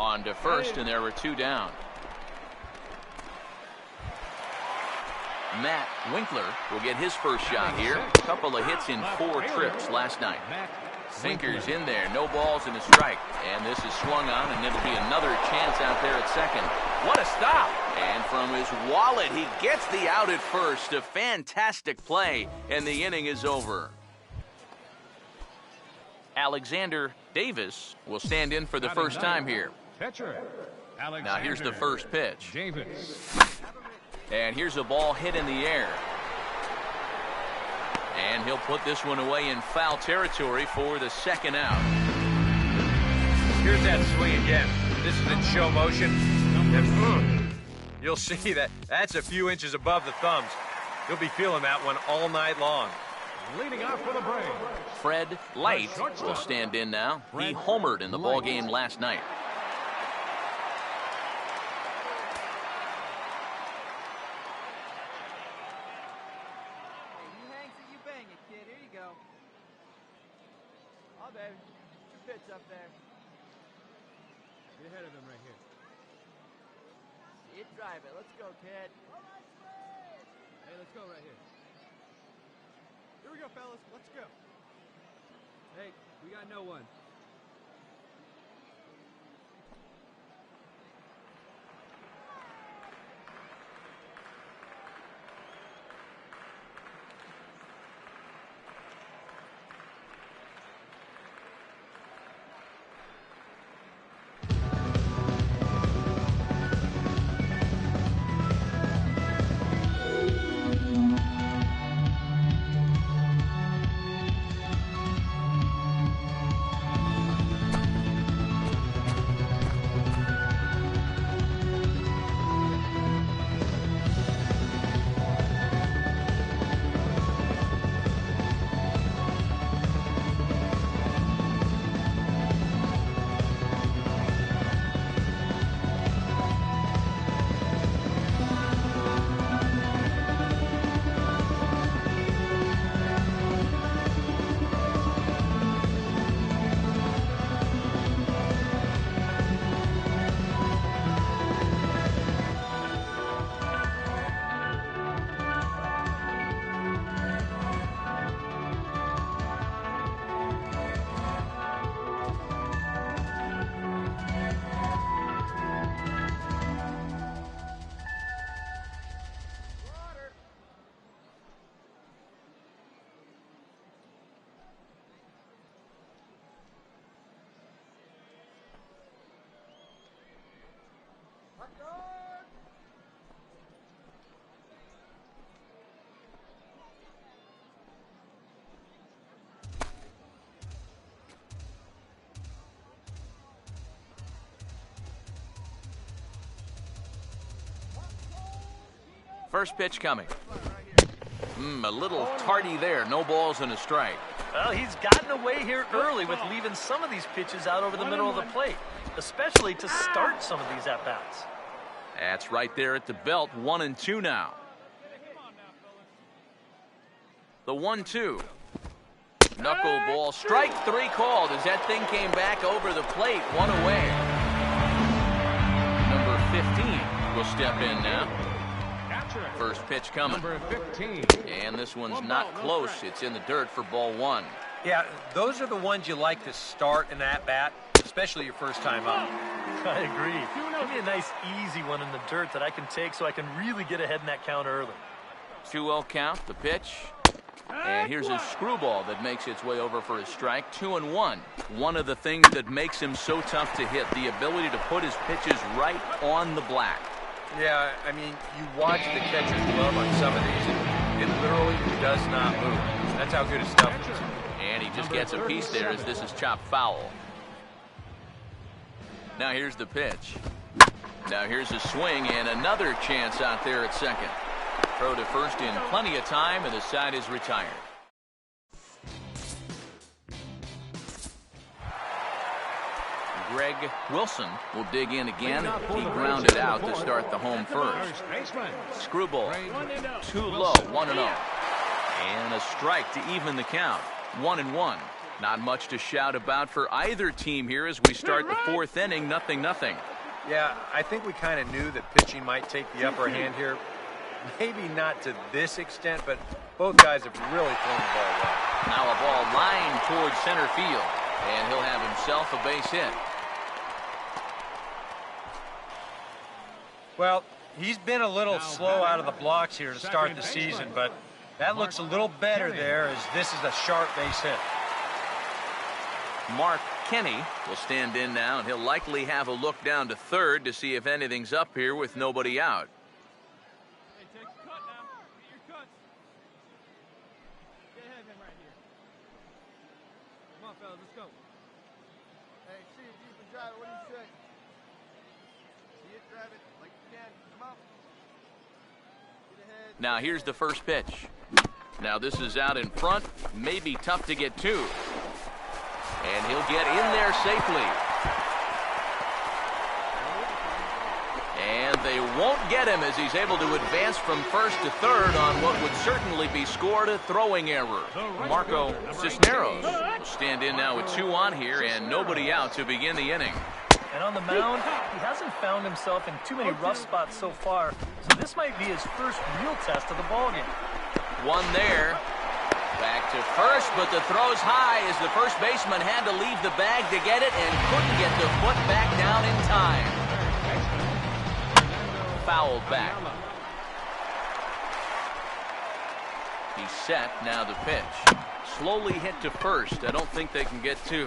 On to first, and there were 2 down. Matt Winkler will get his first shot here. A couple of hits in 4 trips last night. Sinkers in there, no balls and a strike. And this is swung on, and it'll be another chance out there at second. What a stop! And from his wallet, he gets the out at first. A fantastic play, and the inning is over. Alexander Davis will stand in for the first time here. Now here's the first pitch. And here's a ball hit in the air. And he'll put this one away in foul territory for the second out. Here's that swing again. This is in show motion. And you'll see that's a few inches above the thumbs. You'll be feeling that one all night long. Leading off for the Braves, Fred Light will stand in now. He homered in the ball game last night. Up there. Get ahead of him right here. See it, drive it. Let's go, kid. Hey, let's go right here. Here we go, fellas. Let's go. Hey, we got no one. First pitch coming. A little tardy there. No balls and a strike. Well, he's gotten away here early with leaving some of these pitches out over the middle of the plate, especially to start some of these at-bats. That's right there at the belt. 1-2 now. The 1-2. Knuckleball. Strike 3 called as that thing came back over the plate. 1 away. Number 15 will step in now. First pitch coming. Number 15. And this one's not close. It's in the dirt for ball 1. Yeah, those are the ones you like to start an at-bat, especially your first time up. I agree. Give me a nice, easy one in the dirt that I can take so I can really get ahead in that count early. 2-0 count, the pitch. And here's a screwball that makes its way over for a strike. 2-1. One of the things that makes him so tough to hit, the ability to put his pitches right on the black. Yeah, I mean, you watch the catcher's glove on some of these, and it literally does not move. That's how good his stuff is. And he just gets a piece there as this is chopped foul. Now here's the pitch. Now here's a swing and another chance out there at second. Throw to first in plenty of time, and the side is retired. Greg Wilson will dig in again. He grounded out to start the home first. Screwball, too low, 1-0. And a strike to even the count, 1-1. Not much to shout about for either team here as we start the fourth inning, 0-0. Yeah, I think we kind of knew that pitching might take the upper hand here. Maybe not to this extent, but both guys have really thrown the ball well. Now a ball lined towards center field, and he'll have himself a base hit. Well, he's been a little slow out of the blocks here to start the season, but that looks a little better there as this is a sharp base hit. Mark Kenny will stand in now, and he'll likely have a look down to third to see if anything's up here with nobody out. Hey, take a cut now. Get your cuts. Get ahead of him right here. Come on, fellas, let's go. Hey, see if you can drive it. What do you say? See it, drive it like you can. Come on. Get ahead. Now here's the first pitch. Now this is out in front, maybe tough to get to. And he'll get in there safely. And they won't get him as he's able to advance from first to third on what would certainly be scored a throwing error. Marco Cisneros will stand in now with 2 on here and nobody out to begin the inning. And on the mound, he hasn't found himself in too many rough spots so far, so this might be his first real test of the ballgame. One there. Back to first, but the throw's high as the first baseman had to leave the bag to get it and couldn't get the foot back down in time. Fouled back. He's set, now the pitch. Slowly hit to first. I don't think they can get 2.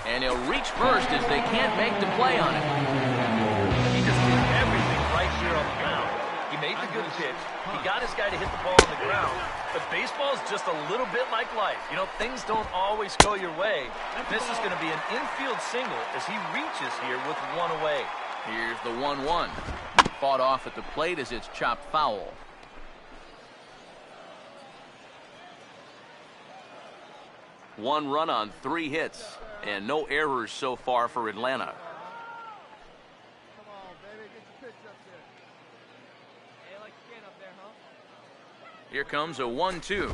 And he'll reach first as they can't make the play on it. He just did everything right here on the mound. He made the good pitch. He got his guy to hit the ball on the ground. But baseball is just a little bit like life. You know, things don't always go your way. This is going to be an infield single as he reaches here with 1 away. Here's the 1-1. Fought off at the plate as it's chopped foul. One run on 3 hits and no errors so far for Atlanta. Come on, baby. Get your pitch up there. Hey, like you can up there, huh? Here comes a 1-2.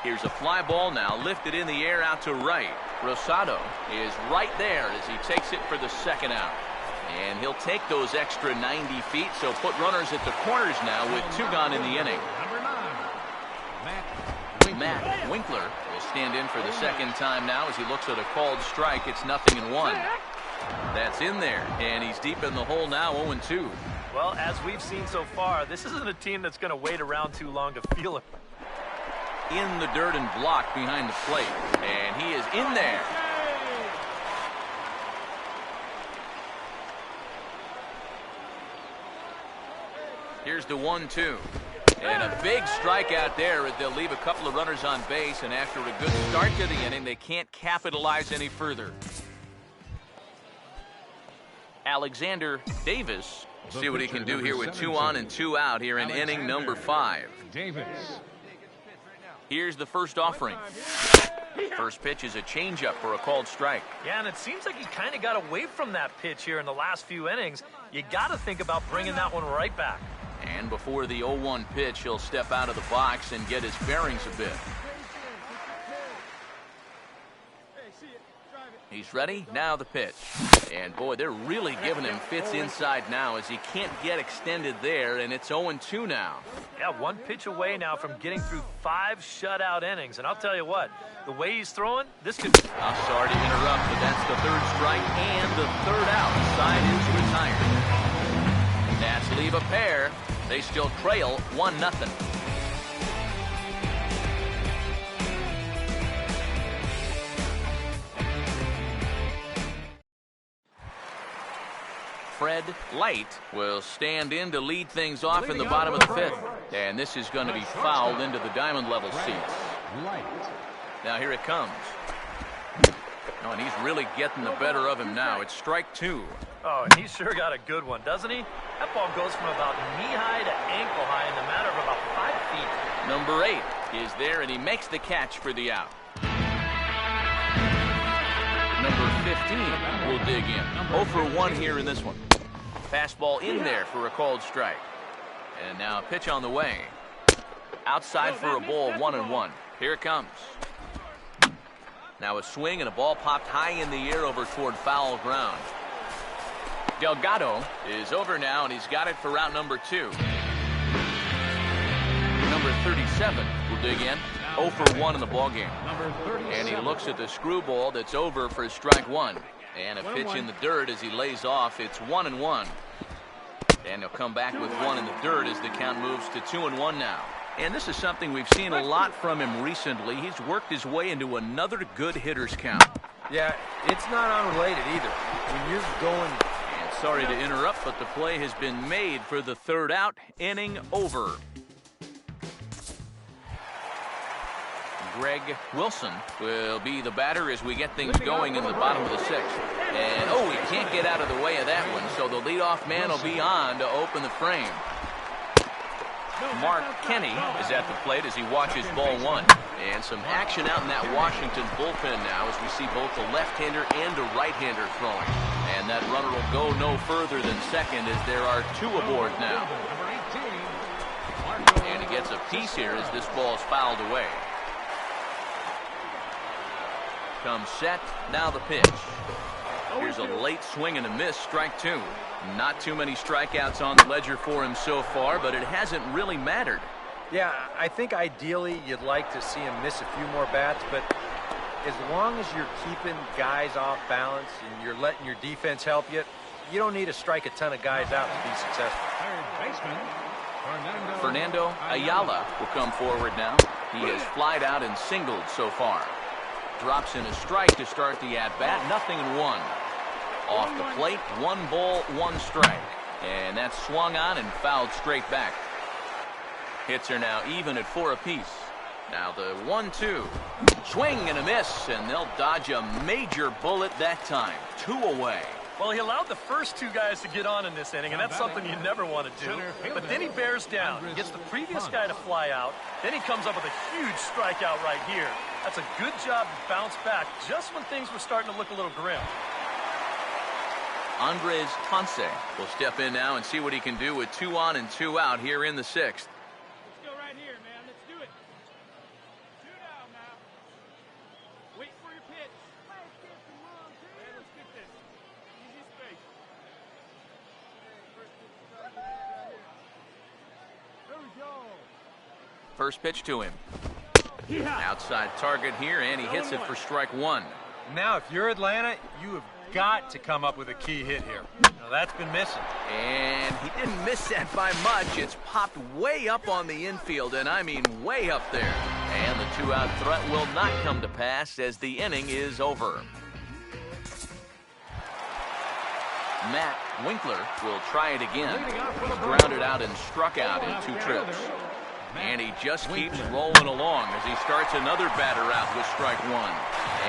Here's a fly ball now lifted in the air out to right. Rosado is right there as he takes it for the second out. And he'll take those extra 90 feet, so put runners at the corners now with 2 gone in the inning. Number 9, Matt Winkler will stand in for the second time now as he looks at a called strike. It's 0-1. That's in there, and he's deep in the hole now, 0-2. Well, as we've seen so far, this isn't a team that's going to wait around too long to feel it. In the dirt and blocked behind the plate, and he is in there. Here's the 1-2. And a big strikeout there as they'll leave a couple of runners on base, and after a good start to the inning, they can't capitalize any further. Alexander Davis, see what he can do here with 2 on and 2 out here in inning number 5. Davis. Here's the first offering. First pitch is a changeup for a called strike. Yeah, and it seems like he kind of got away from that pitch here in the last few innings. You got to think about bringing that one right back. And before the 0-1 pitch, he'll step out of the box and get his bearings a bit. He's ready. Now the pitch. And boy, they're really giving him fits inside now as he can't get extended there, and it's 0-2 now. Yeah, 1 pitch away now from getting through 5 shutout innings. And I'll tell you what, the way he's throwing, this could... I'm sorry to interrupt, but that's the 3rd strike and the 3rd out. Side is retired. Nats leave a pair. They still trail 1-0. Fred Light will stand in to lead things off in the bottom of the 5th. And this is going to be fouled into the diamond level seats. Now here it comes. Oh, and he's really getting the better of him now. It's strike 2. Oh, and he's sure got a good one, doesn't he? That ball goes from about knee-high to ankle-high in the matter of about 5 feet. Number 8 is there, and he makes the catch for the out. Number 15 will dig in. 0 for 1 here in this one. Fastball in there for a called strike. And now a pitch on the way. Outside for a ball, 1-1. Here it comes. Now a swing and a ball popped high in the air over toward foul ground. Delgado is over now, and he's got it for route number 2. Number 37 will dig in. 0 for 1 in the ballgame. And he looks at the screwball that's over for strike 1. And a pitch in the dirt as he lays off. It's 1-1. And he'll come back with 1 in the dirt as the count moves to 2-1 now. And this is something we've seen a lot from him recently. He's worked his way into another good hitter's count. Yeah, it's not unrelated either. When you're going... And sorry to interrupt, but the play has been made for the 3rd out. Inning over. Greg Wilson will be the batter as we get things going in the bottom of the 6th. And, oh, he can't get out of the way of that one, so the leadoff man will be on to open the frame. Mark Kenny is at the plate as he watches ball 1. And some action out in that Washington bullpen now as we see both a left-hander and a right-hander throwing. And that runner will go no further than second as there are 2 aboard now. And he gets a piece here as this ball is fouled away. Comes set, now the pitch. Here's a late swing and a miss, strike 2. Not too many strikeouts on the ledger for him so far, but it hasn't really mattered. Yeah, I think ideally you'd like to see him miss a few more bats, but as long as you're keeping guys off balance and you're letting your defense help you, you don't need to strike a ton of guys out to be successful. Fernando Ayala will come forward now. He has flied out and singled so far. Drops in a strike to start the at-bat. 0-1. Off the plate, 1 ball, 1 strike. And that's swung on and fouled straight back. Hits are now even at 4 apiece. Now the 1-2. Swing and a miss, and they'll dodge a major bullet that time. 2 away. Well, he allowed the first 2 guys to get on in this inning, and that's something you never want to do. But then he bears down, gets the previous guy to fly out, then he comes up with a huge strikeout right here. That's a good job to bounce back just when things were starting to look a little grim. Andres Ponce will step in now and see what he can do with 2 on and 2 out here in the 6th. Let's go right here, man. Let's do it. 2 down now. Wait for your pitch. Let's get this. Easy space. There we go. First pitch to him. Outside target here, and he hits it for strike 1. Now, if you're Atlanta, you have got to come up with a key hit here. Now, that's been missing. And he didn't miss that by much. It's popped way up on the infield, and I mean way up there. And the 2-out threat will not come to pass as the inning is over. Matt Winkler will try it again. He's grounded out and struck out in 2 trips. And he just keeps rolling along as he starts another batter out with strike 1.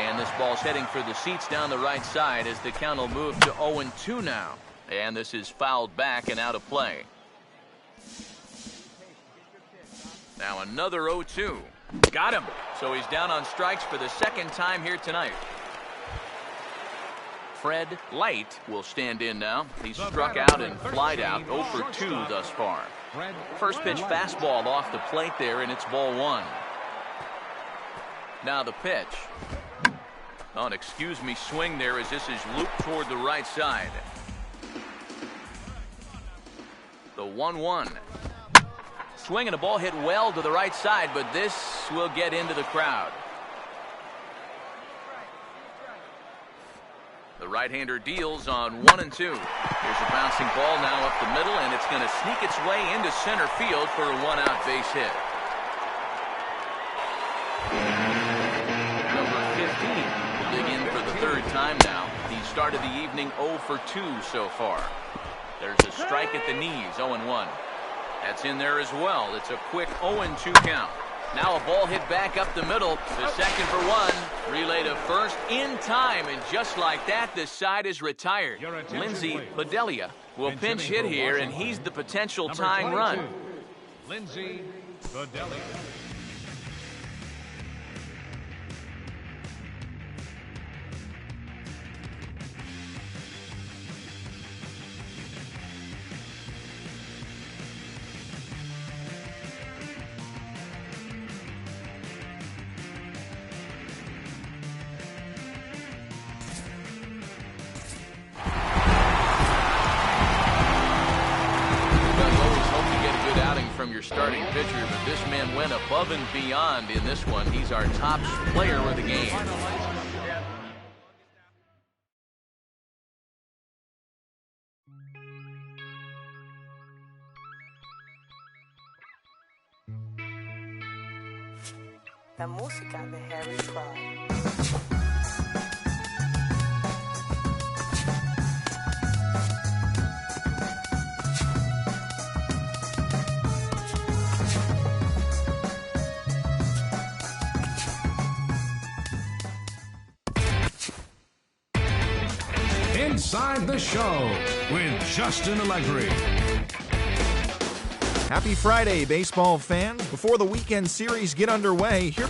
And this ball's heading for the seats down the right side as the count will move to 0-2 now. And this is fouled back and out of play. Now another 0-2. Got him. So he's down on strikes for the 2nd time here tonight. Fred Light will stand in now. He's struck out and flied out 0 for 2 thus far. First pitch fastball off the plate there, and it's ball 1. Now the pitch. Oh, an excuse me swing there as this is looped toward the right side. The 1-1. Swing and a ball hit well to the right side, but this will get into the crowd. The right-hander deals on 1 and 2. Here's a bouncing ball now up the middle, and it's going to sneak its way into center field for a 1-out base hit. Number 15 will dig in for the 3rd time now. He started the evening 0 for 2 so far. There's a strike at the knees, 0-1. That's in there as well. It's a quick 0-2 count. Now a ball hit back up the middle to second for 1. Relay to first in time, and just like that, the side is retired. Lindsey Bedelia will pinch hit here, and he's the potential tying run. Lindsey Bedelia. from your starting pitcher, but this man went above and beyond in this one. He's our top player of the game. La música de Harry Fraud. Inside the Show with Justin Allegri. Happy Friday, baseball fans. Before the weekend series get underway, here...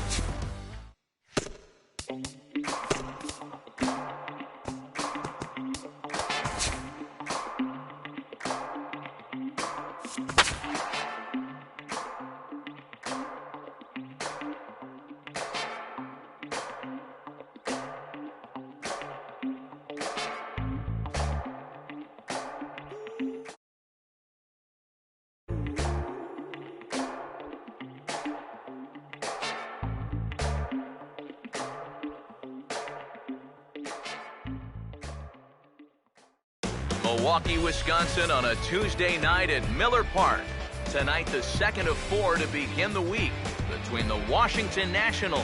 Milwaukee, Wisconsin on a Tuesday night at Miller Park. Tonight, the second of 4 to begin the week between the Washington Nationals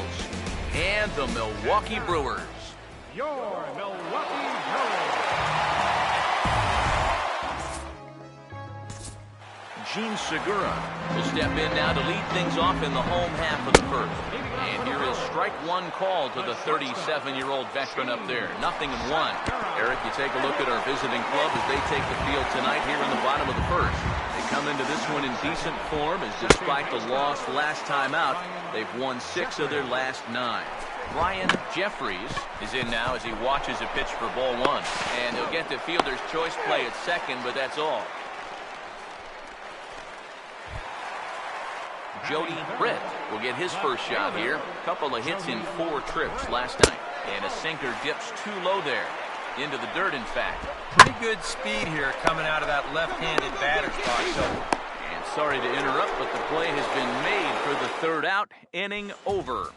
and the Milwaukee Brewers. Your Milwaukee Brewers. Gene Segura will step in now to lead things off in the home half of the first. And here is strike one call to the 37-year-old veteran up there. 0-1. Eric, you take a look at our visiting club as they take the field tonight here in the bottom of the first. They come into this one in decent form as despite the loss last time out, they've won 6 of their last 9. Ryan Jeffries is in now as he watches a pitch for ball 1. And he'll get the fielder's choice play at second, but that's all. Jody Britt will get his first shot here. A couple of hits in 4 trips last night. And a sinker dips too low there. Into the dirt, in fact. Pretty good speed here coming out of that left-handed batter's box. And sorry to interrupt, but the play has been made for the 3rd out. Inning over.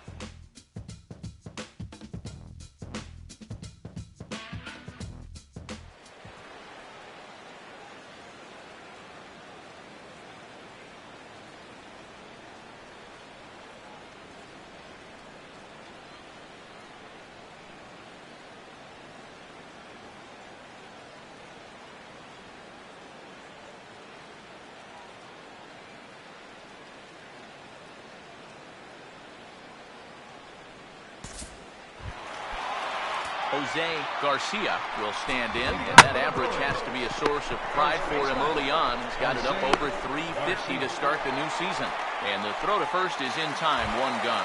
Jose Garcia will stand in, and that average has to be a source of pride for him early on. He's got it up over 350 to start the new season. And the throw to first is in time, 1 gone.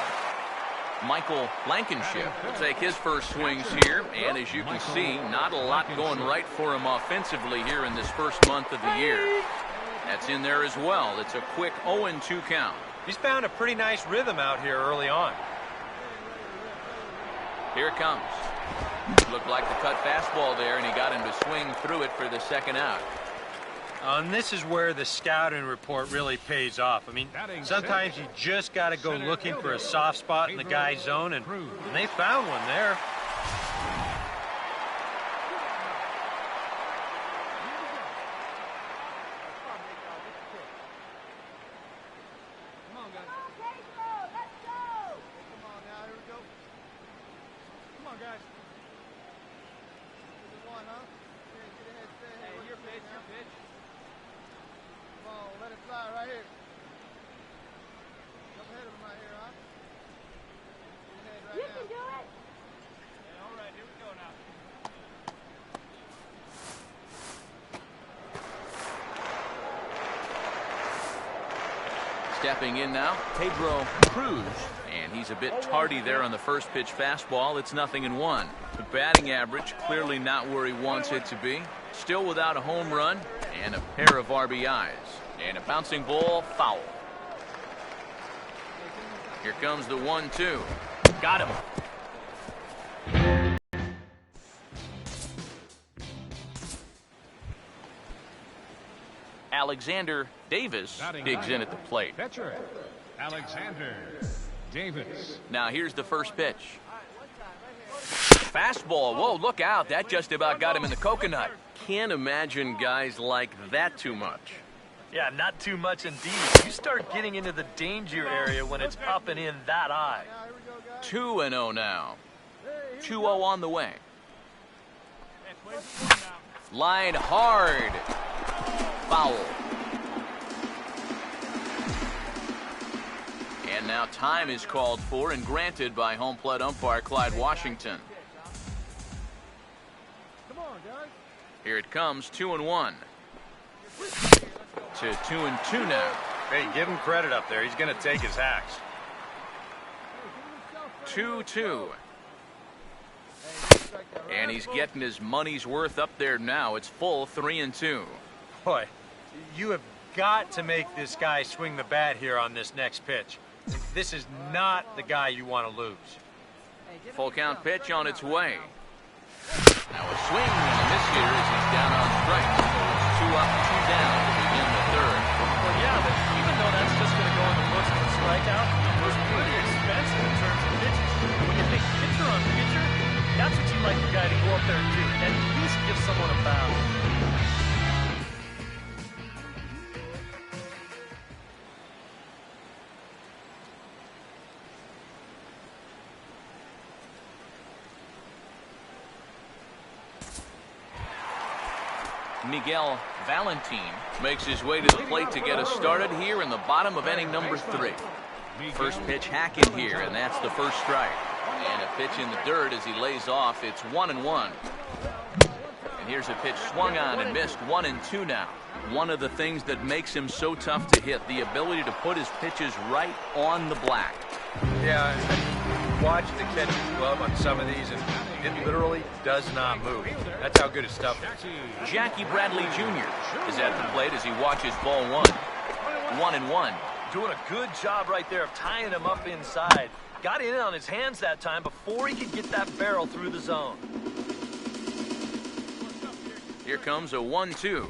Michael Blankenship will take his first swings here, and as you can see, not a lot going right for him offensively here in this first month of the year. That's in there as well. It's a quick 0-2 count. He's found a pretty nice rhythm out here early on. Here it comes. Looked like the cut fastball there, and he got him to swing through it for the 2nd out. And this is where the scouting report really pays off. I mean, sometimes you just got to go looking for a soft spot in the guy's zone, and they found one there. Stepping in now, Pedro Cruz. And he's a bit tardy there on the first pitch fastball. It's 0-1. The batting average clearly not where he wants it to be. Still without a home run and a pair of RBIs. And a bouncing ball, foul. Here comes the 1-2. Got him. Alexander Davis digs in at the plate. Pitcher, Alexander Davis. Now here's the first pitch. Fastball. Whoa, look out. That just about got him in the coconut. Can't imagine guys like that too much. Yeah, not too much indeed. You start getting into the danger area when it's up and in that high. 2-0 now. 2-0 on the way. Line hard. Foul. And now time is called for and granted by home plate umpire Clyde Washington. Here it comes, 2-1. To 2-2 now. Hey, give him credit up there. He's going to take his hacks. 2-2. And he's getting his money's worth up there now. It's full 3-2. Boy, you have got to make this guy swing the bat here on this next pitch. This is not the guy you want to lose. Full count pitch on its way. Now a swing and a miss here as he's down on strikes. It's 2 up, 2 down to begin the third. Well, yeah, but even though that's just going to go in the books as a strikeout, it was pretty expensive in terms of pitches. When you think pitcher on pitcher, that's what you like the guy to go up there and do. At least give someone a bound. Miguel Valentin makes his way to the plate to get us started here in the bottom of inning number 3. First pitch hacking here, and that's the first strike. And a pitch in the dirt as he lays off. It's 1-1. And here's a pitch swung on and missed. 1-2 now. One of the things that makes him so tough to hit, the ability to put his pitches right on the black. Yeah, watch the catcher's glove on some of these, and it literally does not move. That's how good his stuff is. Jackie Bradley Jr. is at the plate as he watches ball 1. 1-1. Doing a good job right there of tying him up inside. Got in on his hands that time before he could get that barrel through the zone. Here comes a 1-2.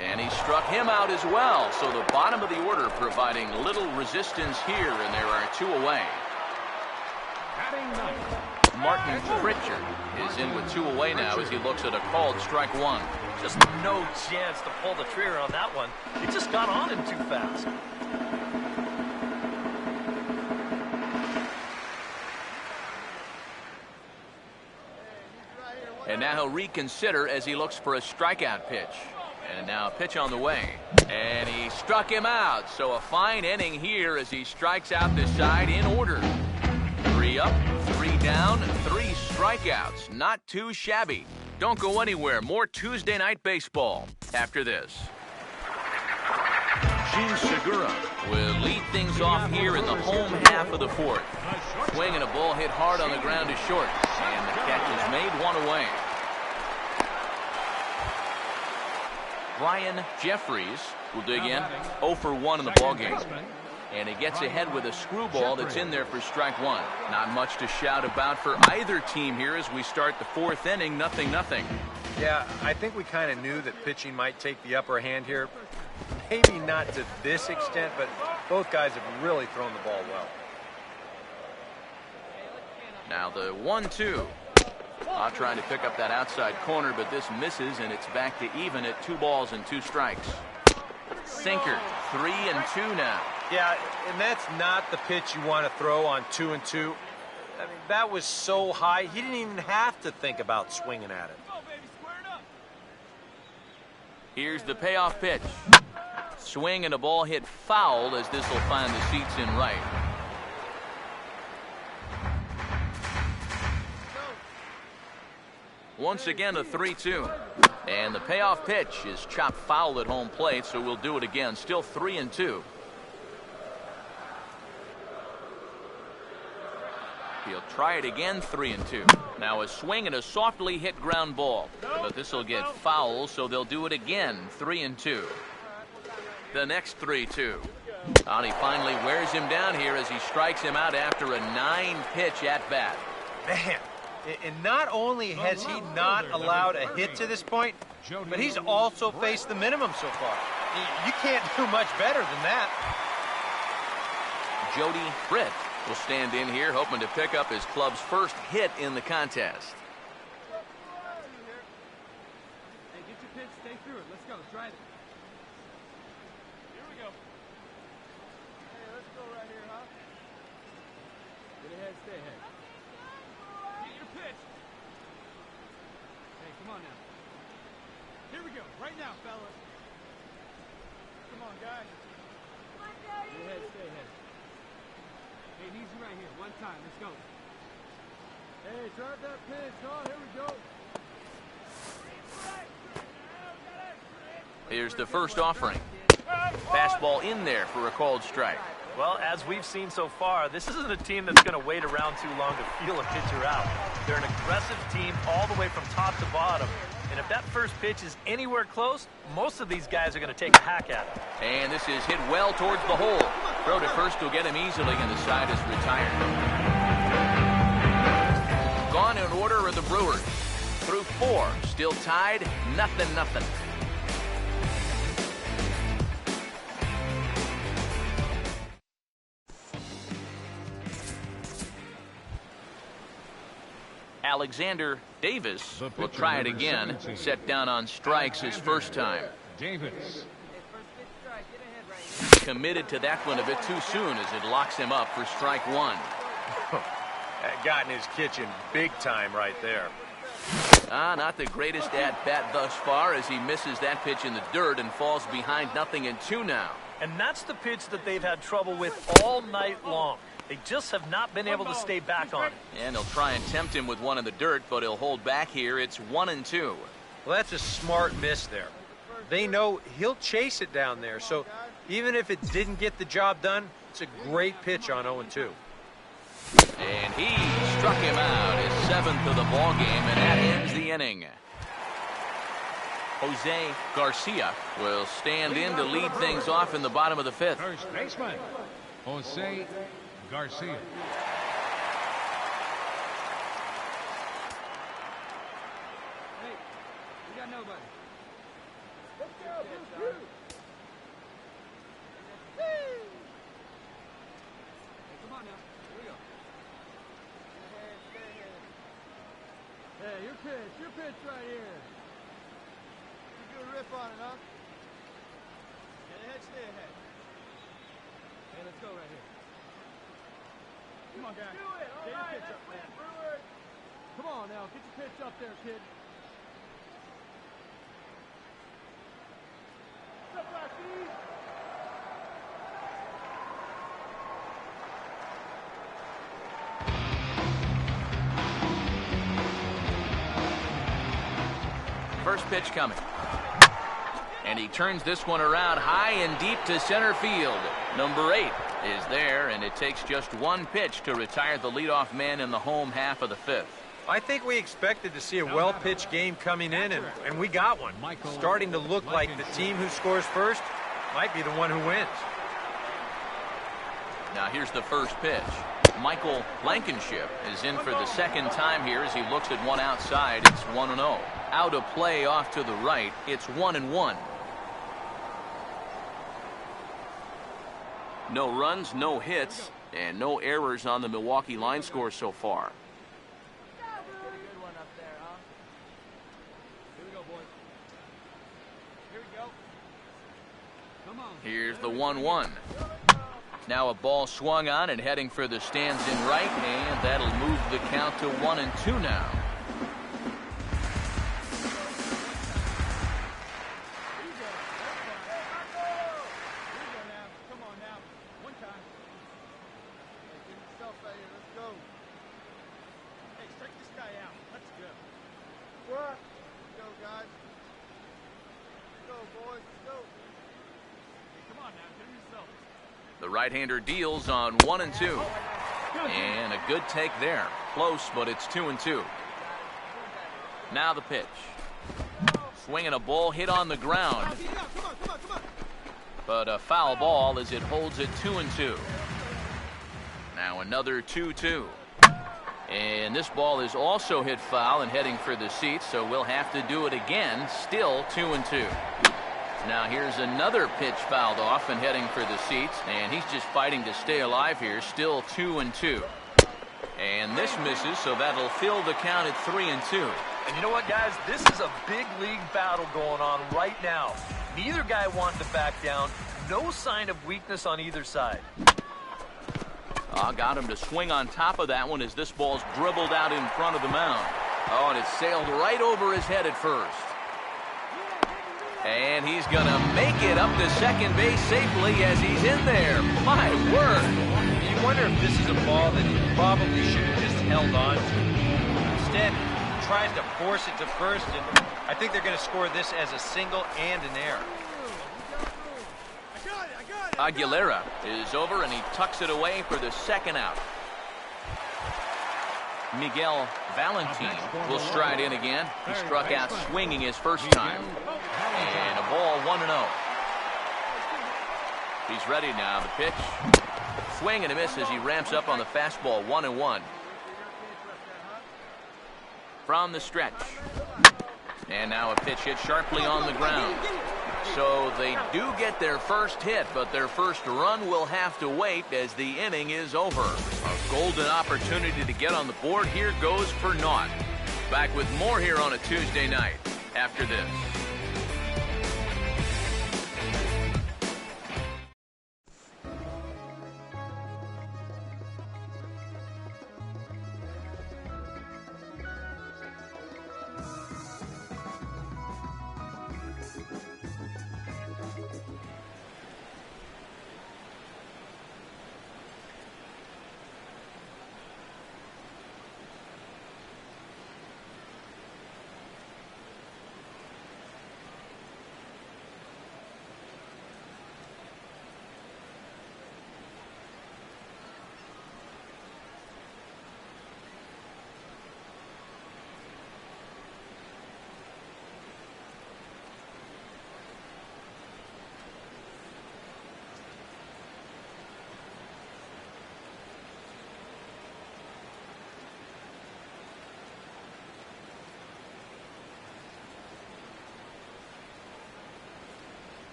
And he struck him out as well. So the bottom of the order providing little resistance here, and there are 2 away. Martin Pritchard is in with 2 away now as he looks at a called strike 1. Just no chance to pull the trigger on that one. He just got on him too fast. And now he'll reconsider as he looks for a strikeout pitch. And now a pitch on the way. And he struck him out. So a fine inning here as he strikes out this side in order. 3 up, 3 down, 3 strikeouts. Not too shabby. Don't go anywhere. More Tuesday Night Baseball after this. Gene Segura will lead things off here in the home half of the 4th. Swing and a ball hit hard on the ground to short. And the catch is made, 1 away. Brian Jeffries will dig in. 0 for 1 in the ballgame. And he gets ahead with a screwball that's in there for strike 1. Not much to shout about for either team here as we start the 4th inning. 0-0. Yeah, I think we kind of knew that pitching might take the upper hand here. Maybe not to this extent, but both guys have really thrown the ball well. Now the 1-2. Trying to pick up that outside corner, but this misses, and it's back to even at 2 balls and 2 strikes. Sinker, 3-2 now. Yeah, and that's not the pitch you want to throw on 2-2. I mean, that was so high, he didn't even have to think about swinging at it. Here's the payoff pitch. Swing and a ball hit foul as this will find the seats in right. Once again, a 3-2. And the payoff pitch is chopped foul at home plate, so we'll do it again. Still 3-2. He'll try it again, 3-2. Now a swing and a softly hit ground ball. But this will get foul, so they'll do it again, 3-2. The next 3-2. And he finally wears him down here as he strikes him out after a 9-pitch at-bat. Man, and not only has he not allowed a hit to this point, but he's also faced the minimum so far. You can't do much better than that. Jody Britt will stand in here hoping to pick up his club's first hit in the contest. Hey, get your pitch, stay through it. Let's go, drive it. Here we go. Hey, let's go right here, huh? Get ahead, stay ahead. Get your pitch. Hey, come on now. Here we go, right now, fellas. Come on, guys. Get ahead, stay ahead. Hey, easy right here, one time, let's go. Hey, drive that pitch, huh? Here we go. Here's the first offering. Fastball in there for a called strike. Well, as we've seen so far, this isn't a team that's going to wait around too long to feel a pitcher out. They're an aggressive team all the way from top to bottom. And if that first pitch is anywhere close, most of these guys are going to take a hack at it. And this is hit well towards the hole. Throw to first will get him easily, and the side is retired. Gone in order are the Brewers. Through 4, still tied, 0-0. Alexander Davis will try it again. Set down on strikes his first time. Davis. Committed to that one a bit too soon as it locks him up for strike 1. That got in his kitchen big time right there. Not the greatest at-bat thus far as he misses that pitch in the dirt and falls behind 0-2 now. And that's the pitch that they've had trouble with all night long. They just have not been able to stay back on it. And they'll try and tempt him with one in the dirt, but he'll hold back here. It's 1-2. Well, that's a smart miss there. They know he'll chase it down there, so even if it didn't get the job done, it's a great pitch on 0-2. And he struck him out, his 7th of the ball game, and that ends the inning. Jose Garcia will stand in to lead things off in the bottom of the 5th. First baseman, Jose Garcia. Hey, we got nobody. Let's go, Blue. Hey, come on now. Here we go. Hey, your pitch right here. You do a rip on it, huh? Get ahead, stay ahead. Hey, let's go right here. Come on, guys. Do it. All Get your right, pitch up, that's man. it, Brewers. Come on now, get your pitch up there, kid. What's up, Rocky? First pitch coming. And he turns this one around high and deep to center field. Number 8 is there, and it takes just one pitch to retire the leadoff man in the home half of the 5th. I think we expected to see a well-pitched game coming in, and we got one. Starting to look like the team who scores first might be the one who wins. Now here's the first pitch. Michael Blankenship is in for the second time here as he looks at one outside. It's 1-0. Out of play off to the right. It's 1-1. No runs, no hits, and no errors on the Milwaukee line score so far. Good one up there, huh? Here we go, boys. Here we go. Come on. Here's the 1-1. Now a ball swung on and heading for the stands in right, and that'll move the count to 1-2 now. The right-hander deals on 1-2. And a good take there. Close, but it's 2-2. Now the pitch. Swinging a ball hit on the ground. But a foul ball as it holds it 2-2. Now another 2-2. And this ball is also hit foul and heading for the seats, so we'll have to do it again. Still 2-2. Now here's another pitch fouled off and heading for the seats, and he's just fighting to stay alive here. Still 2-2. And this misses, so that'll fill the count at 3-2. And you know what, guys? This is a big league battle going on right now. Neither guy wanting to back down. No sign of weakness on either side. Got him to swing on top of that one as this ball's dribbled out in front of the mound. Oh, and it sailed right over his head at first. And he's going to make it up to second base safely as he's in there. My word. You wonder if this is a ball that he probably should have just held on to. Instead, he tries to force it to first, and I think they're going to score this as a single and an error. Aguilera is over, and he tucks it away for the second out. Miguel Valentin will stride in again. He struck out swinging his first time. And a ball 1-0. He's ready now. The pitch. Swing and a miss as he ramps up on the fastball. 1-1. From the stretch. And now a pitch hit sharply on the ground. So they do get their first hit, but their first run will have to wait as the inning is over. A golden opportunity to get on the board here goes for naught. Back with more here on a Tuesday night after this.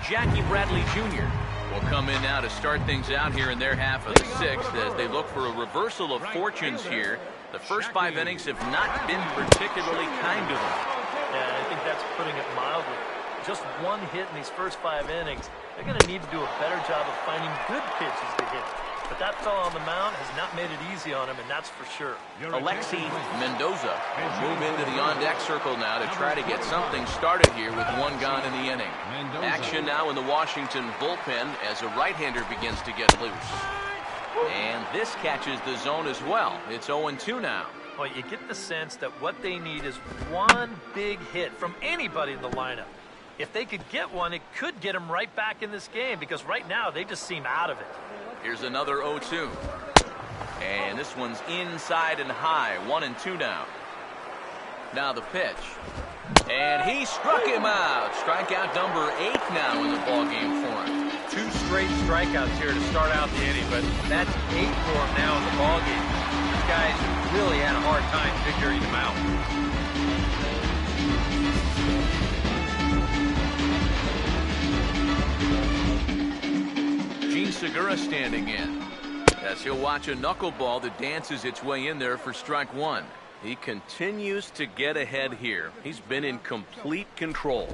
Jackie Bradley Jr. will come in now to start things out here in their half of the sixth as they look for a reversal of fortunes here. The first 5 innings have not been particularly kind to them. Yeah, I think that's putting it mildly. Just one hit in these first 5 innings. They're going to need to do a better job of finding good pitches to hit. But that fellow on the mound has not made it easy on him, and that's for sure. Alexi Mendoza will move into the on-deck circle now to try to get something started here with 1 gone in the inning. Action now in the Washington bullpen as a right-hander begins to get loose. And this catches the zone as well. It's 0-2 now. Well, you get the sense that what they need is one big hit from anybody in the lineup. If they could get one, it could get them right back in this game because right now they just seem out of it. Here's another 0-2. And this one's inside and high. 1-2 now. Now the pitch. And he struck him out. Strikeout number 8 now in the ballgame for him. 2 straight straight strikeouts here to start out the inning, but that's 8 for him now in the ballgame. These guys really had a hard time figuring him out. Gene Segura standing in as he'll watch a knuckleball that dances its way in there for strike one. He continues to get ahead here. He's been in complete control.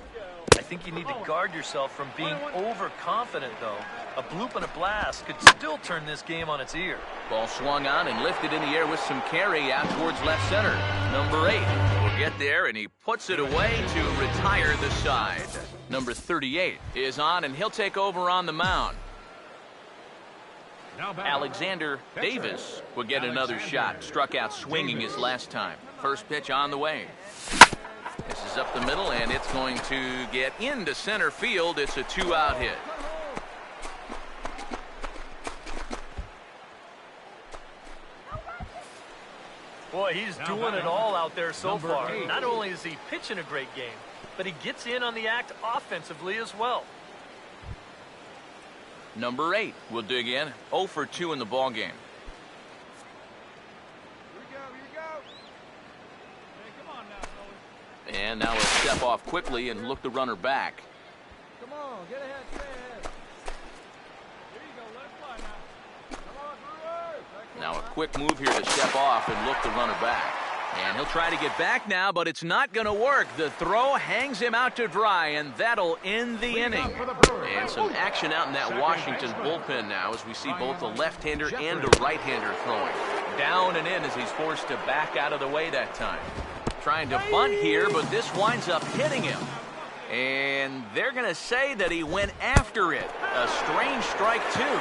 I think you need to guard yourself from being overconfident, though. A bloop and a blast could still turn this game on its ear. Ball swung on and lifted in the air with some carry out towards left center. Number 8 will get there, and he puts it away to retire the side. Number 38 is on, and he'll take over on the mound. Alexander Davis will get another shot. Struck out swinging his last time. First pitch on the way. This is up the middle, and it's going to get into center field. It's a 2-out hit. Boy, he's doing it all out there so far. Not only is he pitching a great game, but he gets in on the act offensively as well. Number 8 will dig in. 0 for 2 in the ball game. Here we go. Hey, come on now, fellas. And now he'll step off quickly and look the runner back. Come on, get ahead, stay ahead. Here you go, let it fly now. Come on, Brewer. Now a quick move here to step off and look the runner back. And he'll try to get back now, but it's not going to work. The throw hangs him out to dry, and that'll end the inning. And some action out in that Washington bullpen now as we see both a left-hander and a right-hander throwing. Down and in as he's forced to back out of the way that time. Trying to bunt here, but this winds up hitting him. And they're going to say that he went after it. A strange strike, too.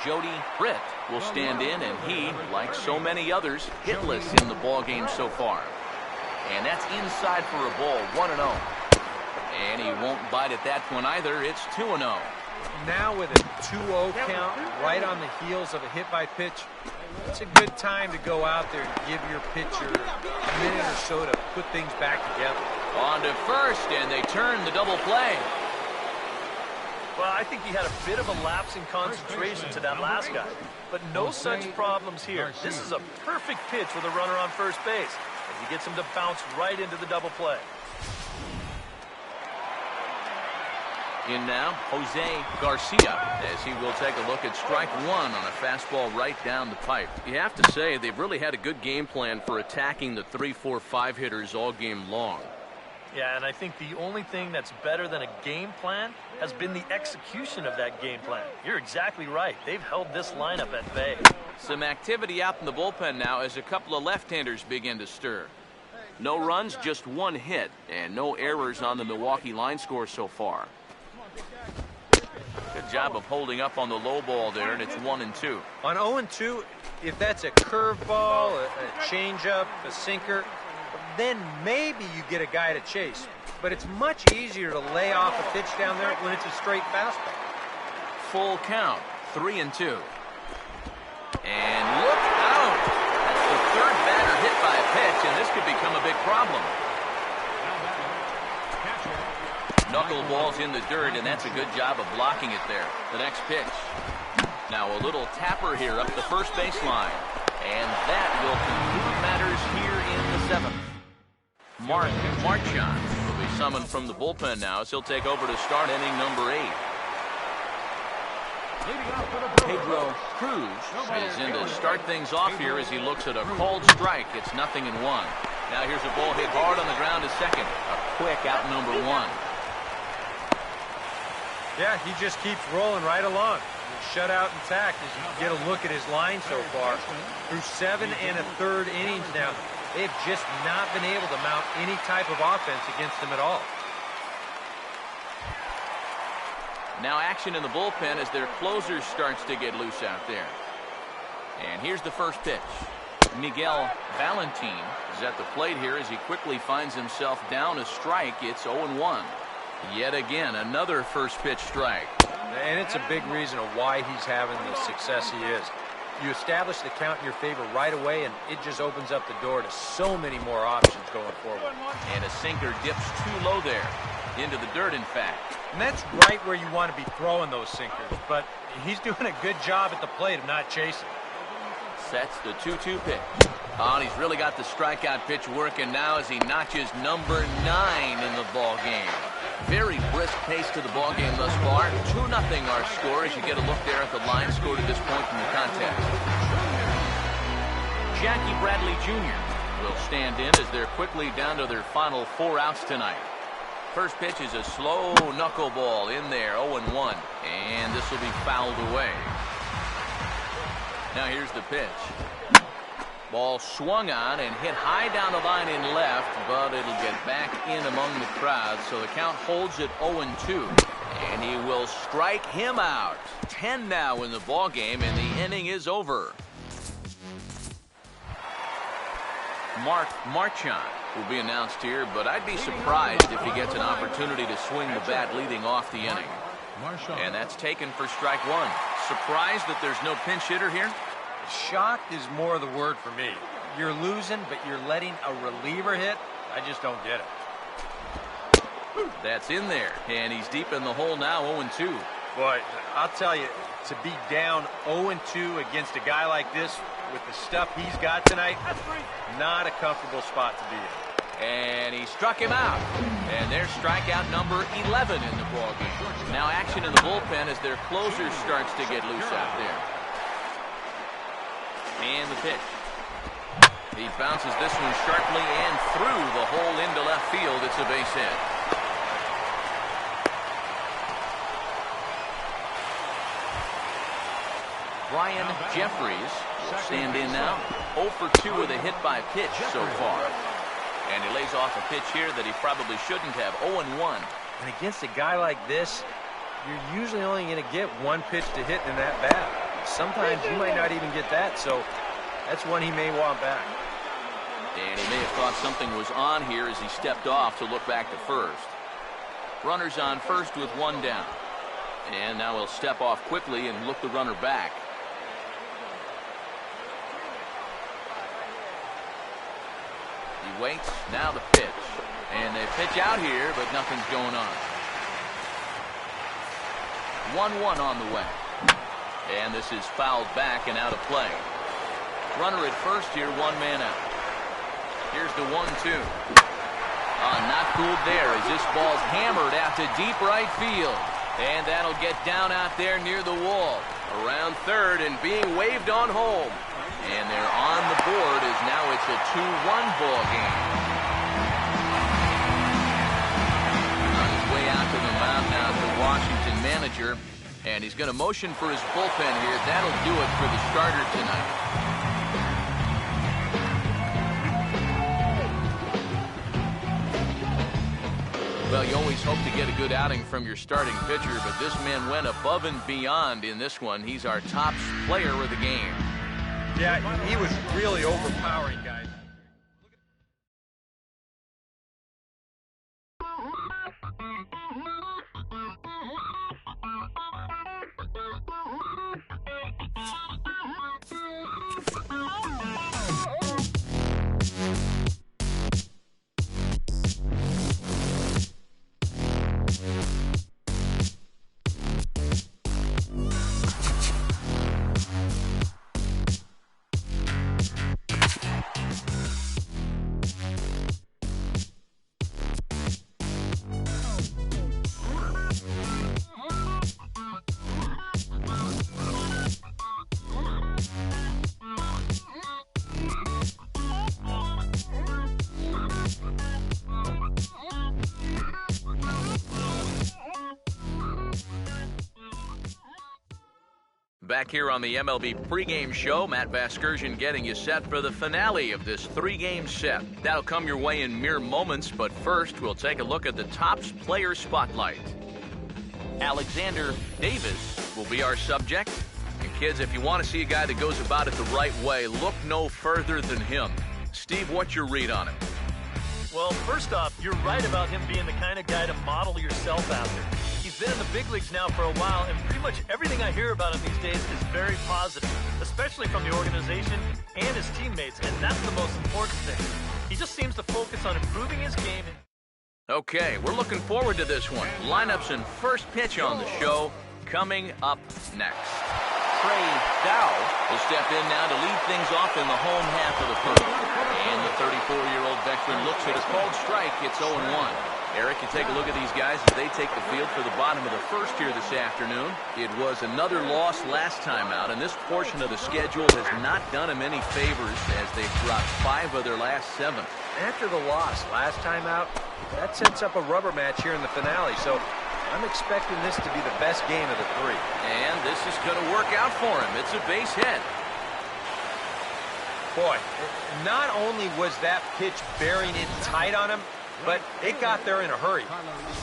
Jody Britt will stand in, and he, like so many others, hitless in the ball game so far. And that's inside for a ball, 1-0. And he won't bite at that one either. It's 2-0. Now with a 2-0 count right on the heels of a hit by pitch, it's a good time to go out there and give your pitcher a minute or so to put things back together. On to first, and they turn the double play. Well, I think he had a bit of a lapse in concentration to that last guy. But no such problems here. This is a perfect pitch with a runner on first base as he gets him to bounce right into the double play. In now, Jose Garcia, as he will take a look at strike one on a fastball right down the pipe. You have to say they've really had a good game plan for attacking the 3, 4, 5 hitters all game long. Yeah, and I think the only thing that's better than a game plan has been the execution of that game plan. You're exactly right. They've held this lineup at bay. Some activity out in the bullpen now as a couple of left-handers begin to stir. No runs, just 1 hit, and no errors on the Milwaukee line score so far. Good job of holding up on the low ball there, and it's 1-2. On 0-2, if that's a curveball, a changeup, a sinker, then maybe you get a guy to chase. But it's much easier to lay off a pitch down there when it's a straight fastball. Full count, 3-2. And look out! That's the third batter hit by a pitch, and this could become a big problem. Knuckleball's in the dirt, and that's a good job of blocking it there. The next pitch. Now a little tapper here up the first baseline. And that will conclude matters here in the 7th. Mark Marchand will be summoned from the bullpen now as he'll take over to start inning number 8. Pedro Cruz is in to start things off here as he looks at a called strike. It's 0-1. Now here's a ball hit hard on the ground to second. A quick out number 1. Yeah, he just keeps rolling right along. Shutout intact as you get a look at his line so far. Through 7 1/3 innings now, they've just not been able to mount any type of offense against him at all. Now action in the bullpen as their closer starts to get loose out there. And here's the first pitch. Miguel Valentin is at the plate here as he quickly finds himself down a strike. It's 0-1. Yet again, another first pitch strike. And it's a big reason of why he's having the success he is. You establish the count in your favor right away, and it just opens up the door to so many more options going forward. And a sinker dips too low there. into the dirt, in fact. And that's right where you want to be throwing those sinkers, but he's doing a good job at the plate of not chasing. Sets the 2-2 pitch. Oh, and he's really got the strikeout pitch working now as he notches number 9 in the ball game. Very brisk pace to the ball game thus far. 2-0 our score as you get a look there at the line scored at this point from the contest. Jackie Bradley Jr. will stand in as they're quickly down to their final 4 outs tonight. First pitch is a slow knuckleball in there, 0-1, and this will be fouled away. Now here's the pitch. Ball swung on and hit high down the line in left, but it'll get back in among the crowd, so the count holds at 0-2. And he will strike him out. 10 now in the ball game, and the inning is over. Mark Marchand will be announced here, but I'd be surprised if he gets an opportunity to swing the bat leading off the inning. And that's taken for strike 1. Surprised that there's no pinch hitter here? Shocked is more the word for me. You're losing, but you're letting a reliever hit? I just don't get it. That's in there, and he's deep in the hole now, 0-2. Boy, I'll tell you, to be down 0-2 against a guy like this with the stuff he's got tonight, not a comfortable spot to be in. And he struck him out. And there's strikeout number 11 in the ballgame. Now action in the bullpen as their closer starts to get loose out there. And the pitch. He bounces this one sharply and through the hole into left field. It's a base hit. Ryan Jeffries will stand in now. 0 for 2 with a hit by pitch so far. And he lays off a pitch here that he probably shouldn't have. 0-1. And against a guy like this, you're usually only going to get one pitch to hit in that bat. Sometimes you might not even get that, so that's one he may want back. And he may have thought something was on here as he stepped off to look back to first. Runners on first with 1 down. And now he'll step off quickly and look the runner back. He waits, now the pitch. And they pitch out here, but nothing's going on. 1-1 on the way. And this is fouled back and out of play. Runner at first here, 1 man out. Here's the 1-2. Not fooled there as this ball's hammered out to deep right field. And that'll get down out there near the wall. Around third and being waved on home. And they're on the board as now it's a 2-1 ball game. On his way out to the mound now, the Washington manager. And he's going to motion for his bullpen here. That'll do it for the starter tonight. Well, you always hope to get a good outing from your starting pitcher, but this man went above and beyond in this one. He's our top player of the game. Yeah, he was really overpowering, guys. Back here on the MLB pregame show, Matt Vasgersian getting you set for the finale of this 3-game set. That'll come your way in mere moments, but first we'll take a look at the Topps Player Spotlight. Alexander Davis will be our subject. And kids, if you want to see a guy that goes about it the right way, look no further than him. Steve, what's your read on him? Well, first off, you're right about him being the kind of guy to model yourself after. He's been in the big leagues now for a while, and pretty much everything I hear about him these days is very positive, especially from the organization and his teammates, and that's the most important thing. He just seems to focus on improving his game. Okay, we're looking forward to this one. Lineups and first pitch on the show coming up next. Trey Dow will step in now to lead things off in the home half of the first. And the 34-year-old veteran looks at a called strike. It's 0-1. Eric, you take a look at these guys as they take the field for the bottom of the first here this afternoon. It was another loss last time out, and this portion of the schedule has not done them any favors as they've dropped 5 of their last 7. After the loss last time out, that sets up a rubber match here in the finale, so I'm expecting this to be the best game of the 3. And this is going to work out for him. It's a base hit. Boy, not only was that pitch bearing in tight on him, but it got there in a hurry.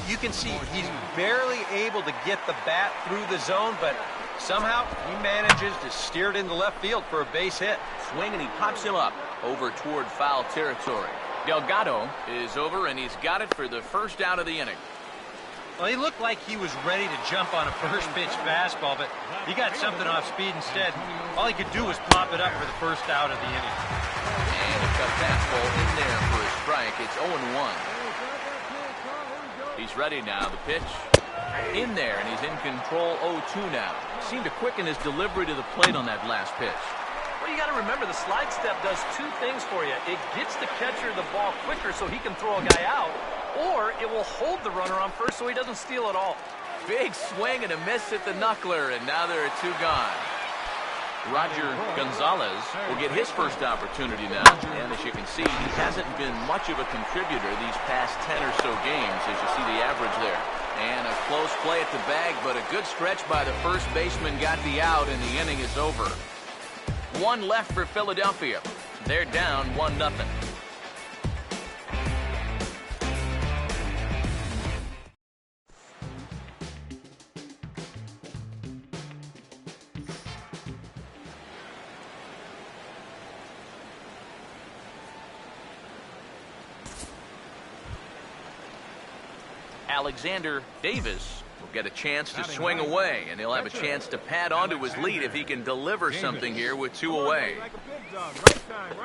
You can see he's barely able to get the bat through the zone, but somehow he manages to steer it into left field for a base hit. Swing, and he pops him up over toward foul territory. Delgado is over, and he's got it for the first out of the inning. Well, he looked like he was ready to jump on a first-pitch fastball, but he got something off speed instead. All he could do was pop it up for the first out of the inning. And a cut fastball in there for a strike. It's 0-1. He's ready now. The pitch in there, and he's in control 0-2 now. Seemed to quicken his delivery to the plate on that last pitch. Well, you got to remember the slide step does 2 things for you. It gets the catcher the ball quicker so he can throw a guy out, or it will hold the runner on first so he doesn't steal it all. Big swing and a miss at the knuckler, and now there are 2 gone. Roger Gonzalez will get his first opportunity now. And as you can see, he hasn't been much of a contributor these past 10 or so games, as you see the average there. And a close play at the bag, but a good stretch by the first baseman got the out, and the inning is over. 1 left for Philadelphia. They're down 1-0. Alexander Davis will get a chance to swing away, and he'll have a chance to pad onto his lead if he can deliver something here with 2 away.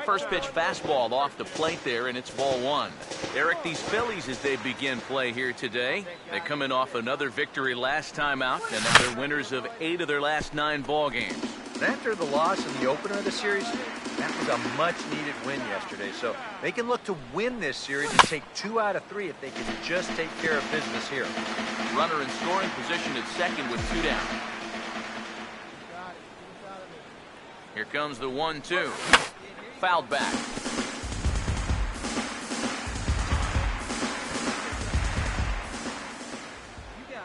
First pitch fastball off the plate there, and it's ball 1. Eric, these Phillies, as they begin play here today, they come in off another victory last time out, and now they're winners of 8 of their last 9 ball games. After the loss in the opener of the series, that was a much-needed win yesterday. So they can look to win this series and take 2 out of 3 if they can just take care of business here. Runner in scoring position at second with 2 down. Here comes the 1-2. Fouled back.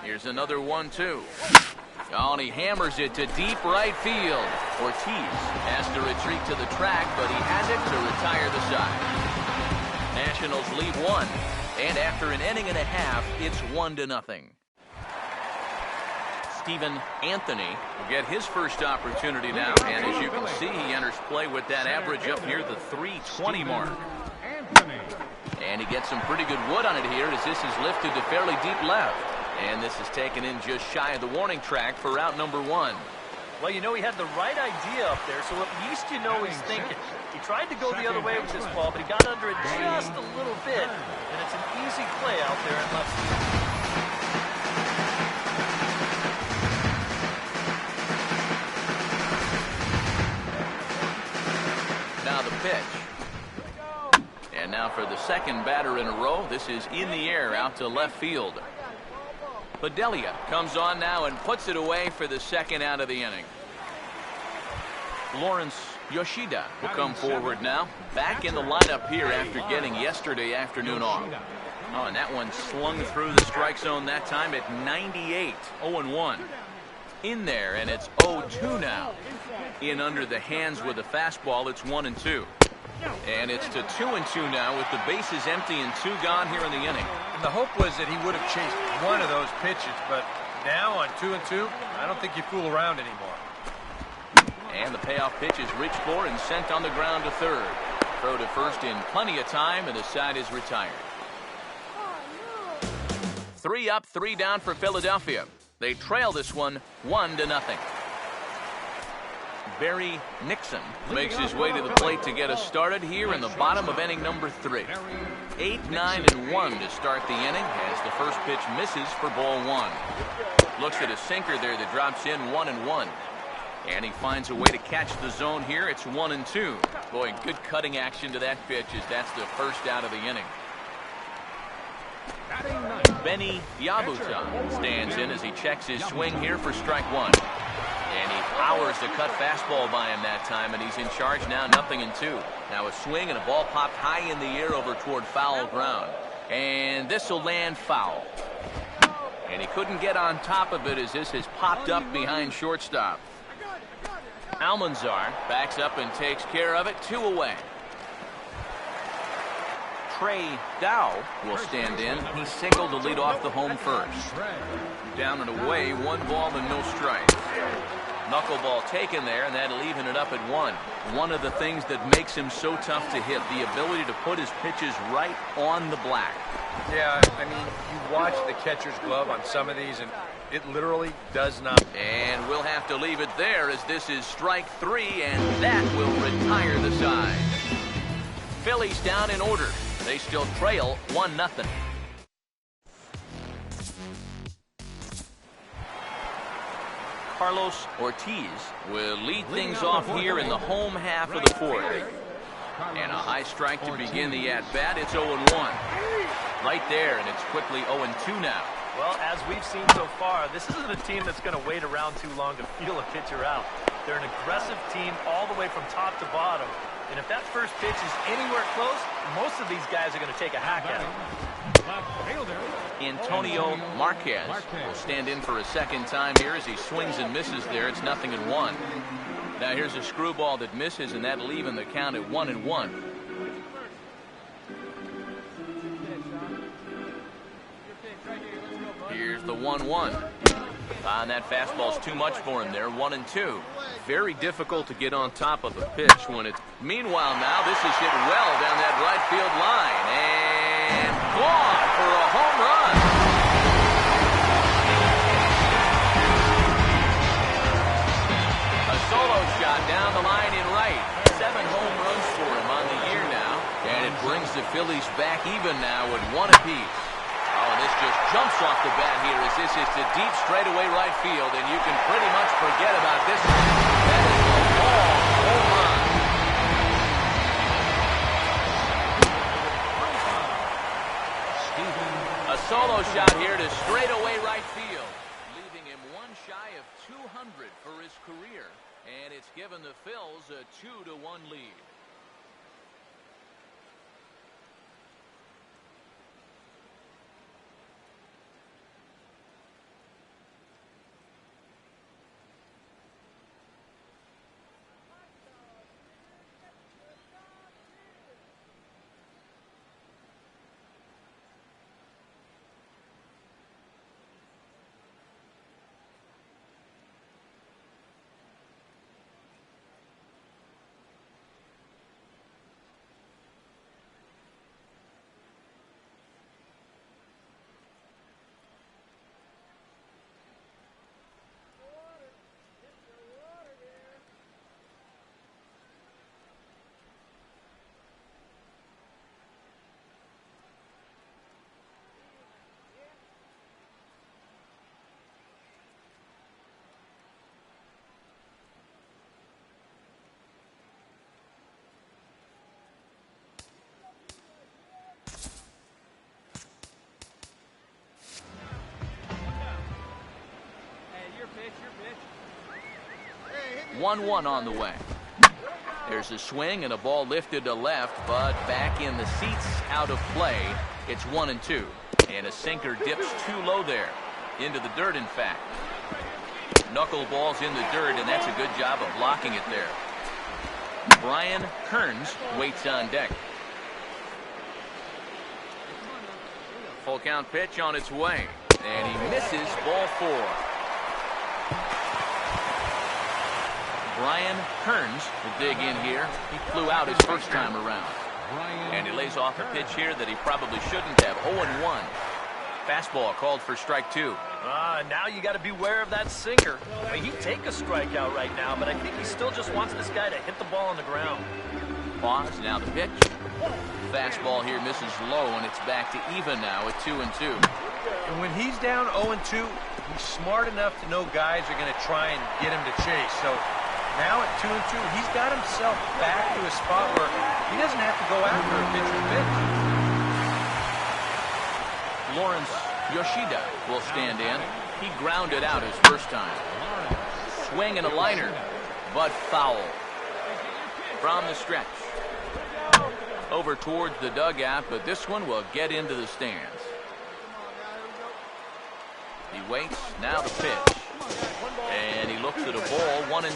Here's another 1-2. Oh, and he hammers it to deep right field. Ortiz has to retreat to the track, but he has it to retire the side. Nationals lead 1, and after an inning and a half, it's 1-0. Stephen Anthony will get his first opportunity now, and as you can see, he enters play with that average up near the 320 mark. And he gets some pretty good wood on it here as this is lifted to fairly deep left. And this is taken in just shy of the warning track for out number 1. Well, you know, he had the right idea up there, so at least you know he's thinking. He tried to go the other way with this ball, but he got under it just a little bit, and it's an easy play out there in left field. Now the pitch. And now for the second batter in a row, this is in the air out to left field. Bedelia comes on now and puts it away for the second out of the inning. Lawrence Yoshida will come forward now. Back in the lineup here after getting yesterday afternoon off. Oh, and that one slung through the strike zone that time at 98. 0-1. In there, and it's 0-2 now. In under the hands with a fastball, it's 1-2. And it's to 2-2 now with the bases empty and 2 gone here in the inning. And the hope was that he would have chased one of those pitches, but now on 2-2, I don't think you fool around anymore. And the payoff pitch is reached for and sent on the ground to third. Throw to first in plenty of time, and the side is retired. 3 up, 3 down for Philadelphia. They trail this one 1-0. Barry Nixon makes his way to the plate to get us started here in the bottom of inning number 3. 8, 9, and 1 to start the inning as the first pitch misses for ball 1. Looks at a sinker there that drops in 1-1. And he finds a way to catch the zone here. It's 1-2. Boy, good cutting action to that pitch as that's the first out of the inning. Benny Yabuta stands in as he checks his swing here for strike 1. And he powers the cut fastball by him that time, and he's in charge now, 0-2. Now a swing and a ball popped high in the air over toward foul ground. And this will land foul. And he couldn't get on top of it as this has popped up behind shortstop. Almanzar backs up and takes care of it. 2 away. Trey Dow will stand in. He singled to lead off the home first. Down and away, 1 ball and no strikes. Knuckleball taken there, and that'll even it up at 1. One of the things that makes him so tough to hit, the ability to put his pitches right on the black. Yeah, I mean, you watch the catcher's glove on some of these, and it literally does not. And we'll have to leave it there as this is strike 3, and that will retire the side. Phillies down in order. They still trail 1-0. Carlos Ortiz will lead things off here in the home half of the 4th. And a high strike to begin the at-bat. It's 0-1. Right there, and it's quickly 0-2 now. Well, as we've seen so far, this isn't a team that's going to wait around too long to feel a pitcher out. They're an aggressive team all the way from top to bottom. And if that first pitch is anywhere close, most of these guys are going to take a hack at it. Antonio Marquez will stand in for a second time here as he swings and misses there. It's 0-1. Now here's a screwball that misses, and that'll even the count at 1-1. Here's the 1-1. And that fastball's too much for him there. 1-2. Very difficult to get on top of a pitch when it's. Meanwhile, now this is hit well down that right field line. And gone for a home run. A solo shot down the line in right. 7 home runs for him on the year now. And it brings the Phillies back even now at 1 apiece. Oh, and this just jumps off the bat here as this is to deep straightaway right field, and you can pretty much forget about this one. That is a long home run. A solo shot here to straightaway right field, leaving him 1 shy of 200 for his career, and it's given the Phils a 2-1 lead. Pitch, your pitch. 1-1 on the way. There's a swing and a ball lifted to left, but back in the seats, out of play. It's 1-2. And a sinker dips too low there. Into the dirt, in fact. Knuckleball's in the dirt, and that's a good job of blocking it there. Brian Kearns waits on deck. Full count pitch on its way. And he misses ball 4. Brian Kearns will dig in here. He flew out his first time around. And he lays off a pitch here that he probably shouldn't have. 0-1. Fastball called for strike 2. Now you got to beware of that sinker. I mean, he'd take a strikeout right now, but I think he still just wants this guy to hit the ball on the ground. Pause, now the pitch. Fastball here misses low, and it's back to even now at 2-2. And when he's down 0-2, he's smart enough to know guys are going to try and get him to chase. So now at 2-2, he's got himself back to a spot where he doesn't have to go after a pitcher pitch. Lawrence Yoshida will stand in. He grounded out his first time. Swing and a liner, but foul. From the stretch. Over towards the dugout, but this one will get into the stands. He waits, now the pitch. And he looks at a ball, 1-2.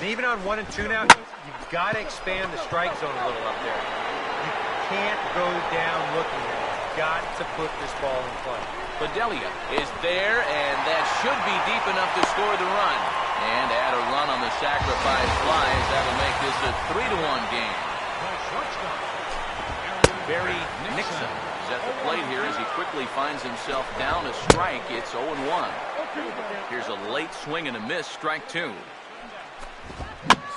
And even on 1-2 now, you've got to expand the strike zone a little up there. You can't go down looking at it. You've got to put this ball in play. Bedelia is there, and that should be deep enough to score the run. And add a run on the sacrifice fly, as that'll make this a 3-1 game. Barry Nixon is at the plate here as he quickly finds himself down a strike. It's 0-1. Here's a late swing and a miss, strike 2.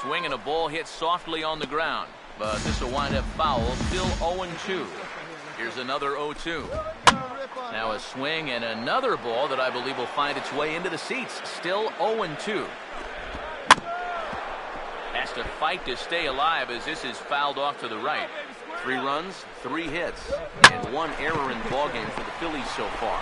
Swing and a ball hit softly on the ground, but this will wind up foul, still 0-2. Here's another 0-2. Now a swing and another ball that I believe will find its way into the seats. Still 0-2. Has to fight to stay alive as this is fouled off to the right. 3 runs, 3 hits, and 1 error in the ballgame for the Phillies so far.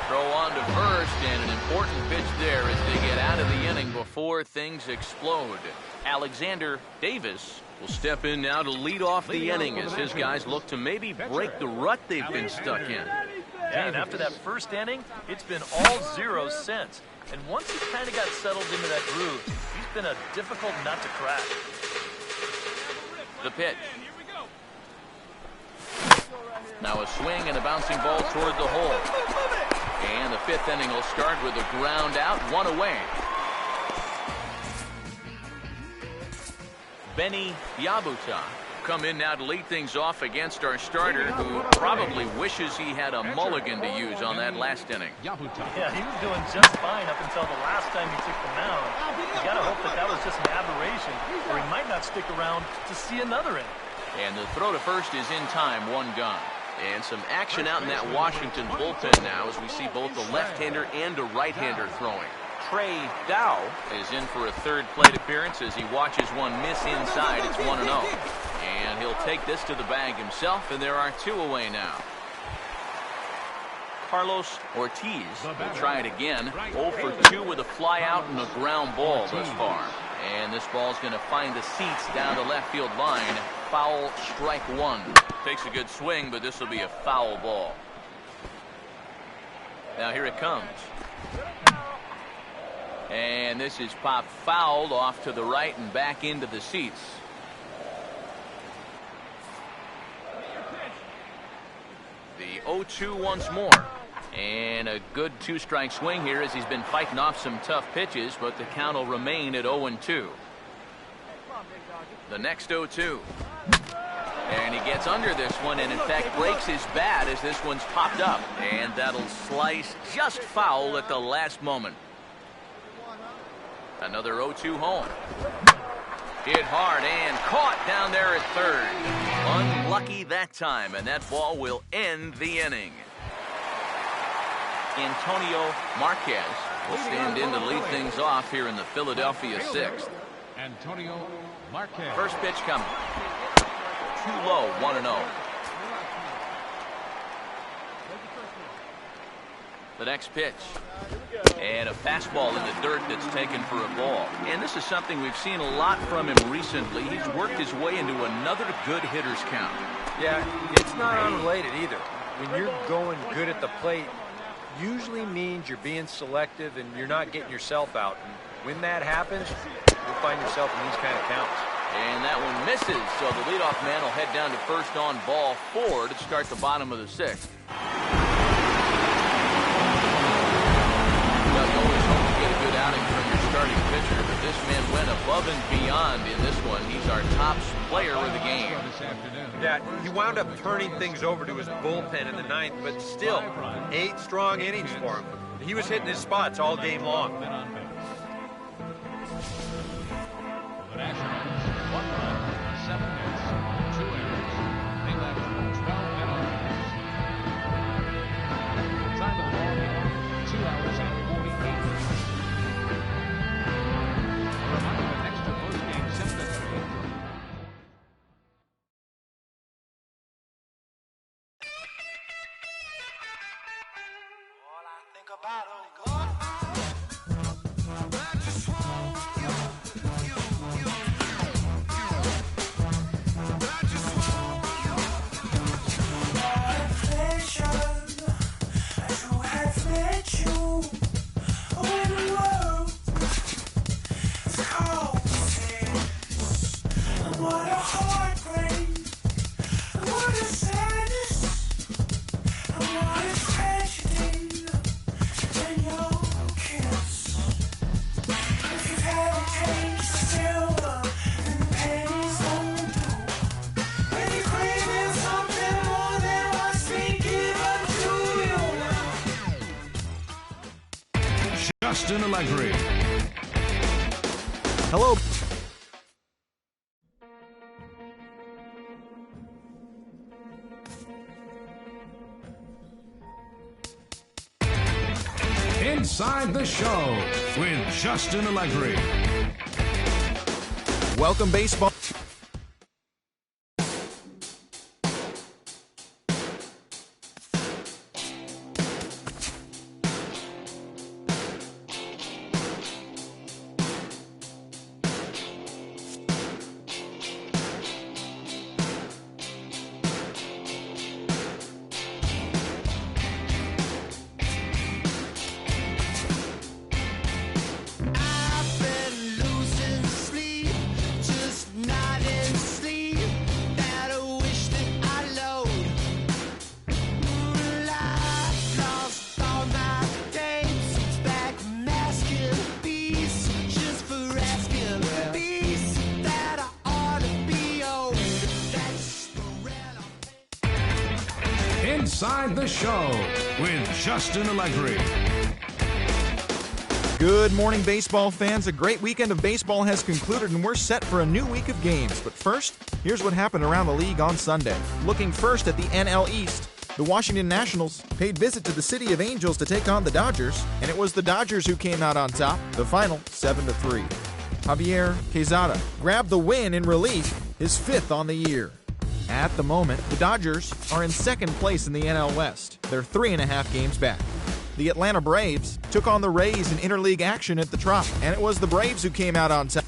Throw on to first, and an important pitch there as they get out of the inning before things explode. Alexander Davis will step in now to lead off the inning as his guys look to maybe break the rut they've been stuck in. Yeah, and after that first inning, it's been all zeros since. And once he kind of got settled into that groove, he's been a difficult nut to crack. The pitch. Now a swing and a bouncing ball toward the hole. And the 5th inning will start with a ground out, 1 away. Benny Yabuta come in now to lead things off against our starter, who probably wishes he had a mulligan to use on that last inning. Yeah, he was doing just fine up until the last time he took the mound. You got to hope that was just an aberration, or he might not stick around to see another inning. And the throw to first is in time, 1 gone. And some action out in that Washington bullpen now as we see both a left-hander and a right-hander throwing. Trey Dow is in for a 3rd plate appearance as he watches one miss inside. It's 1-0. And he'll take this to the bag himself, and there are 2 away now. Carlos Ortiz will try it again. 0 for 2 with a fly out and a ground ball thus far. And this ball's going to find the seats down the left field line. Foul, strike 1. Takes a good swing, but this will be a foul ball. Now here it comes. And this is popped fouled off to the right and back into the seats. The 0-2 once more. And a good 2-strike swing here as he's been fighting off some tough pitches, but the count will remain at 0-2. The next 0-2. And he gets under this one and in fact breaks his bat as this one's popped up. And that'll slice just foul at the last moment. Another 0-2 home. Hit hard and caught down there at 3rd. Unlucky that time, and that ball will end the inning. Antonio Marquez will stand in to lead things off here in the Philadelphia 6th. Antonio Marquez. First pitch coming. Too low, 1-0. The next pitch. And a fastball in the dirt that's taken for a ball. And this is something we've seen a lot from him recently. He's worked his way into another good hitter's count. Yeah, it's not unrelated either. When you're going good at the plate, usually means you're being selective and you're not getting yourself out. And when that happens, you'll find yourself in these kind of counts. And that one misses, so the leadoff man will head down to first on ball 4 to start the bottom of the 6th. Well, you always hope to get a good outing from your starting pitcher, but this man went above and beyond in this one. He's our top player of the game. Yeah, he wound up turning things over to his bullpen in the ninth, but still, 8 strong innings for him. He was hitting his spots all game long. The Nationals, 1 run, 7 hits, 2 errors. They left 12 innings. Time of the ball game, 2 hours and 48 minutes. A reminder that extra post-game symmetry. All I think about is Justin Allegri. Hello. Inside the Show with Justin Allegri. Welcome, baseball. Inside the Show with Justin Allegri. Good morning, baseball fans. A great weekend of baseball has concluded, and we're set for a new week of games. But first, here's what happened around the league on Sunday. Looking first at the NL East, the Washington Nationals paid visit to the City of Angels to take on the Dodgers, and it was the Dodgers who came out on top, the final 7-3. Javier Quezada grabbed the win in relief, his 5th on the year. At the moment, the Dodgers are in second place in the NL West. They're 3.5 games back. The Atlanta Braves took on the Rays in interleague action at the Trop, and it was the Braves who came out on top.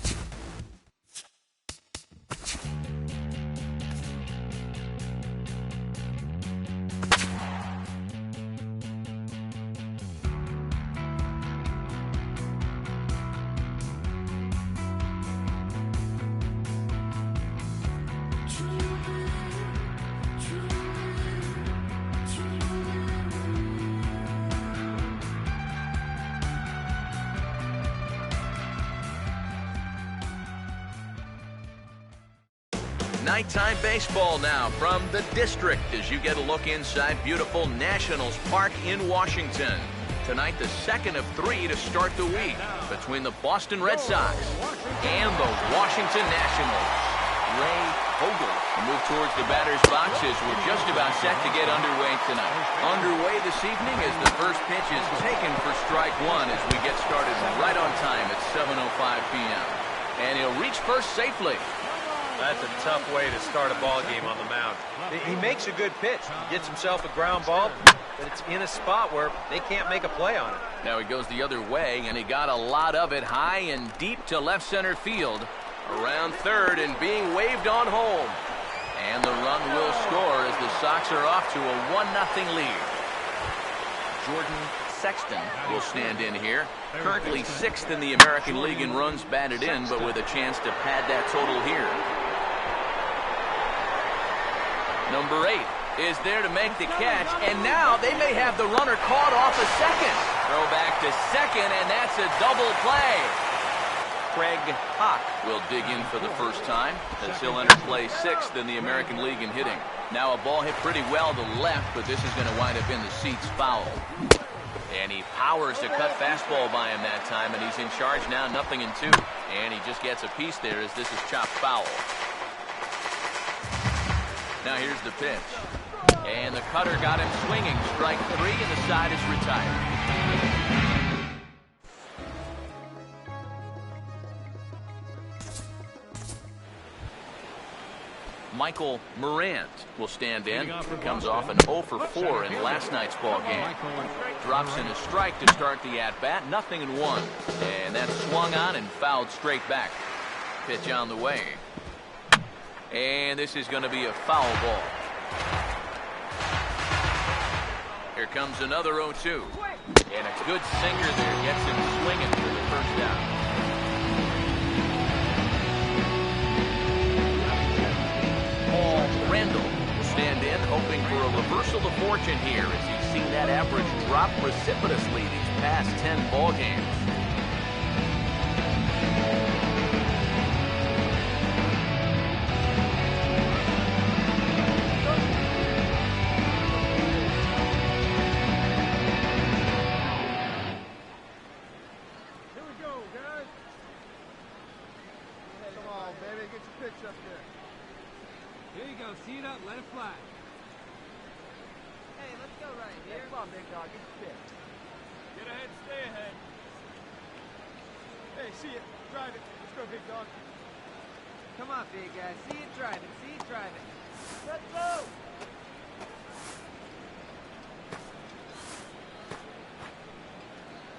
Nighttime baseball now from the district as you get a look inside beautiful Nationals Park in Washington. Tonight, the second of 3 to start the week between the Boston Red Sox and the Washington Nationals. Ray Hogle will move towards the batter's boxes. We're just about set to get underway tonight. Underway this evening as the first pitch is taken for strike 1 as we get started right on time at 7:05 p.m. And he'll reach first safely. That's a tough way to start a ball game on the mound. He makes a good pitch. He gets himself a ground ball, but it's in a spot where they can't make a play on it. Now he goes the other way, and he got a lot of it high and deep to left center field. Around third and being waved on home. And the run will score as the Sox are off to a 1-0 lead. Jordan Sexton will stand in here. Currently 6th in the American League in runs batted in, but with a chance to pad that total here. Number 8 is there to make the catch, and now they may have the runner caught off a second. Throw back to second, and that's a double play. Craig Hock will dig in for the first time as he'll enter play 6th in the American League in hitting. Now a ball hit pretty well to left, but this is going to wind up in the seats foul. And he powers a cut fastball by him that time, and he's in charge now, 0-2. And he just gets a piece there as this is chopped foul. Now here's the pitch. And the cutter got him swinging. Strike 3, and the side is retired. Michael Morant will stand in. Comes off an 0 for 4 in last night's ball game. Drops in a strike to start the at-bat. 0-1. And that's swung on and fouled straight back. Pitch on the way. And this is going to be a foul ball. Here comes another 0-2. And a good singer there gets him swinging for the first down. Randall will stand in, hoping for a reversal of fortune here as he's seen that average drop precipitously these past 10 ball games. Here we go, guys. Come on, baby, get your pitch up there. Here you go. See it up. Let it fly. Hey, let's go right here. Come on, big dog, get your pitch. Get ahead. Stay ahead. Hey, see it. Drive it. Let's go, big dog. Come on, big guy. See it, drive it. See it, drive it. Let's go!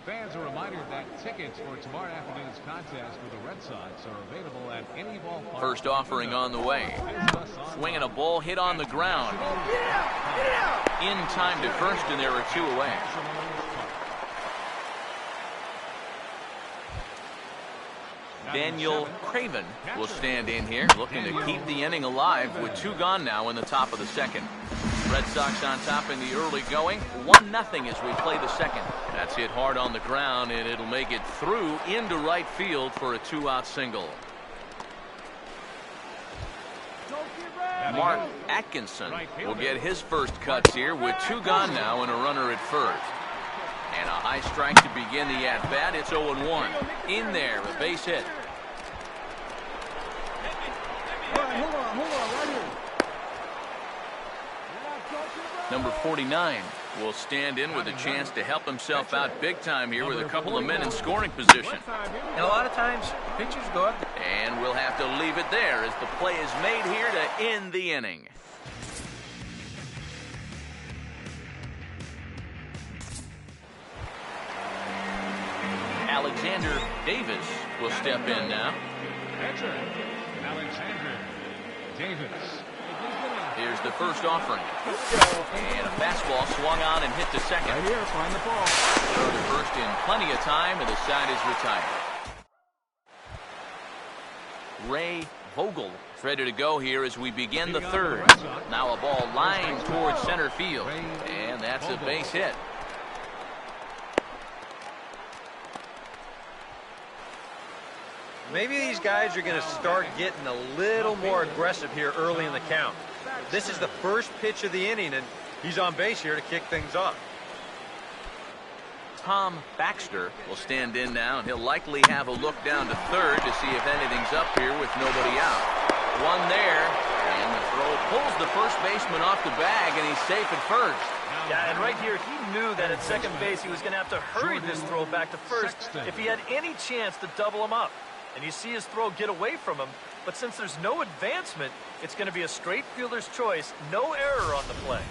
Fans, a reminder that tickets for tomorrow afternoon's contest with the Red Sox are available at any ballpark. First offering on the way. Swinging a ball hit on the ground. In time to first, and there are 2 away. Daniel Craven will stand in here, looking to keep the inning alive with 2 gone now in the top of the second. Red Sox on top in the early going, 1-0 as we play the second. That's hit hard on the ground, and it'll make it through into right field for a 2-out single. Mark Atkinson will get his first cuts here with 2 gone now and a runner at first. And a high strike to begin the at-bat. It's 0-1. In there, a base hit. Hold on, right here. Number 49 will stand in with a chance to help himself out big time here with a couple of men in scoring position. And a lot of times, pitchers go up. And we'll have to leave it there as the play is made here to end the inning. Alexander Davis will step in now. Pitcher, Alexander Davis. Here's the first offering. And a fastball swung on and hit to second. Right here, find the ball. Throw to first in plenty of time, and the side is retired. Ray Vogel is ready to go here as we begin the third. Now a ball lined towards center field, and that's a base hit. Maybe these guys are going to start getting a little more aggressive here early in the count. This is the first pitch of the inning, and he's on base here to kick things off. Tom Baxter will stand in now, and he'll likely have a look down to third to see if anything's up here with nobody out. One there, and the throw pulls the first baseman off the bag, and he's safe at first. Yeah, and right here, he knew that at second base he was going to have to hurry this throw back to first if he had any chance to double him up. And you see his throw get away from him, but since there's no advancement, it's going to be a straight fielder's choice, no error on the play.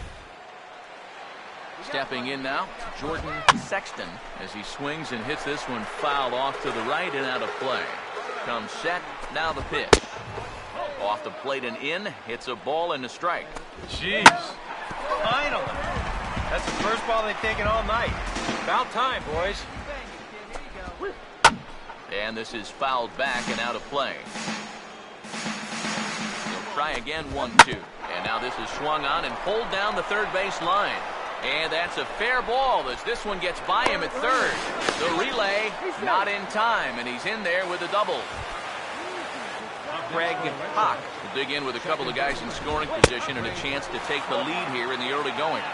Stepping in now, Jordan Sexton as he swings and hits this one foul off to the right and out of play. Comes set, now the pitch. Off the plate and in, hits a ball and a strike. Jeez. Finally. That's the first ball they've taken all night. About time, boys. And this is fouled back and out of play. He'll try again, 1-2. And now this is swung on and pulled down the third base line. And that's a fair ball as this one gets by him at third. The relay not in time, and he's in there with a double. Craig Hawk will dig in with a couple of guys in scoring position and a chance to take the lead here in the early going.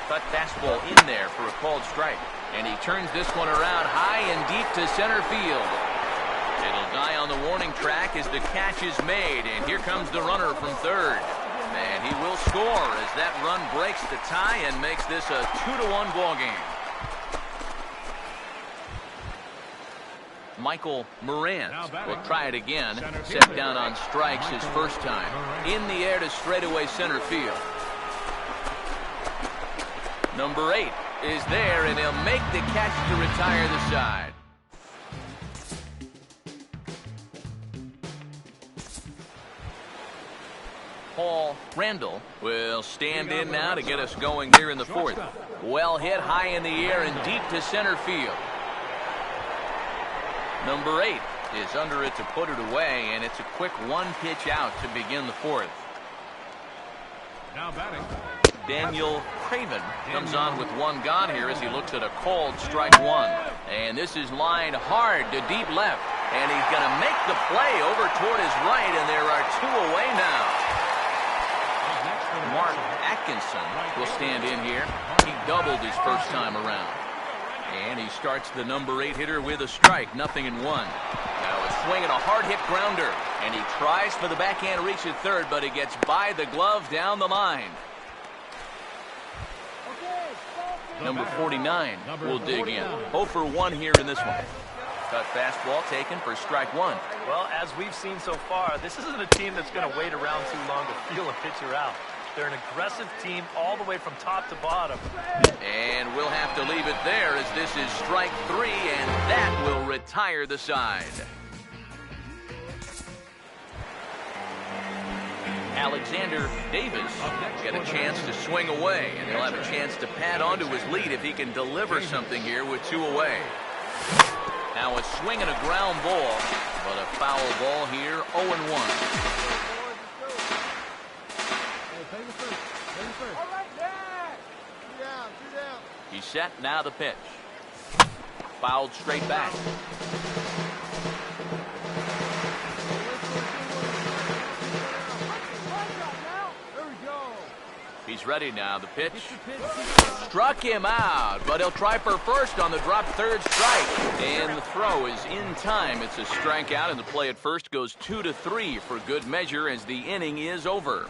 Cut fastball in there for a called strike. And he turns this one around high and deep to center field. It'll die on the warning track as the catch is made, and here comes the runner from third. And he will score as that run breaks the tie and makes this a 2-1 ball game. Michael Moran will try it again. Set down on strikes his first time. In the air to straightaway center field. Number 8 is there, and he'll make the catch to retire the side. Paul Randall will stand in now to get us going here in the fourth. Well hit high in the air and deep to center field. Number 8 is under it to put it away, and it's a quick one pitch out to begin the fourth. Now batting. Daniel Craven comes on with one gone here as he looks at a called strike one. And this is lined hard to deep left. And he's going to make the play over toward his right, and there are 2 away now. Mark Atkinson will stand in here. He doubled his first time around. And he starts the number 8 hitter with a strike, 0-1. Now a swing and a hard hit grounder. And he tries for the backhand reach at third, but he gets by the glove down the line. Number 49 will dig in. 0 for 1 here in this one. Cut fastball taken for strike one. Well, as we've seen so far, this isn't a team that's going to wait around too long to feel a pitcher out. They're an aggressive team all the way from top to bottom. And we'll have to leave it there as this is strike 3, and that will retire the side. Alexander Davis get a chance to swing away, and he'll have a chance to pad onto his lead if he can deliver something here with 2 away. Now a swing and a ground ball, but a foul ball here, 0-1. He's set, now the pitch. Fouled straight back. He's ready now, the pitch. Struck him out, but he'll try for first on the drop third strike. And the throw is in time. It's a strikeout, and the play at first goes 2-3 for good measure as the inning is over.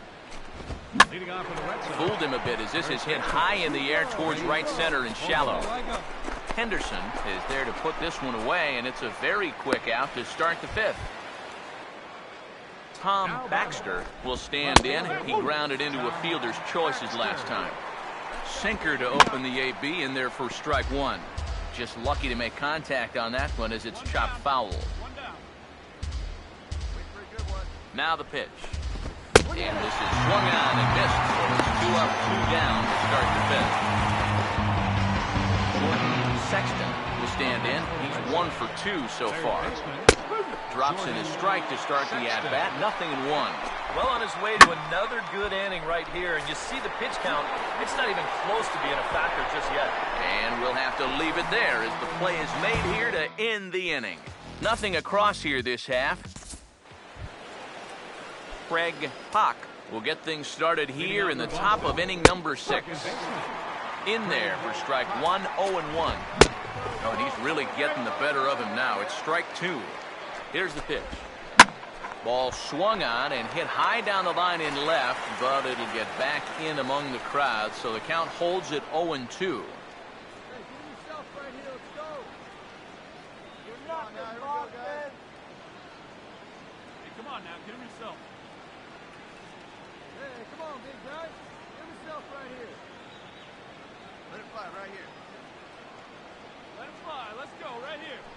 Fooled him a bit as this is hit high in the air towards right center and shallow. Henderson is there to put this one away, and it's a very quick out to start the fifth. Tom Baxter will stand in. He grounded into a fielder's choices last time. Sinker to open the AB in there for strike one. Just lucky to make contact on that one as it's chopped foul. Now the pitch. And this is swung on and missed, so it's 2 up, 2 down to start the fifth. Jordan Sexton will stand in. He's 1 for 2 so far. Drops in his strike to start the at-bat, 0-1. Well on his way to another good inning right here, and you see the pitch count. It's not even close to being a factor just yet. And we'll have to leave it there as the play is made here to end the inning. Nothing across here this half. Craig Hawk will get things started here in the top of inning number 6. In there for strike one, 0-1. Oh, and he's really getting the better of him now. It's strike 2. Here's the pitch. Ball swung on and hit high down the line in left, but it'll get back in among the crowd, so the count holds at 0-2.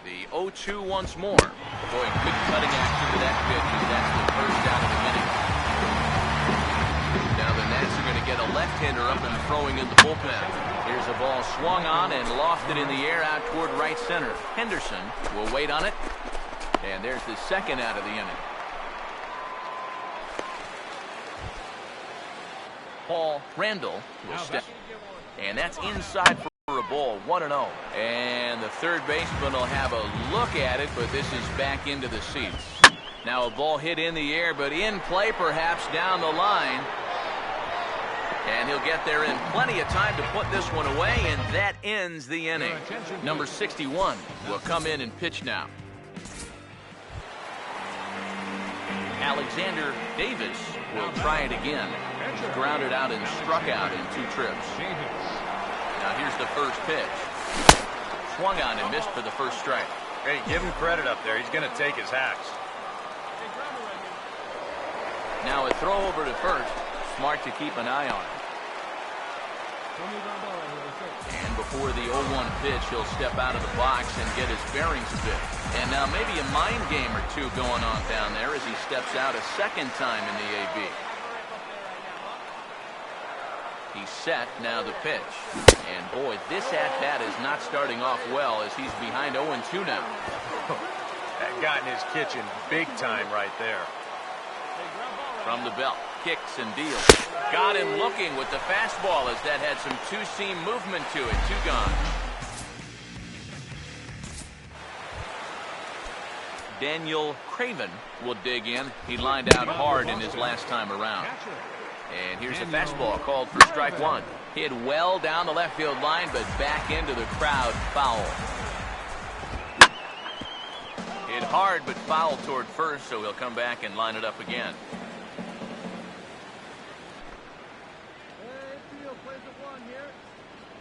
The 0-2 once more. Boy, good cutting action to that pitch as that's the first out of the inning. Now the Nats are going to get a left-hander up and throwing in the bullpen. Here's a ball swung on and lofted in the air out toward right center. Henderson will wait on it. And there's the second out of the inning. Paul Randall will step. And that's inside for a ball, 1-0. And the third baseman will have a look at it, but this is back into the seats. Now a ball hit in the air, but in play perhaps down the line. And he'll get there in plenty of time to put this one away, and that ends the inning. Number 61 will come in and pitch now. Alexander Davis will try it again. Grounded out and struck out in 2 trips. Now here's the first pitch. Swung on and missed for the first strike. Hey, give him credit up there. He's going to take his hacks. Now a throw over to first. Smart to keep an eye on it. And before the 0-1 pitch, he'll step out of the box and get his bearings a bit. And now maybe a mind game or two going on down there as he steps out a second time in the AB. He's set, now the pitch. And boy, this at-bat is not starting off well as he's behind 0-2 now. That got in his kitchen big time right there. From the belt, kicks and deals. Got him looking with the fastball as that had some two-seam movement to it. 2 gone. Daniel Craven will dig in. He lined out hard in his last time around. And here's a fastball called for strike 1. Hit well down the left field line, but back into the crowd, foul. Hit hard, but foul toward first, so he'll come back and line it up again.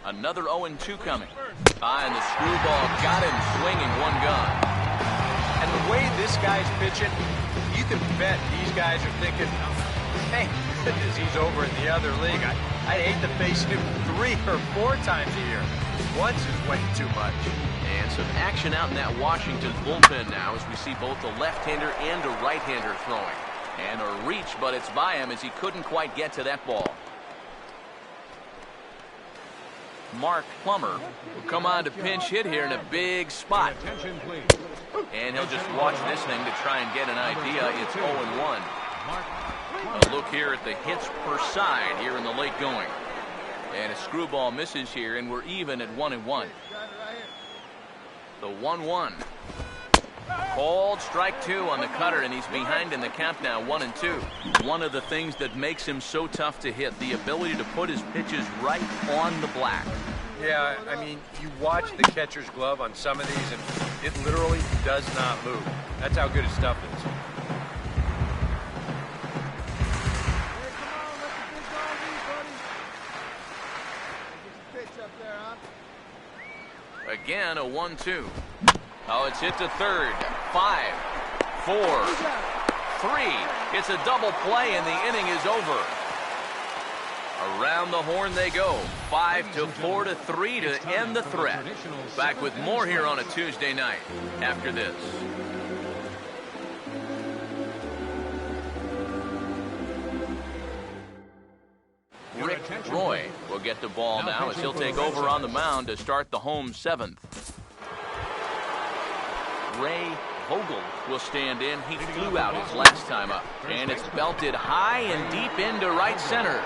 Another 0-2 coming. And the screwball got him swinging, 1 gone. And the way this guy's pitching, you can bet these guys are thinking, hey, he's over in the other league. I'd hate to face him 3 or 4 times a year. Once is way too much. And some action out in that Washington bullpen now as we see both a left-hander and a right-hander throwing. And a reach, but it's by him as he couldn't quite get to that ball. Mark Plummer will come on to pinch hit here in a big spot. And he'll just watch this thing to try and get an idea. It's 0-1. A look here at the hits per side here in the late going. And a screwball misses here, and we're even at 1-1. The 1-1. Called strike 2 on the cutter, and he's behind in the count now, 1-2. One of the things that makes him so tough to hit, the ability to put his pitches right on the black. Yeah, I mean, you watch the catcher's glove on some of these, and it literally does not move. That's how good his stuff is. Again, a 1-2. Oh, it's hit to third. 5, 4, 3. It's a double play, and the inning is over. Around the horn they go. 5-4 to 3 to end the threat. Back with more here on a Tuesday night after this. Rick Roy will get the ball now as he'll take over on the mound to start the home 7th. Ray Vogel will stand in. He flew out his last time up. And it's belted high and deep into right center.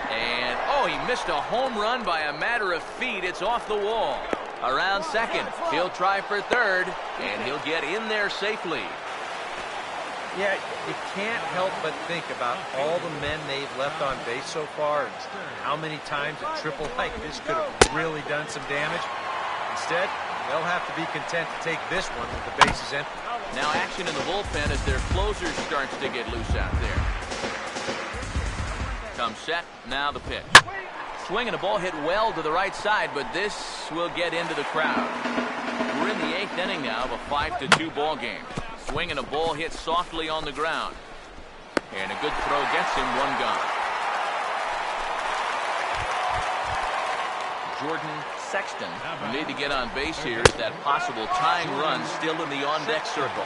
And, oh, he missed a home run by a matter of feet. It's off the wall. Around second. He'll try for third, and he'll get in there safely. Yeah, you can't help but think about all the men they've left on base so far and how many times a triple like this could have really done some damage. Instead, they'll have to be content to take this one with the bases empty. Now action in the bullpen as their closer starts to get loose out there. Comes set, now the pitch. Swing and a ball hit well to the right side, but this will get into the crowd. We're in the 8th inning now of a 5-2 ball game. Swing and a ball hit softly on the ground. And a good throw gets him, 1 gone. Jordan Sexton will need to get on base here as that possible tying run still in the on-deck circle.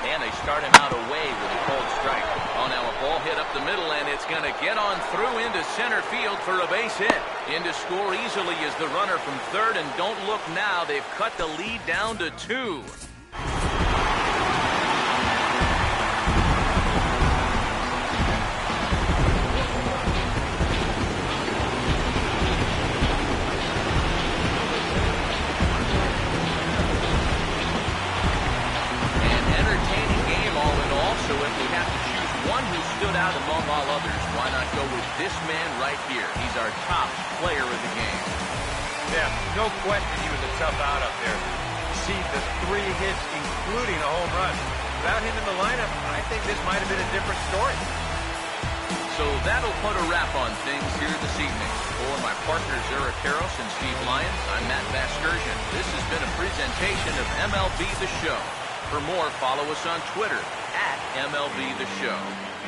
And they start him out away with a cold strike. Oh, now a ball hit up the middle, and it's going to get on through into center field for a base hit. In to score easily is the runner from third, and don't look now. They've cut the lead down to 2. stood out among all others, why not go with this man right here? He's our top player of the game. Yeah, no question he was a tough out up there. See the 3 hits, including a home run. Without him in the lineup, I think this might have been a different story. So that'll put a wrap on things here this evening. For my partners Eric Harris and Steve Lyons, I'm Matt Vasgersian. This has been a presentation of MLB The Show. For more, follow us on Twitter at MLB The Show.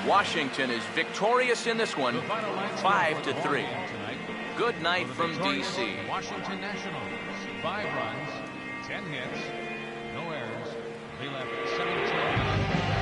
Washington is victorious in this one, 5-3. Good night from D.C. Washington Nationals. 5 runs, 10 hits, no errors. They left 17.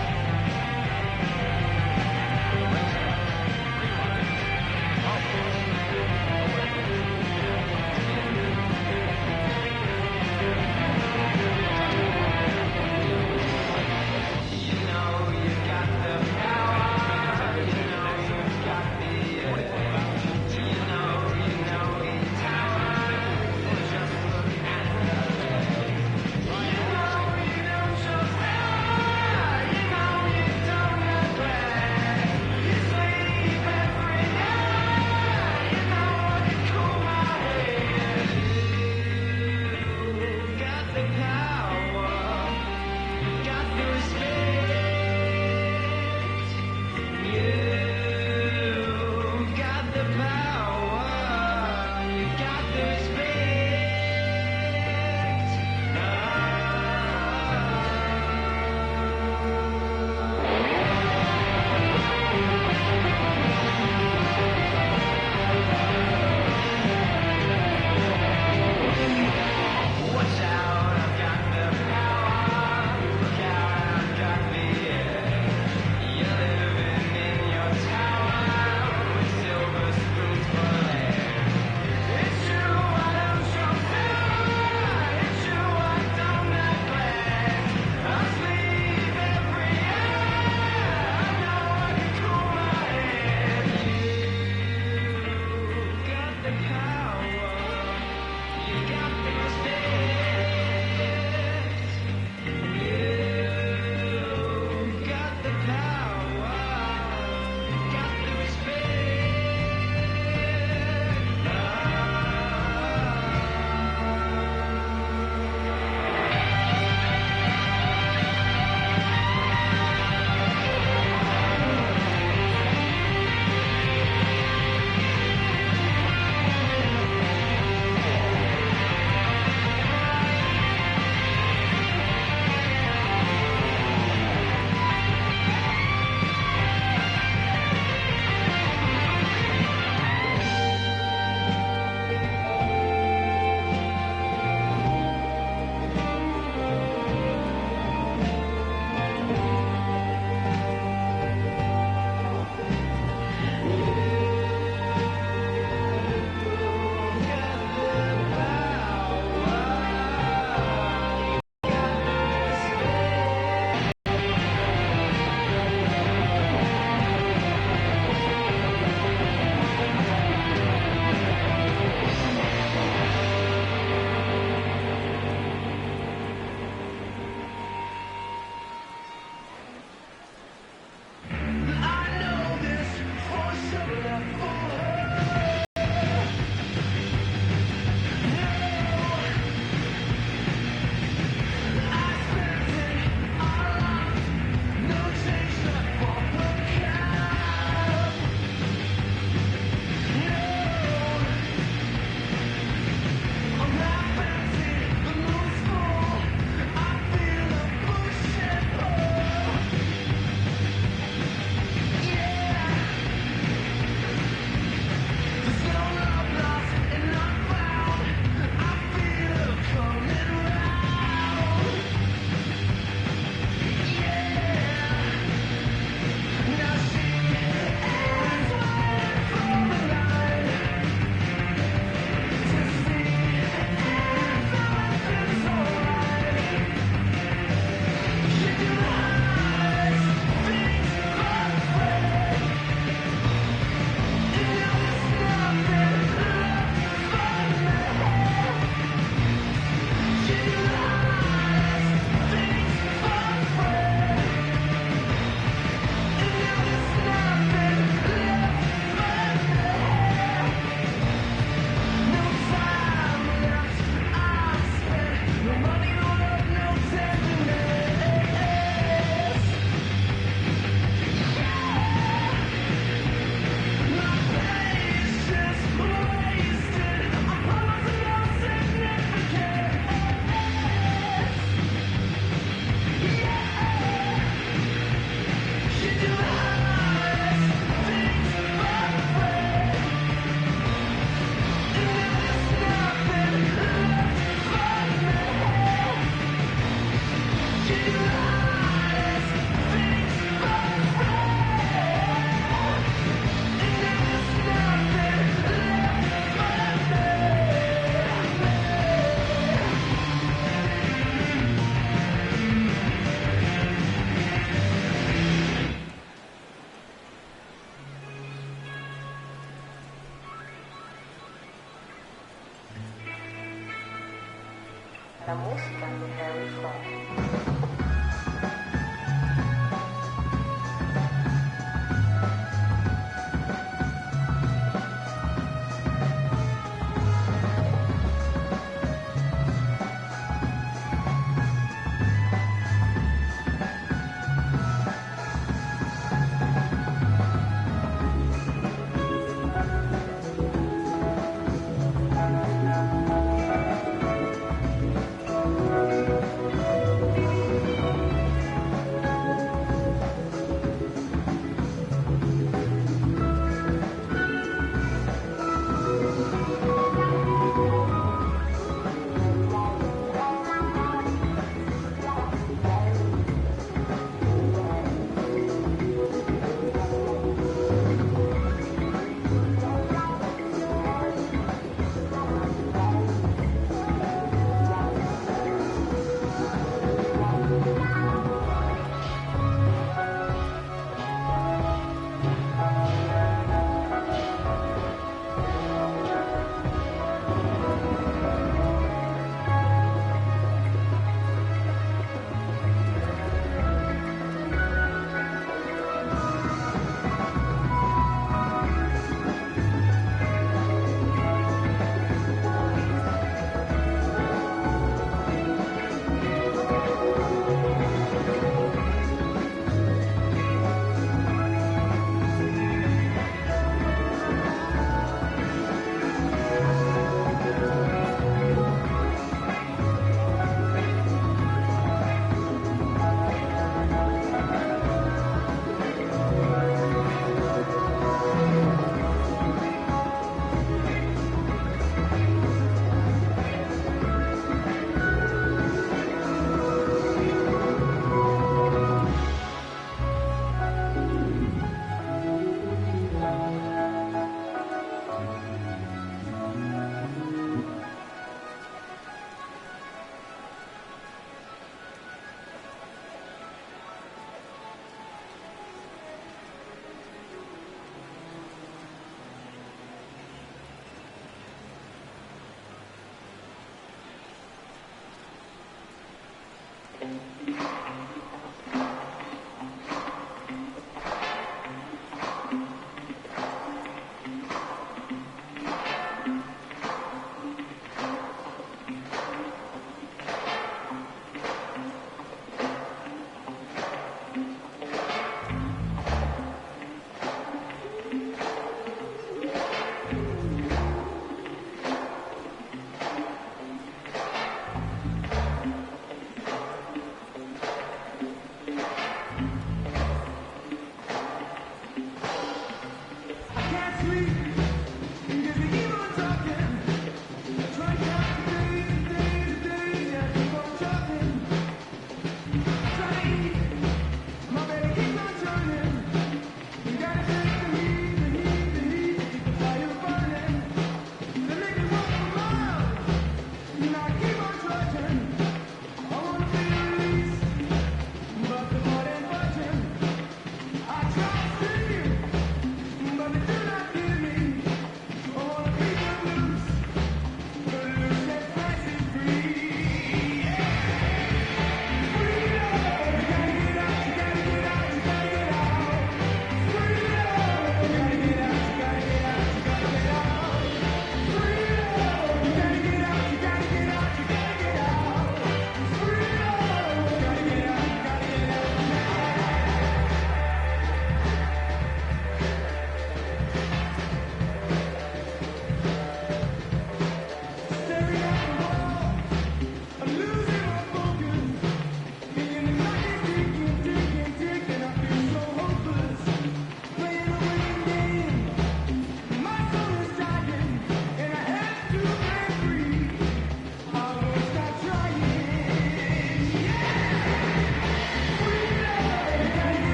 La música de Harry Fry.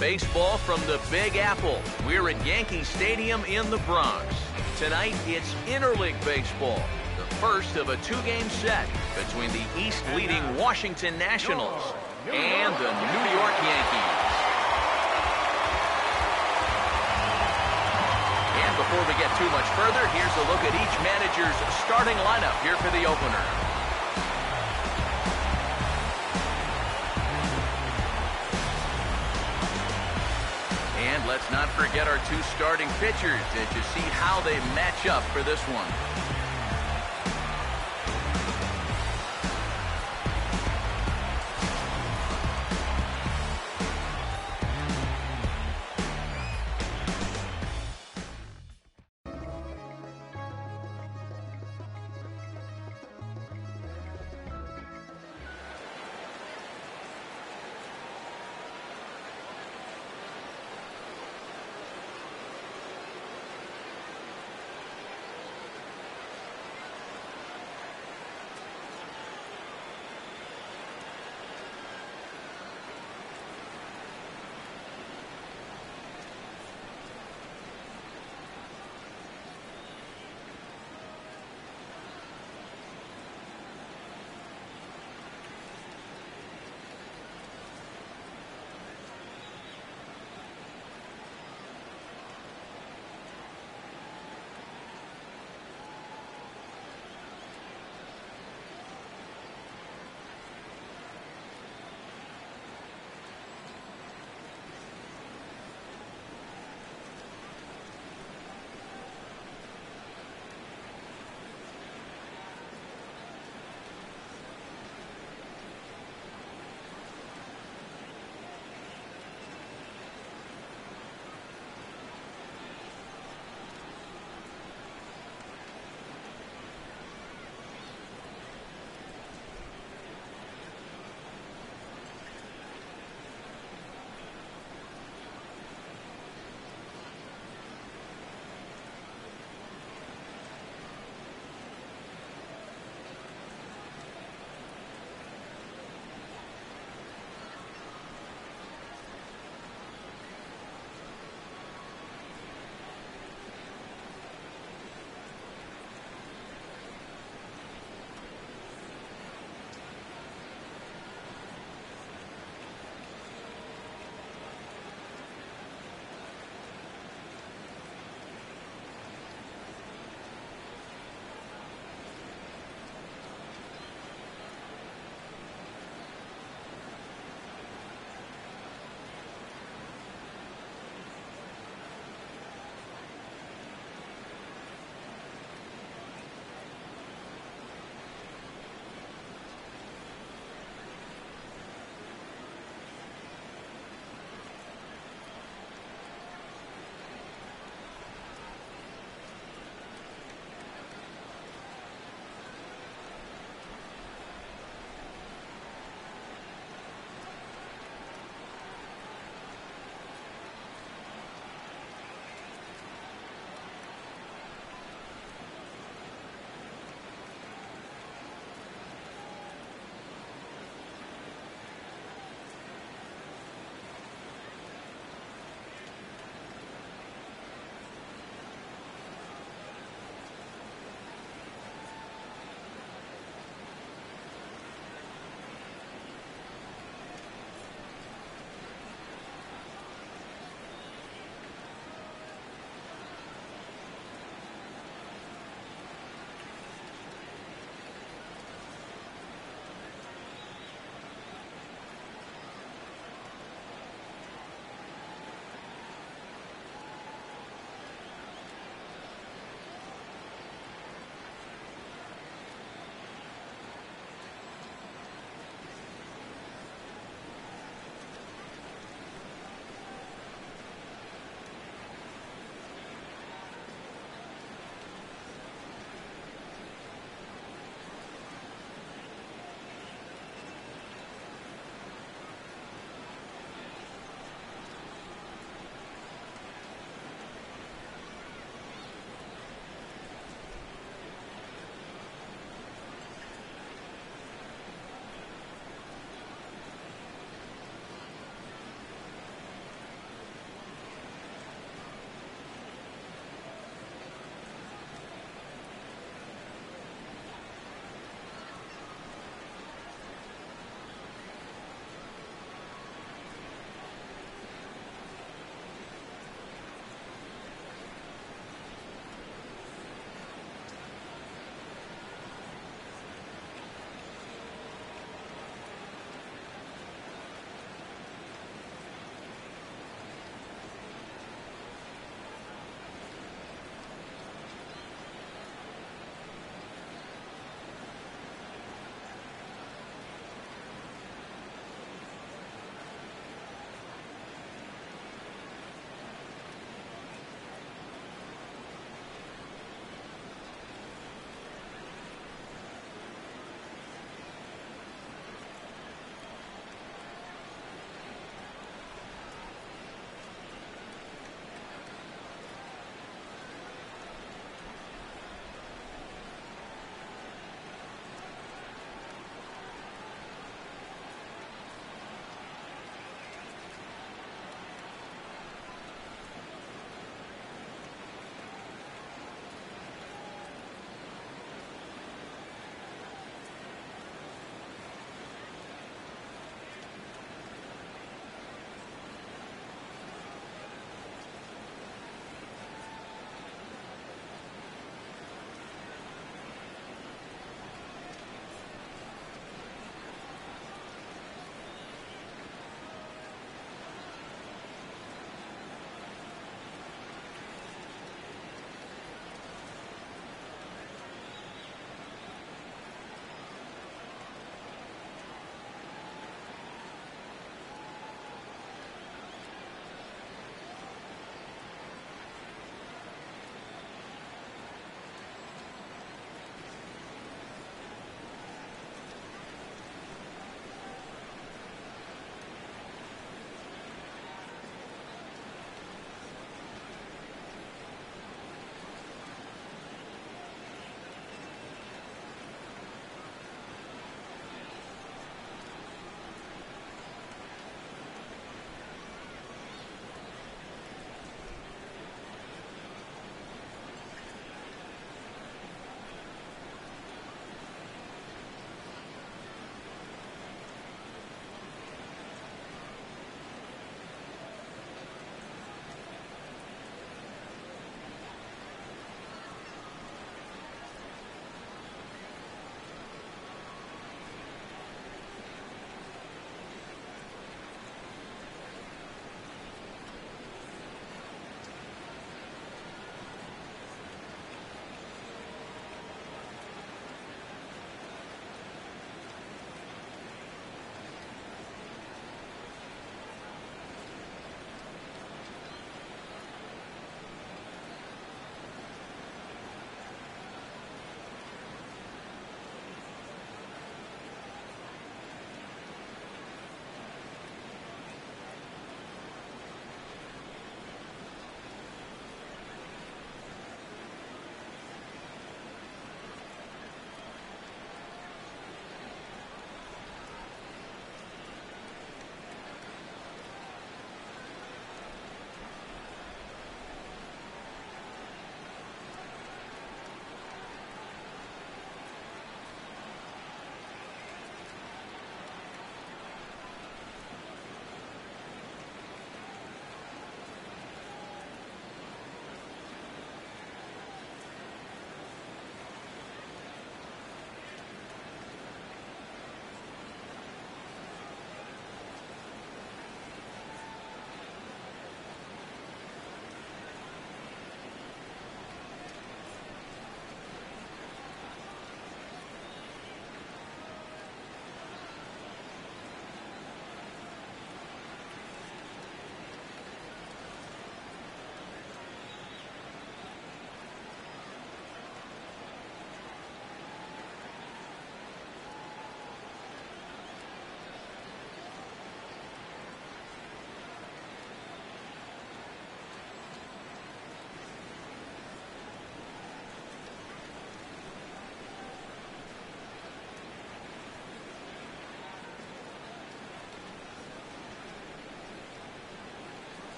Baseball from the Big Apple. We're at Yankee Stadium in the Bronx. Tonight, it's interleague baseball, the first of a two-game set between the East-leading Washington Nationals and the New York Yankees. And before we get too much further, here's a look at each manager's starting lineup here for the opener. And let's not forget our two starting pitchers to see how they match up for this one.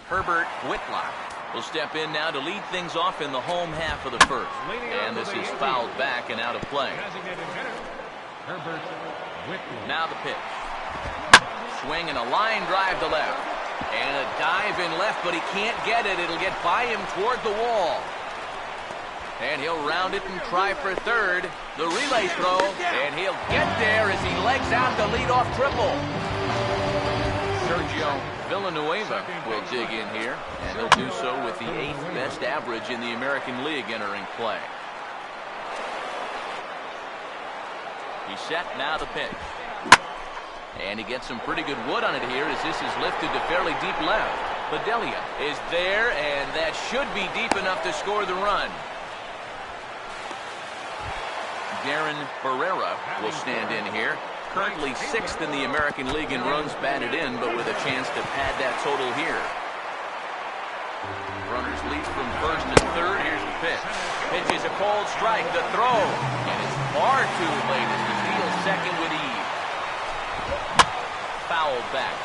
Herbert Whitlock will step in now to lead things off in the home half of the first. And this is fouled back and out of play. Herbert Whitlock. Now the pitch. Swing and a line drive to left. And a dive in left, but he can't get it. It'll get by him toward the wall. And he'll round it and try for third. The relay throw, and he'll get there as he legs out the leadoff triple. Sergio Villanueva will dig in here, and he'll do so with the 8th best average in the American League entering play. He's set, now the pitch. And he gets some pretty good wood on it here as this is lifted to fairly deep left. Bedelia is there, and that should be deep enough to score the run. Darren Barrera will stand in here. Currently 6th in the American League in runs batted in, but with a chance to pad that total here. Runners lead from first and third. Here's the pitch. Pitch is a cold strike. The throw. And it's far too late as the steal second with ease. Fouled back.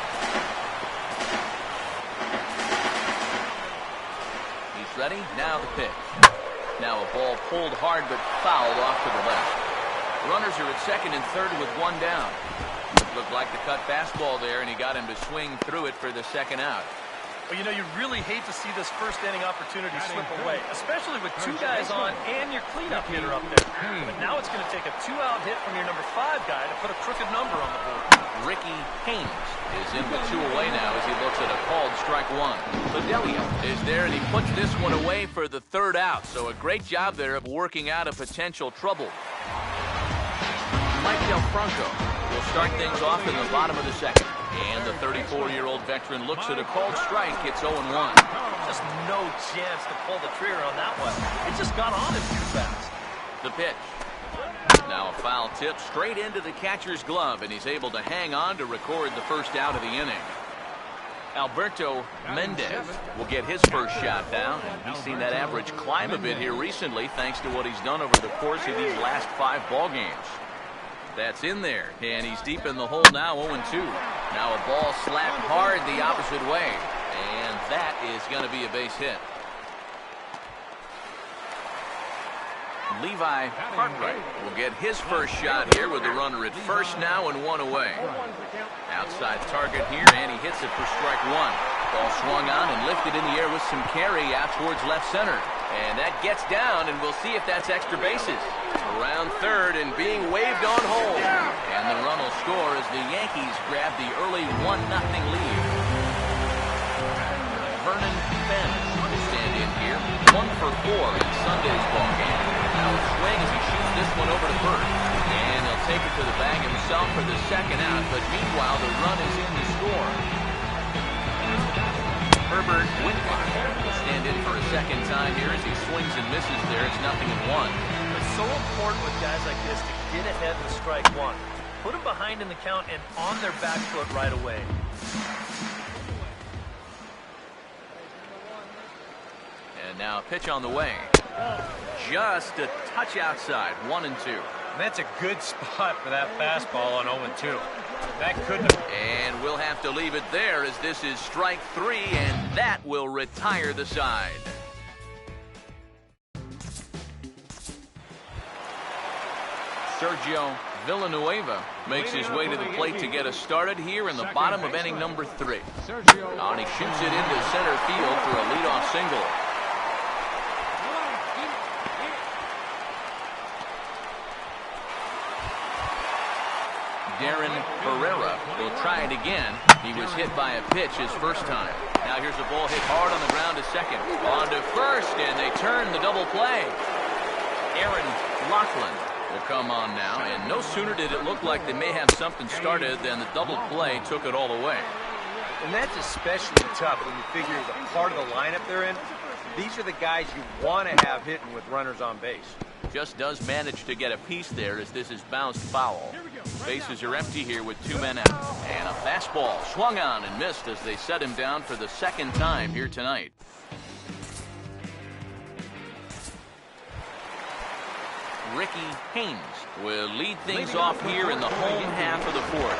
He's ready. Now the pitch. Now a ball pulled hard but fouled off to the left. Runners are at second and third with one down. Looked like the cut fastball there, and he got him to swing through it for the second out. Well, you know, you really hate to see this first inning opportunity slip away, especially with 2 guys on and your cleanup hitter up there. But now it's going to take a 2-out hit from your number 5 guy to put a crooked number on the board. Ricky Haynes is in with 2 away now as he looks at a called strike 1. Bedelia is there, and he puts this one away for the 3rd out. So a great job there of working out a potential trouble. Mike Del Franco will start things off in the bottom of the second. And the 34-year-old veteran looks at a called strike. It's 0-1. Just no chance to pull the trigger on that one. It just got on him too fast. The pitch. Now a foul tip straight into the catcher's glove, and he's able to hang on to record the first out of the inning. Alberto Mendez will get his first shot down, and he's seen that average climb a bit here recently thanks to what he's done over the course of these last 5 ball games. That's in there, and he's deep in the hole now, 0-2. Now a ball slapped hard the opposite way, and that is going to be a base hit. Levi Cartwright will get his first shot here with the runner at first now and 1 away. Outside target here, and he hits it for strike 1. Ball swung on and lifted in the air with some carry out towards left center. And that gets down, and we'll see if that's extra bases. Around third and being waved on home. And the run will score as the Yankees grab the early 1-0 lead. Vernon Fenn will stand in here. 1 for 4 in Sunday's ball game. Now a swing as he shoots this one over to first. And he'll take it to the bag himself for the second out, but meanwhile the run is in to score. Herbert Whitlock will stand in for a second time here as he swings and misses there. It's 0-1. It's so important with guys like this to get ahead with strike 1. Put them behind in the count and on their back foot right away. And now a pitch on the way. Just a touch outside, 1-2. That's a good spot for that fastball on 0-2. That couldn't have... And we'll have to leave it there as this is strike 3, and that will retire the side. Sergio Villanueva makes his way to the plate to get us started here in the bottom of inning number 3. And he shoots it into center field for a leadoff single. Darren Barrera will try it again. He was hit by a pitch his first time. Now here's a ball hit hard on the ground to second. On to first, and they turn the double play. Aaron Lachlan will come on now, and no sooner did it look like they may have something started than the double play took it all away. And that's especially tough when you figure the part of the lineup they're in. These are the guys you want to have hitting with runners on base. Just does manage to get a piece there as this is bounced foul. Bases are empty here with 2 men out. And a fastball swung on and missed as they set him down for the second time here tonight. Ricky Haynes will lead things off here in the home half of the fourth.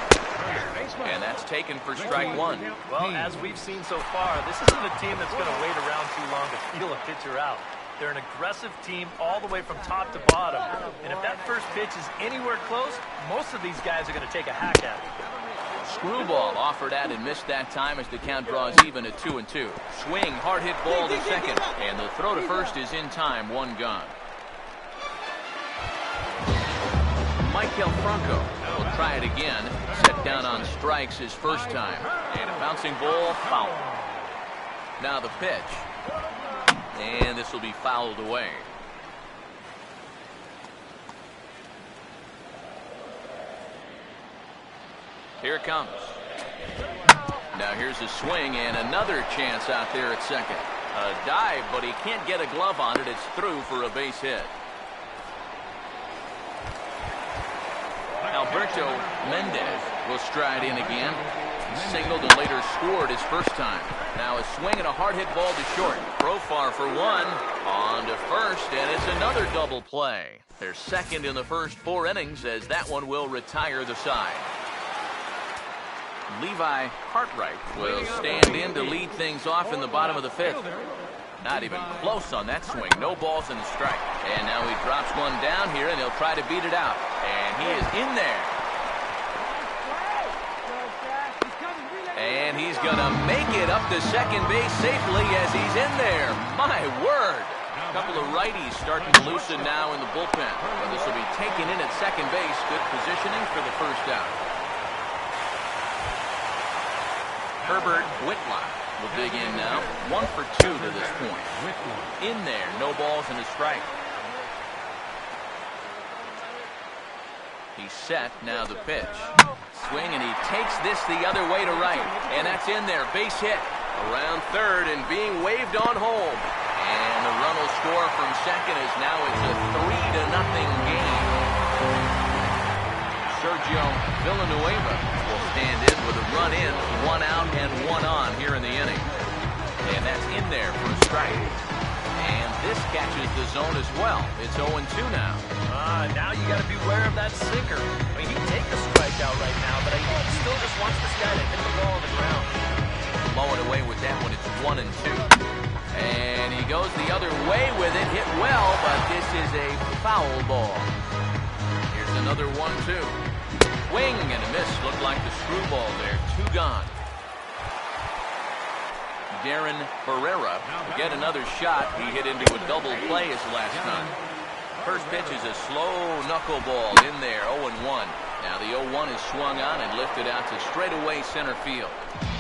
And that's taken for strike one. Well, as we've seen so far, this isn't a team that's going to wait around too long to feel a pitcher out. They're an aggressive team all the way from top to bottom. And if that first pitch is anywhere close, most of these guys are going to take a hack at it. Screwball offered at and missed that time as the count draws even at 2-2. Swing, hard hit ball to second. And the throw to first is in time, one gone. Michael Franco will try it again. Set down on strikes his first time. And a bouncing ball, foul. Now the pitch. And this will be fouled away. Here it comes. Now here's a swing and another chance out there at second. A dive, but he can't get a glove on it. It's through for a base hit. Alberto Mendez will stride in again. He singled and later scored his first time. Now a swing and a hard hit ball to short. Profar for one. On to first, and it's another double play. They're second in the first 4 innings as that one will retire the side. Levi Cartwright will stand in to lead things off in the bottom of the 5th. Not even close on that swing. No balls in the strike. And now he drops one down here, and he'll try to beat it out. And he is in there. And he's going to make it up to second base safely as he's in there. My word. A couple of righties starting to loosen now in the bullpen. But this will be taken in at second base. Good positioning for the first out. Herbert Whitlock will dig in now. 1 for 2 to this point. In there, no balls and a strike. He's set, now the pitch. Swing, and he takes this the other way to right. And that's in there, base hit. Around third and being waved on home. And the run will score from second as now it's a 3-0 game. Sergio Villanueva will stand in with a run in, 1 out and 1 on here in the inning. And that's in there for a strike. And this catches the zone as well. It's 0-2 now. Now you got to beware of that sinker. I mean, he can take a strikeout right now, but I think he still just wants this guy to hit the ball on the ground. Blowing away with that one, it's 1-2. And he goes the other way with it, hit well, but this is a foul ball. Here's another 1-2. Swing and a miss. Looked like the screwball there. 2 gone. Darren Barrera will get another shot. He hit into a double play his last time. First pitch is a slow knuckleball in there. 0-1. Now the 0-1 is swung on and lifted out to straightaway center field.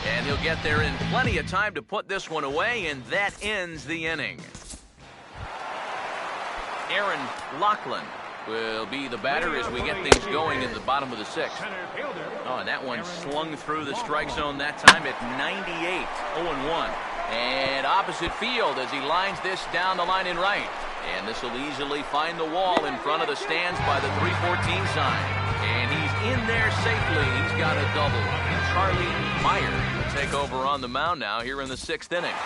And he'll get there in plenty of time to put this one away, and that ends the inning. Aaron Lachlan will be the batter as we get things going in the bottom of the 6th. Oh, and that one slung through the strike zone that time at 98. 0-1. And opposite field as he lines this down the line in right. And this will easily find the wall in front of the stands by the 314 sign. And he's in there safely. He's got a double. And Charlie Meyer will take over on the mound now here in the 6th inning.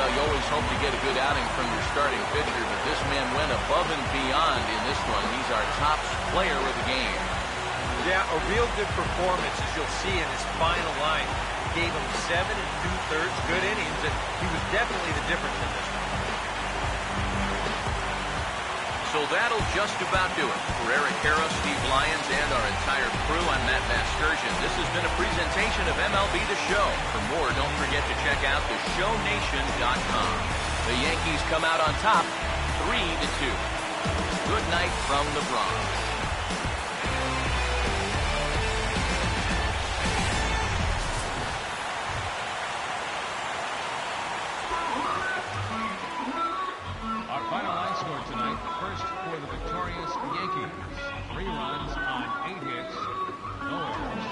You always hope to get a good outing from your starting pitcher, but this man went above and beyond in this one. He's our top player of the game. Yeah, a real good performance, as you'll see in his final line. He gave him 7 2/3 good innings, and he was definitely the difference in this one. So that'll just about do it. For Eric Harris, Steve Lyons, and our entire crew, I'm Matt Vasgersian. This has been a presentation of MLB The Show. For more, don't forget to check out theshownation.com. The Yankees come out on top, 3-2. Good night from the Bronx. First for the victorious Yankees. 3 runs on 8 hits. No errors.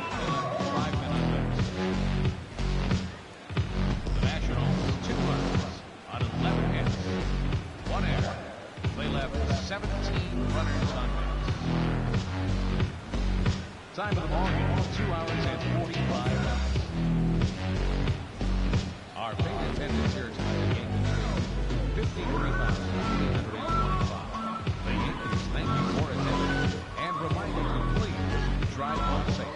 5 minutes. The Nationals 2 runs on 11 hits. 1 error. They left 17 runners on base. Time of the ball game, 2 hours and 45 minutes. Our paid attendance here tonight at game between 53,325. The Yankees thank you for attending and remind you to please drive home safe.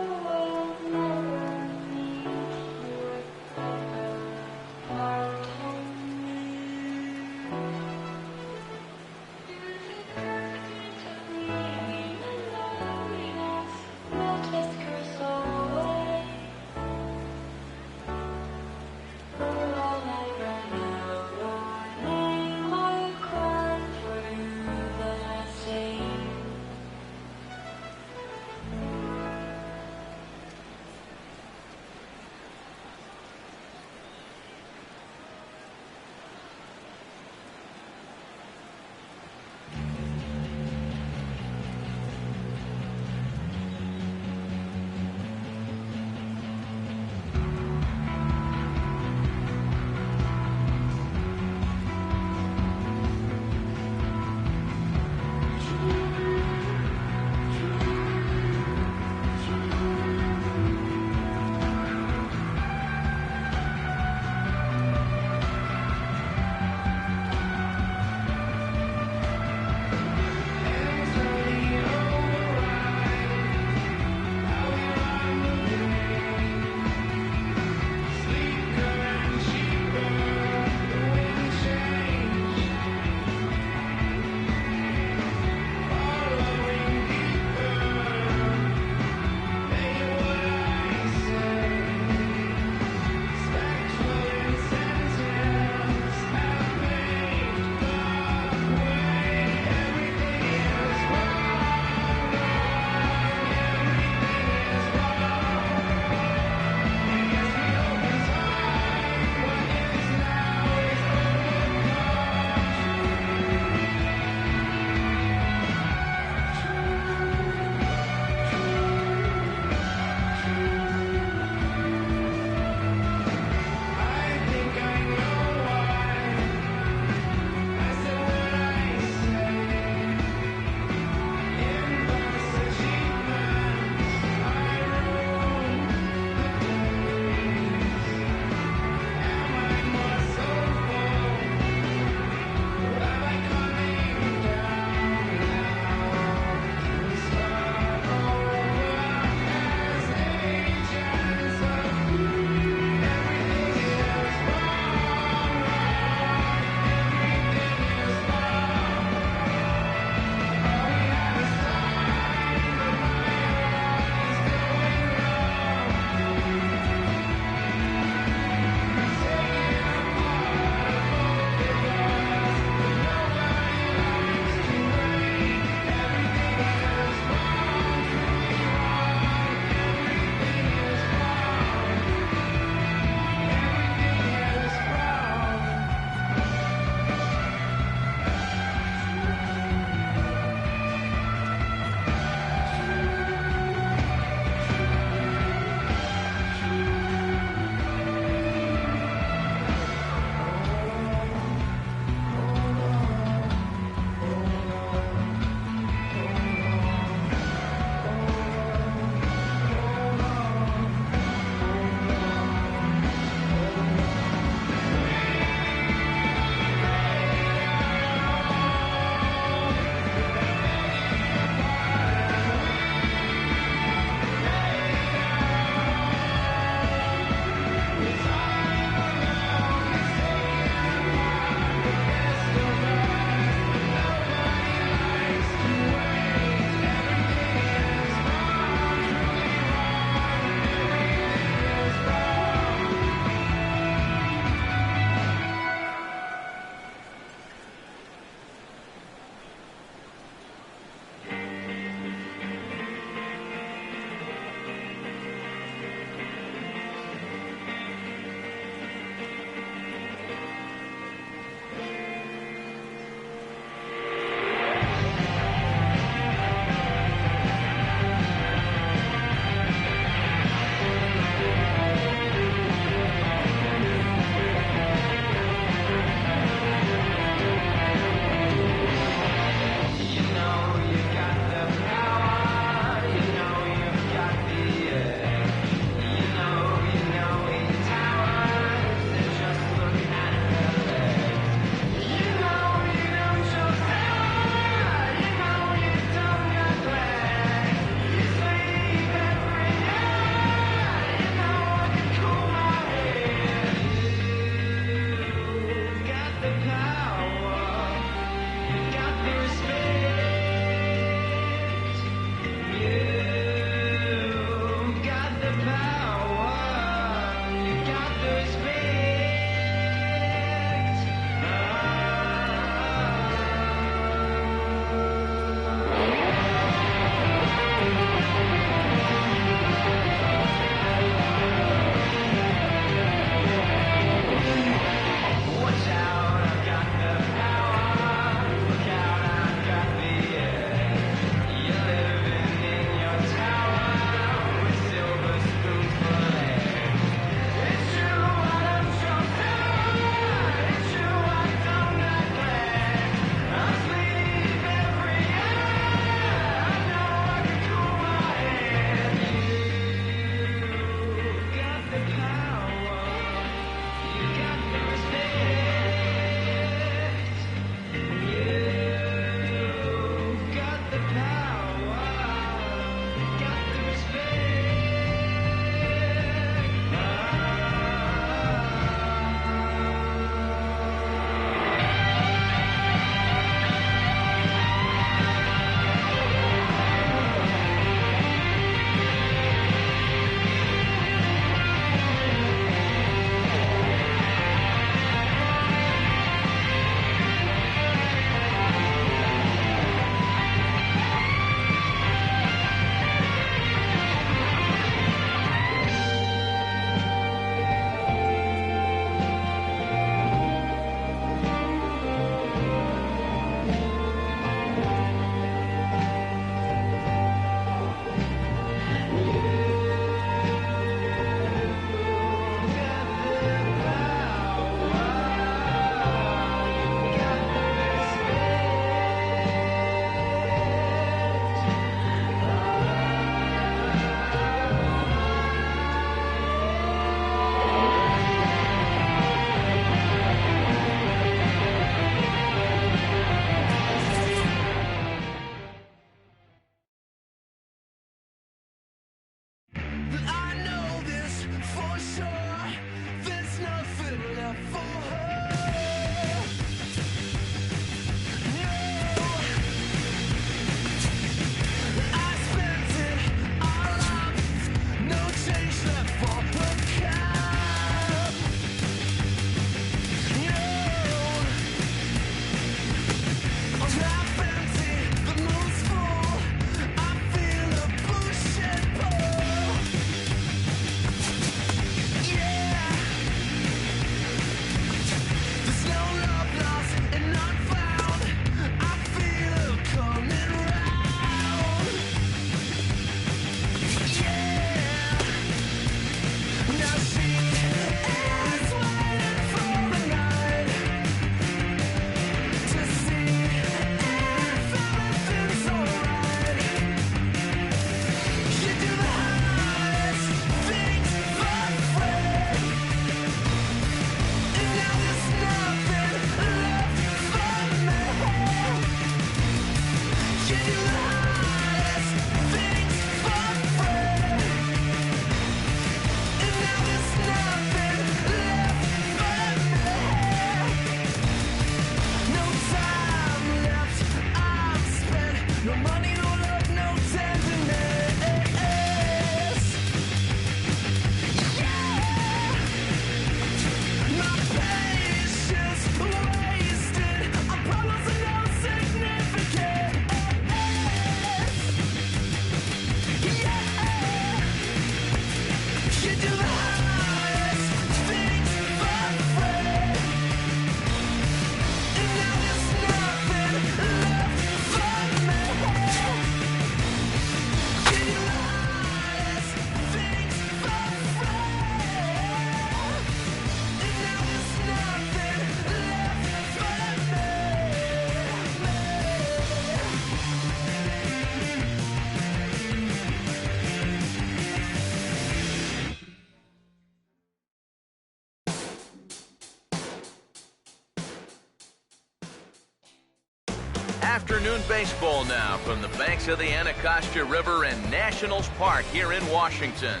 Afternoon baseball now from the banks of the Anacostia River and Nationals Park here in Washington.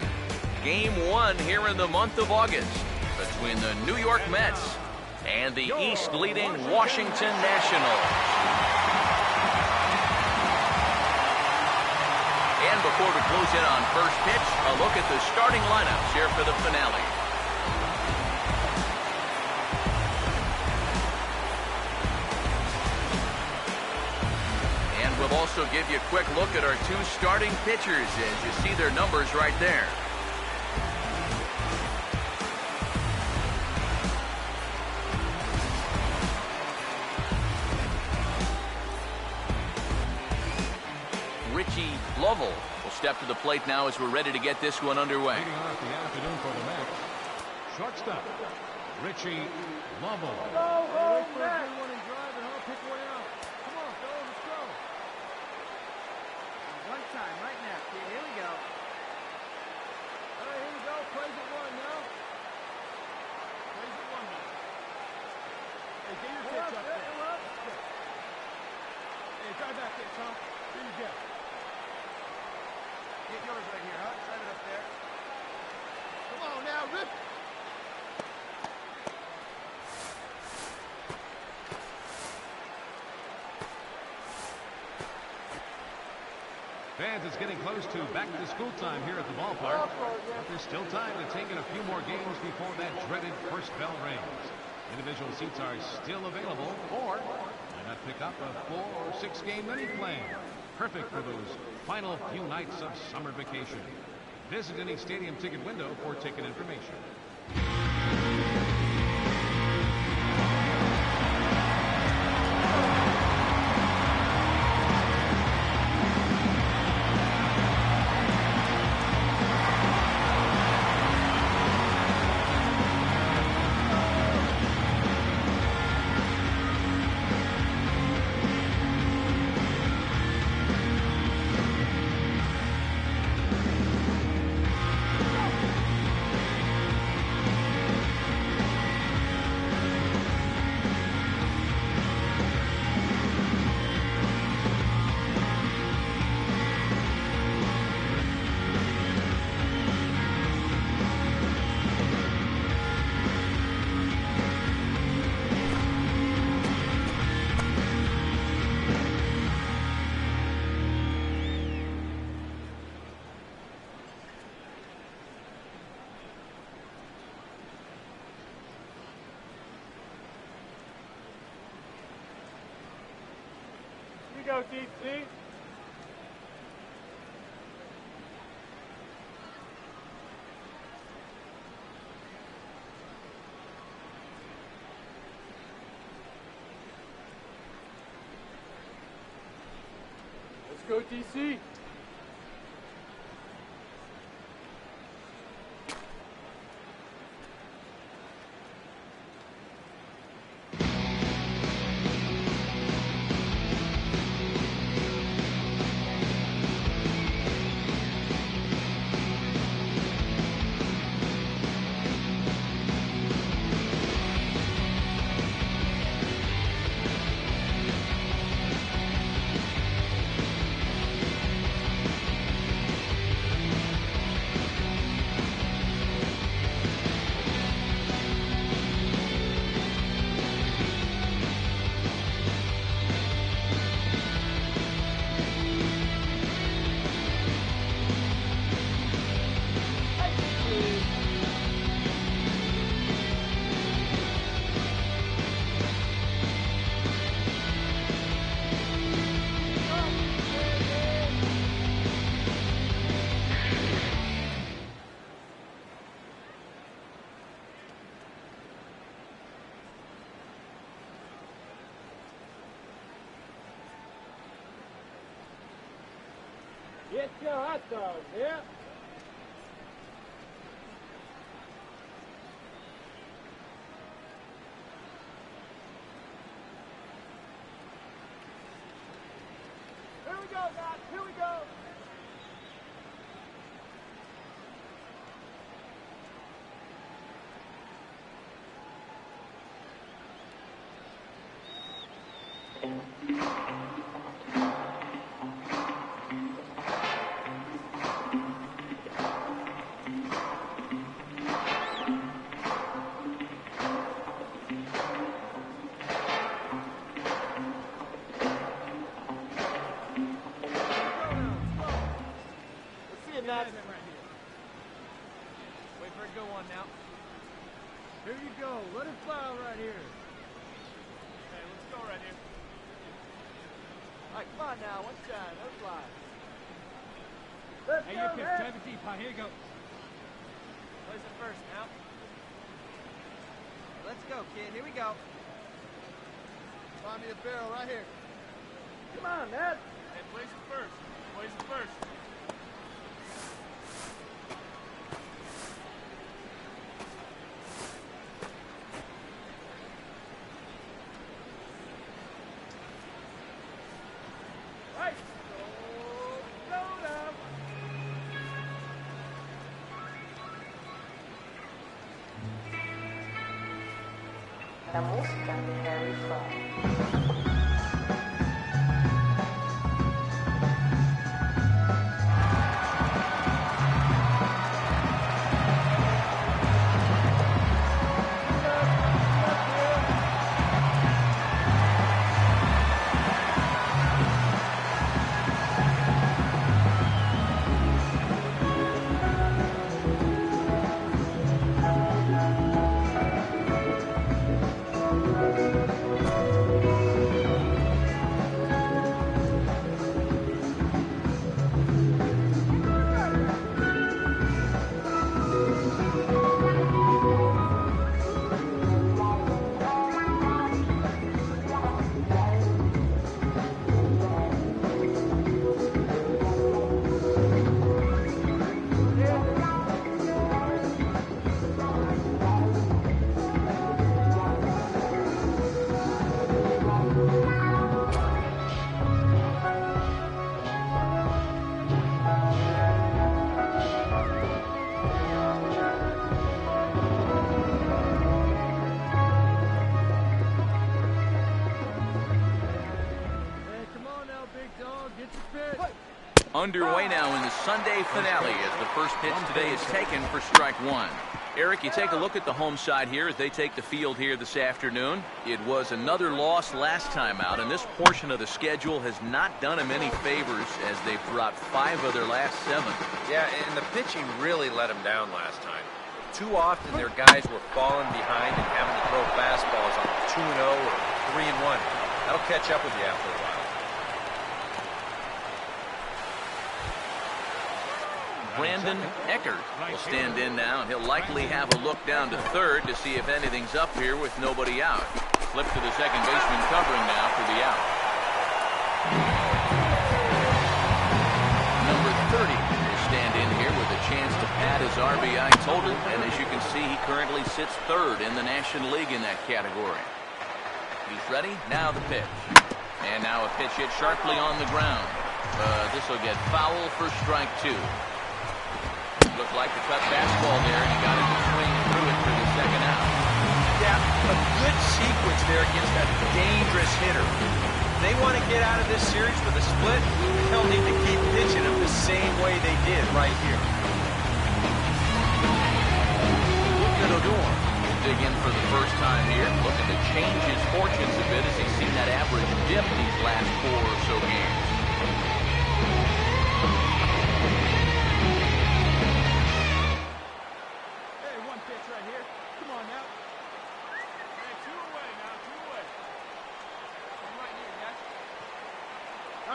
Game 1 here in the month of August between the New York Mets and the East-leading Washington Nationals. And before we close in on first pitch, a look at the starting lineups here for the finale. And we'll also give you a quick look at our 2 starting pitchers as you see their numbers right there. Lovell will step to the plate now as we're ready to get this one underway. Leading off the afternoon for the Mets, shortstop, Richie Lovell. Wait for a good one and drive and I'll pick one out. Come on, fellas, let's go. One time, right now, kid. Here we go. All right, here we go. Plays at 1 now. Plays at 1 now. Hey, get your pitch up there. Hey, drive back there, Tom. Here you go. Get yours right here, huh? Drive it up there. Come on now, rip. Fans, it's getting close to back to school time here at the ballpark. But there's still time to take in a few more games before that dreaded first bell rings. Individual seats are still available, or why not pick up a 4 or 6 game mini plane? Perfect for those final few nights of summer vacation. Visit any stadium ticket window for ticket information. Go, DC. Let's go, DC. Get your hot dog, yeah? Here we go, guys. Here we go. right, come on now, one time, no fly. Hey, your pitch, drive it deep, huh? Here you go. Place it first now. Let's go, kid. Here we go. Find me a barrel right here. Come on, Ned. Hey, place it first. Place it first. Right. Go now. La música de Harry Fry. Underway now in the Sunday finale as the first pitch today is taken for strike one. Eric, you take a look at the home side here as they take the field here this afternoon. It was another loss last time out, and this portion of the schedule has not done them any favors as they've dropped 5 of their last 7. Yeah, and the pitching really let them down last time. Too often their guys were falling behind and having to throw fastballs on 2-0 or 3-1. That'll catch up with you after a while. Brandon Eckert will stand in now, and he'll likely have a look down to third to see if anything's up here with nobody out. Flip to the second baseman covering now for the out. Number 30 will stand in here with a chance to pad his RBI total, and as you can see, he currently sits third in the National League in that category. He's ready. Now the pitch. And now a pitch hit sharply on the ground. This will get foul for strike 2. Looked like the cut fastball there, and he got it to swing through it for the second out. Yeah, a good sequence there against a dangerous hitter. If they want to get out of this series with a split, they'll need to keep pitching them the same way they did right here. Look at Odor. Will dig in for the first time here, looking to change his fortunes a bit as he's seen that average dip these last 4 or so games.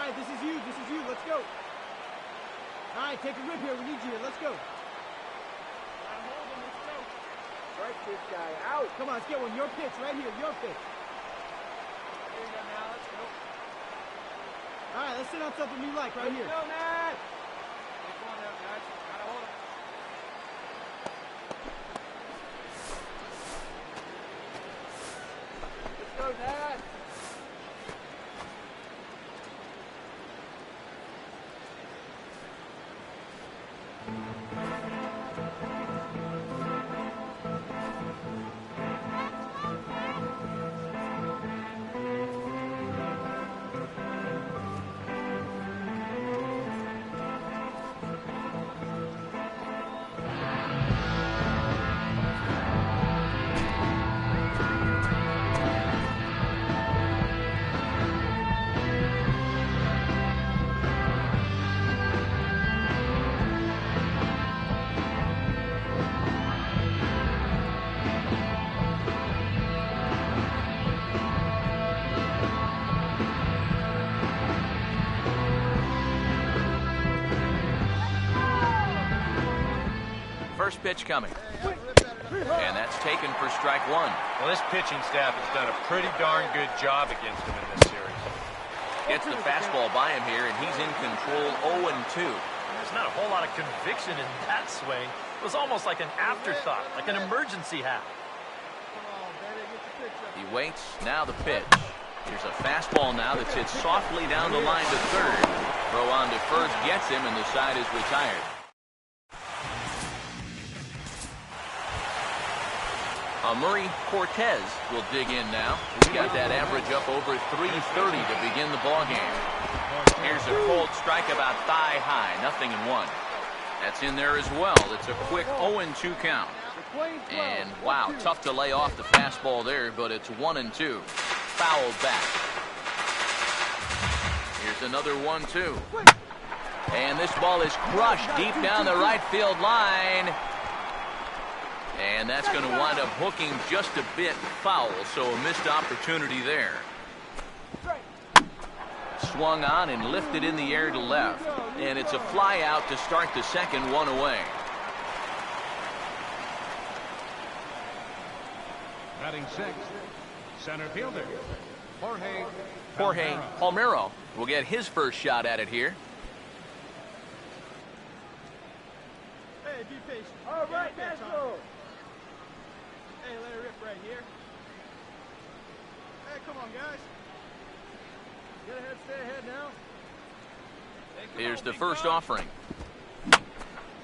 This is you, let's go. All right, take a rip here, we need you here, let's go. Strike this guy out. Come on, let's get one, your pitch, right here, your pitch. Here you go now, let's go. All right, let's sit on something we like right here. Let's go, Nat. Come on now, guys, gotta hold him. Let's go, Nat. pitch coming. And that's taken for strike one. Well, this pitching staff has done a pretty darn good job against him in this series. Gets the fastball by him here, and he's in control 0-2. There's not a whole lot of conviction in that swing. It was almost like an afterthought, like an emergency hat. He waits. Now the pitch. Here's a fastball now that's hit softly down the line to third. Throw on to first gets him, and the side is retired. Murray Cortez will dig in now. He's got that average up over 330 to begin the ballgame. Here's a cold strike about thigh high, 0-1. That's in there as well. It's a quick 0-2 count. And wow, tough to lay off the fastball there, but it's 1-2. Fouled back. Here's another 1-2. And this ball is crushed deep down the right field line. And that's going to wind up hooking just a bit foul, so a missed opportunity there. Swung on and lifted in the air to left. And it's a fly out to start the second, one away. Batting sixth, center fielder, Jorge Palmero will get his first shot at it here. Hey, be patient. All right, let's go. Hey, let it rip right here. Hey, come on, guys. Get ahead, stay ahead now. Hey, Here's the first offering.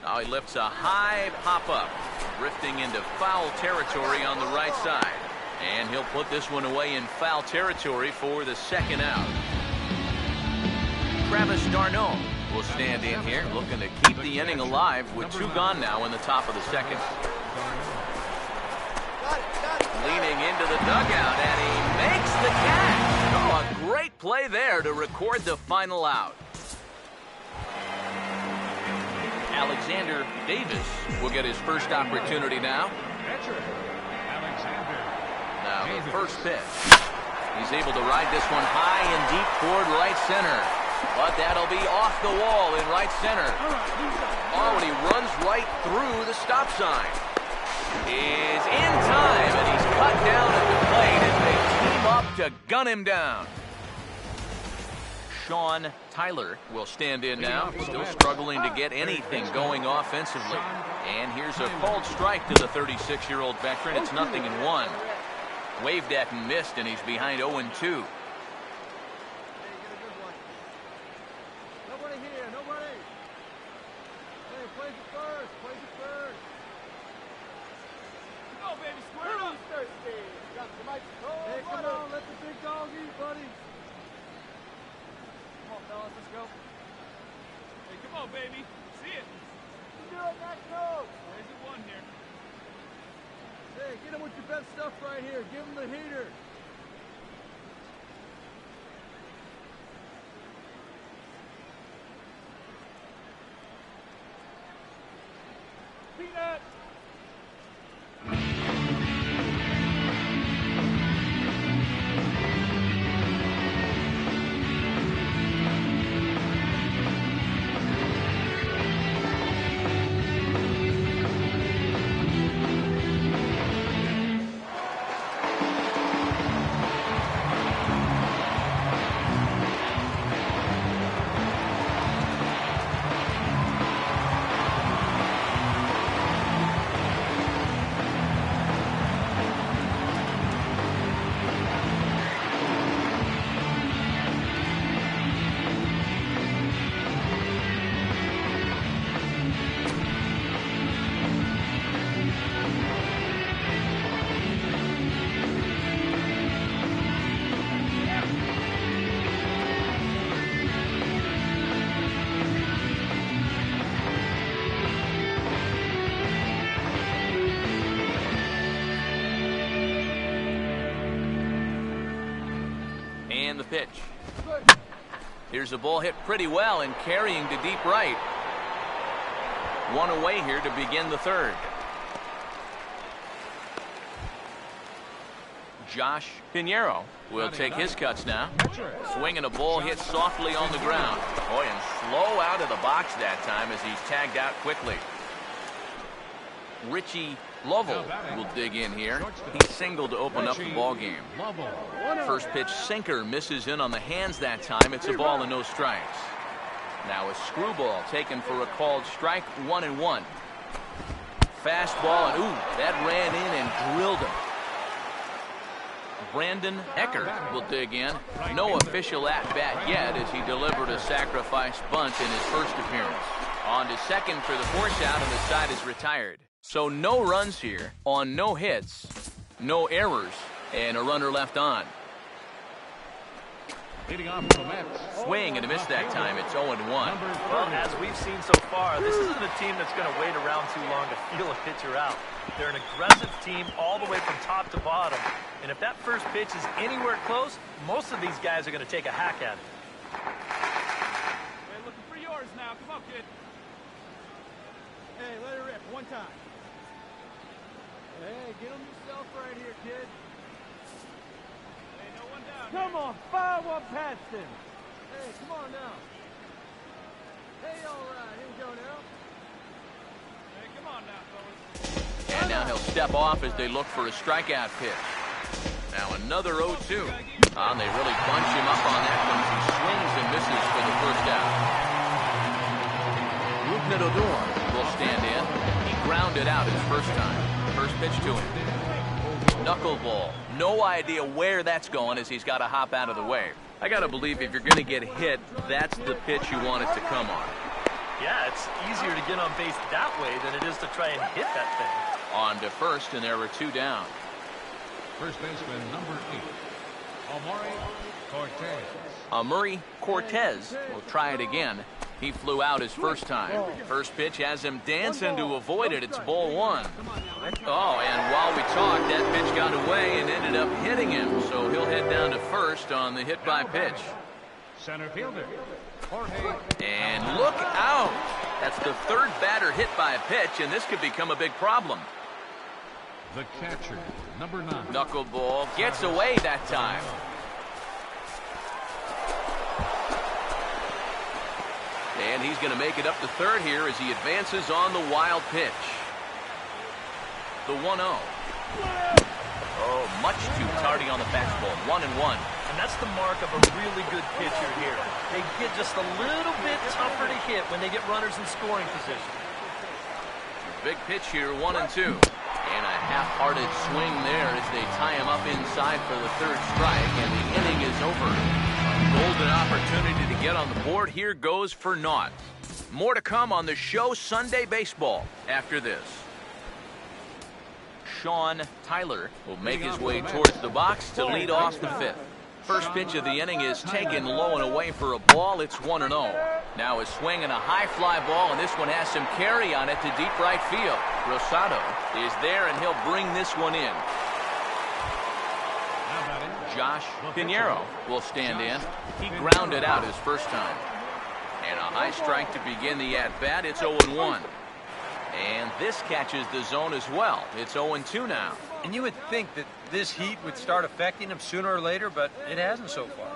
Now he lifts a high pop-up, drifting into foul territory on the right side. And he'll put this one away in foul territory for the second out. Travis d'Arnaud will stand in here, looking to keep the inning alive with 2 gone now in the top of the second. Leaning into the dugout, and he makes the catch. Oh, a great play there to record the final out. Alexander Davis will get his first opportunity now. Now the first pitch. He's able to ride this one high and deep toward right center. But that'll be off the wall in right center. Oh, and he runs right through the stop sign. Is in time, and he's cut down at the plate as they team up to gun him down. Sean Tyler will stand in now, still struggling to get anything going offensively. And here's a cold strike to the 36-year-old veteran. It's 0-1. Waved at and missed, and he's behind 0-2. Nobody here, nobody. Hey, plays it first, plays it first. Come on, baby, square it up. Thirsty. Hey, come on, let the big dog eat, buddy. Come on, fellas, let's go. Hey, come on, baby. See it. You do it, Max, go. There's the one here. Hey, get him with your best stuff right here. Give him the heater. Peanut. And the pitch. Here's a ball hit pretty well and carrying to deep right. One away here to begin the third. Josh Pinheiro will take his cuts now. Swinging a ball hit softly on the ground. Boy, and slow out of the box that time as he's tagged out quickly. Richie Lovell will dig in here. He singled to open up the ball game. First pitch sinker misses in on the hands that time. It's a ball and no strikes. Now a screwball taken for a called strike, 1-1. Fastball, and ooh, that ran in and drilled him. Brandon Eckert will dig in. No official at-bat yet as he delivered a sacrifice bunt in his first appearance. On to second for the force out, and the side is retired. So no runs here on no hits, no errors, and a runner left on. Leading off the Mets. Swing and a miss that time. It's 0-1. Well, as we've seen so far, this isn't a team that's going to wait around too long to feel a pitcher out. They're an aggressive team all the way from top to bottom. And if that first pitch is anywhere close, most of these guys are going to take a hack at it. Hey, looking for yours now. Come on, kid. Hey, let it rip. One time. Hey, get him yourself right here, kid. Hey, no one down. Come on, fire one past him. Hey, come on now. Hey, all right. Here we go now. Hey, come on now, fellas. And now he'll step off as they look for a strikeout pitch. Now another 0-2. And they really bunch him up on that one as he swings and misses for the first out. Rougned Odor will stand in. He grounded out his first time. First pitch to him. Knuckleball. No idea where that's going as he's got to hop out of the way. I got to believe if you're going to get hit, that's the pitch you want it to come on. Yeah, it's easier to get on base that way than it is to try and hit that thing. On to first, and there were two down. First baseman, number 8, Amari Cortez. Amari Cortez will try it again. He flew out his first time. First pitch has him dancing to avoid it. It's ball one. Oh, and while we talked, that pitch got away and ended up hitting him. So he'll head down to first on the hit by pitch. Center fielder, Jorge. And look out. That's the third batter hit by a pitch, and this could become a big problem. The catcher, number 9. Knuckleball gets away that time. And he's going to make it up to third here as he advances on the wild pitch. The 1-0. Oh, much too tardy on the fastball. 1-1. And that's the mark of a really good pitcher here. They get just a little bit tougher to hit when they get runners in scoring position. Big pitch here, 1-2. And a half-hearted swing there as they tie him up inside for the third strike, and the inning is over. Golden opportunity to get on the board. Here goes for naught. More to come on the show Sunday Baseball after this. Sean Tyler will make his way towards the box to lead off the fifth. First pitch of the inning is taken low and away for a ball. It's 1-0. Now a swing and a high fly ball, and this one has some carry on it to deep right field. Rosado is there, and he'll bring this one in. Josh Pinheiro will stand in. He grounded out his first time. And a high strike to begin the at-bat. It's 0-1. And this catches the zone as well. It's 0-2 now. And you would think that this heat would start affecting him sooner or later, but it hasn't so far.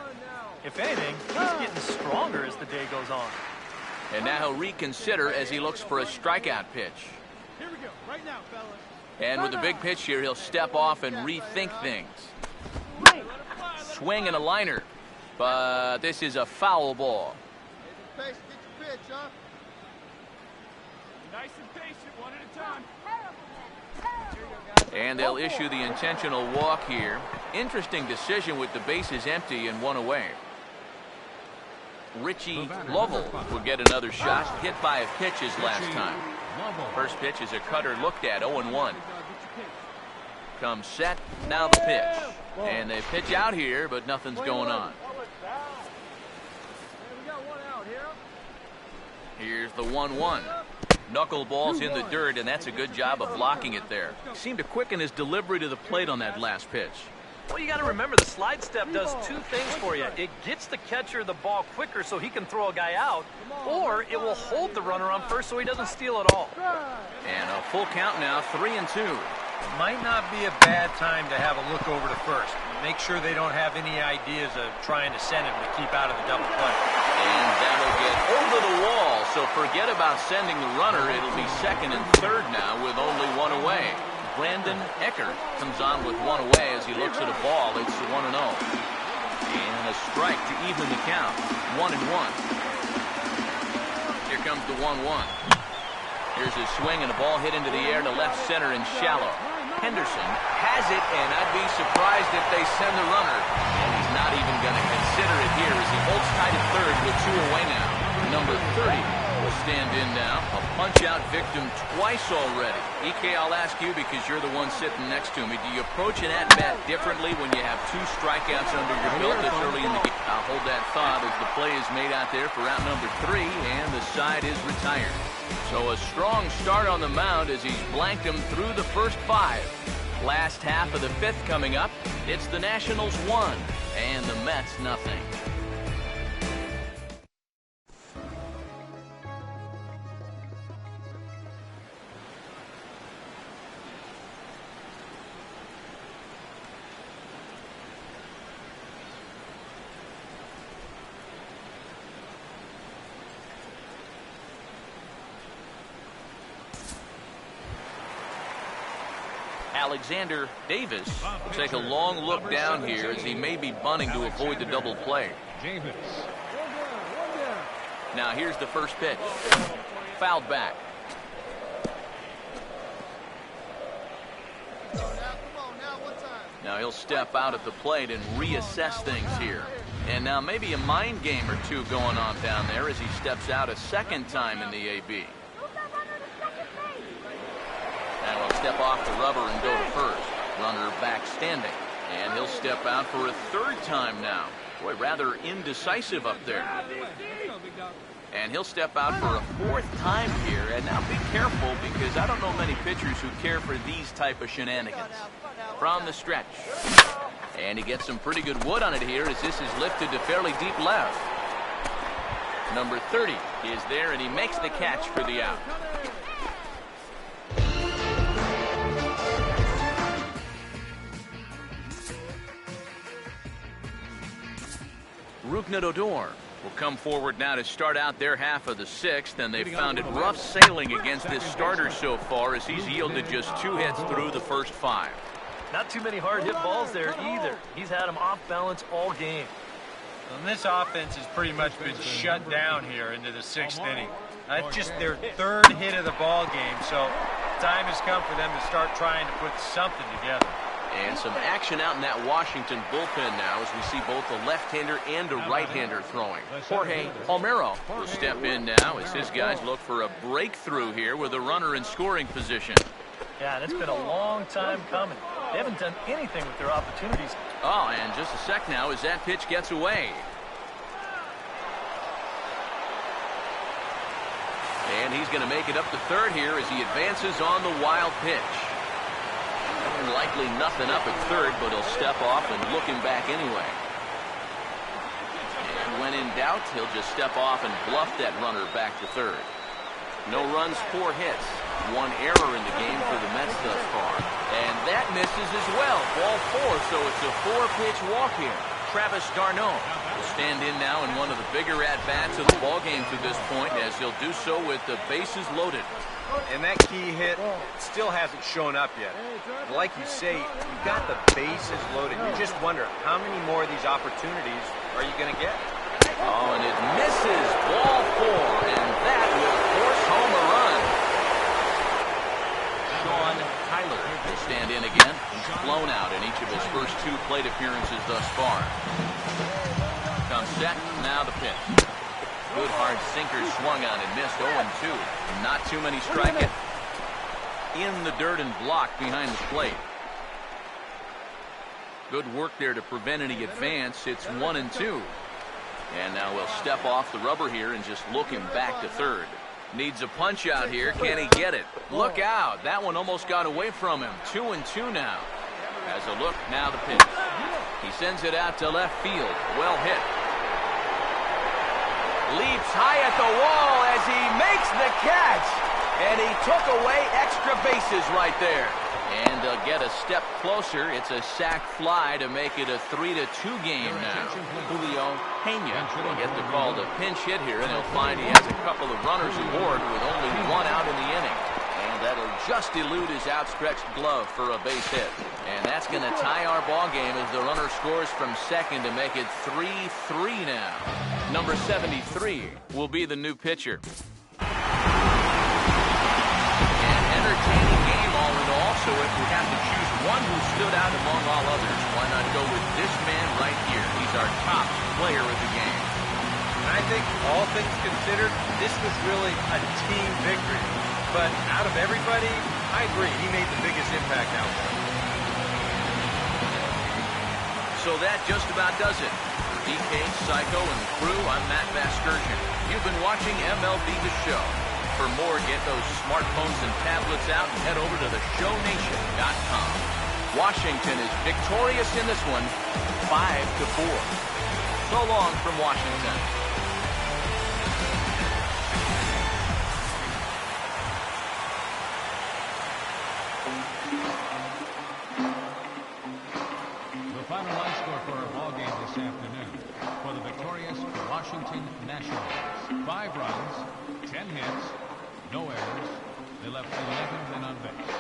If anything, he's getting stronger as the day goes on. And now he'll reconsider as he looks for a strikeout pitch. Here we go. Right now, fellas. And with a big pitch here, he'll step off and rethink things. Swing and a liner. But this is a foul ball. Get your pitch, huh? Nice and patient, one at a time. And they'll issue the intentional walk here. Interesting decision with the bases empty and one away. Richie Lovell will get another shot. Hit by a pitch his last time. First pitch is a cutter looked at, 0-1. Comes set, now the pitch. And they pitch out here, but nothing's going on. Here's the 1-1. Knuckleball's in the dirt, and that's a good job of blocking it there. He seemed to quicken his delivery to the plate on that last pitch. Well, you got to remember the slide step does two things for you. It gets the catcher the ball quicker so he can throw a guy out, or it will hold the runner on first so he doesn't steal it all. And a full count now, 3-2. It might not be a bad time to have a look over to first. make sure they don't have any ideas of trying to send him to keep out of the double play. And that'll get over the wall, so forget about sending the runner. It'll be second and third now with only one away. Brandon Eckert comes on with one away as he looks at a ball. It's 1-0. And a strike to even the count. 1-1. Here comes the 1-1. Here's his swing and a ball hit into the air to left center and shallow. Henderson has it, and I'd be surprised if they send the runner. And he's not even going to consider it here as he holds tight at third with two away now. Number 30 will stand in now. A punch-out victim twice already. EK, I'll ask you because you're the one sitting next to me. Do you approach an at-bat differently when you have two strikeouts under your belt this early in the game? I'll hold that thought as the play is made out there for out number 3, and the side is retired. So a strong start on the mound as he's blanked him through the first 5. Last half of the 5th coming up. It's the Nationals 1 and the Mets nothing. Alexander Davis will take a long look down here as he may be bunting to avoid the double play. Now here's the first pitch. Fouled back. Now he'll step out at the plate and reassess things here. And now maybe a mind game or two going on down there as he steps out a second time in the AB. And he'll step off the rubber and go to first. Runner back standing. And he'll step out for a third time now. Boy, rather indecisive up there. And he'll step out for a fourth time here. And now be careful because I don't know many pitchers who care for these type of shenanigans. From the stretch. And he gets some pretty good wood on it here as this is lifted to fairly deep left. Number 30 is there and he makes the catch for the out. Rougned Odor will come forward now to start out their half of the 6th, and they've found it rough sailing against this starter so far as he's yielded just 2 hits through the first 5. Not too many hard hit balls there either. He's had them off balance all game. And this offense has pretty much been shut down here into the 6th inning. That's just their 3rd hit of the ball game, so time has come for them to start trying to put something together. And some action out in that Washington bullpen now as we see both a left-hander and a right-hander throwing. Jorge Palmeiro will step in now as his guys look for a breakthrough here with a runner in scoring position. Yeah, and it's been a long time coming. They haven't done anything with their opportunities. Oh, and just a sec now as that pitch gets away. And he's going to make it up to third here as he advances on the wild pitch. Likely nothing up at third, but he'll step off and look him back anyway. And when in doubt, he'll just step off and bluff that runner back to third. No runs, 4 hits. 1 error in the game for the Mets thus far. And that misses as well. Ball 4, so it's a 4-pitch walk here. Travis d'Arnaud will stand in now in one of the bigger at-bats of the ballgame to this point as he'll do so with the bases loaded. And that key hit still hasn't shown up yet. Like you say, you've got the bases loaded. You just wonder how many more of these opportunities are you going to get? Oh, and it misses. Ball 4, and that will force home a run. Sean Tyler will stand in again. He's flown out in each of his first 2 plate appearances thus far. Comes set, now the pitch. Good hard sinker swung on and missed. 0-2. Not too many strikeouts. In the dirt and blocked behind the plate. Good work there to prevent any advance. It's 1-2. And now we'll step off the rubber here and just look him back to third. Needs a punch out here. Can he get it? Look out. That one almost got away from him. 2-2 now. As a look, now the pitch. He sends it out to left field. Well hit. Leaps high at the wall as he makes the catch. And he took away extra bases right there. And they'll get a step closer. It's a sac fly to make it a 3-2 game now. Julio Pena will get the call to pinch hit here, and he'll find he has a couple of runners aboard with only one out in the inning. And that'll just elude his outstretched glove for a base hit. And that's going to tie our ball game as the runner scores from second to make it 3-3 now. Number 73 will be the new pitcher. Entertaining game all in all, so if we have to choose one who stood out among all others, why not go with this man right here? He's our top player of the game. And I think all things considered, this was really a team victory. But out of everybody, I agree, he made the biggest impact out there. So that just about does it. For DK, Psycho, and the crew, I'm Matt Vasgersian. You've been watching MLB The Show. For more, get those smartphones and tablets out and head over to theshownation.com. Washington is victorious in this one, 5-4. So long from Washington. The final line score for our ball game this afternoon. For the victorious Washington Nationals, 5 runs, 10 hits, no errors. They left 11 men on base.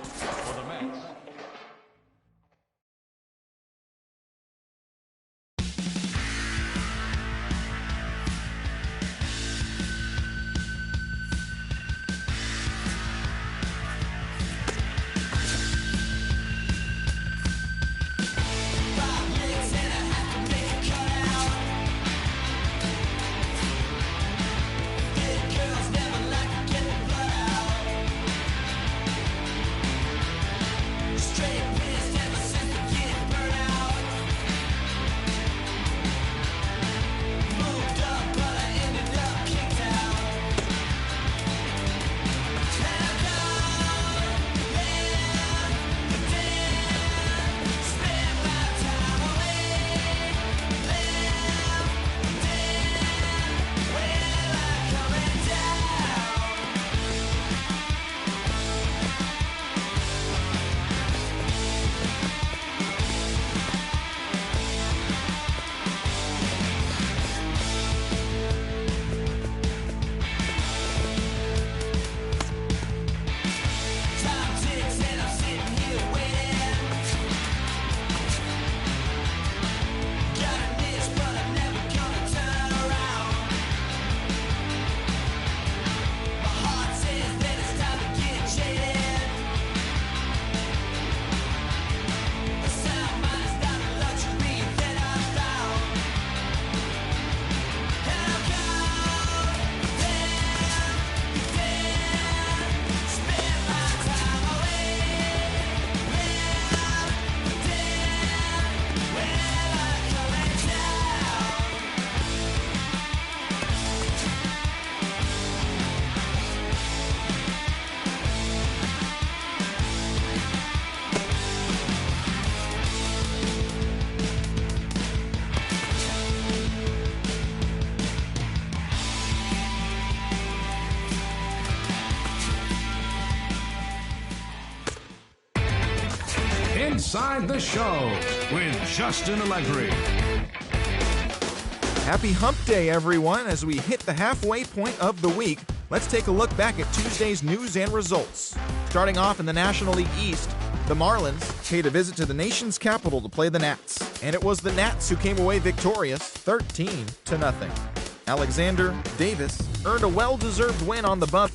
For the Mets, Inside the Show with Justin Allegri. Happy Hump Day, everyone. As we hit the halfway point of the week, let's take a look back at Tuesday's news and results. Starting off in the National League East, the Marlins paid a visit to the nation's capital to play the Nats, and it was the Nats who came away victorious 13-0. Alexander Davis earned a well-deserved win on the bump.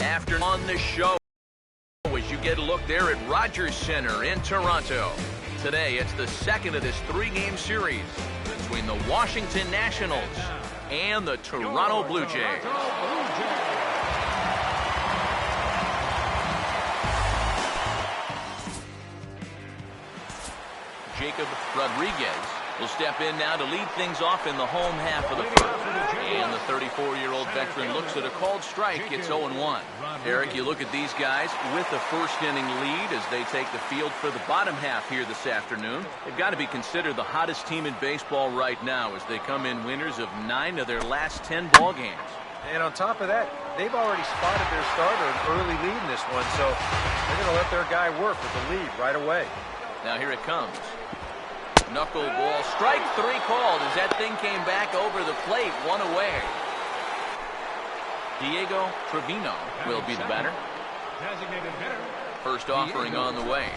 After on the show, as you get a look there at Rogers Center in Toronto. Today, it's the second of this 3-game series between the Washington Nationals and the Toronto Blue Jays. Jacob Rodriguez will step in now to lead things off in the home half of the first. And the 34-year-old veteran looks at a called strike. It's 0-1. Eric, you look at these guys with the first-inning lead as they take the field for the bottom half here this afternoon. They've got to be considered the hottest team in baseball right now as they come in winners of 9 of their last 10 ball games. And on top of that, they've already spotted their starter an early lead in this one, so they're going to let their guy work with the lead right away. Now here it comes. Knuckleball, strike 3 called as that thing came back over the plate, 1 away. Diego Trevino will be the batter. First offering on the way.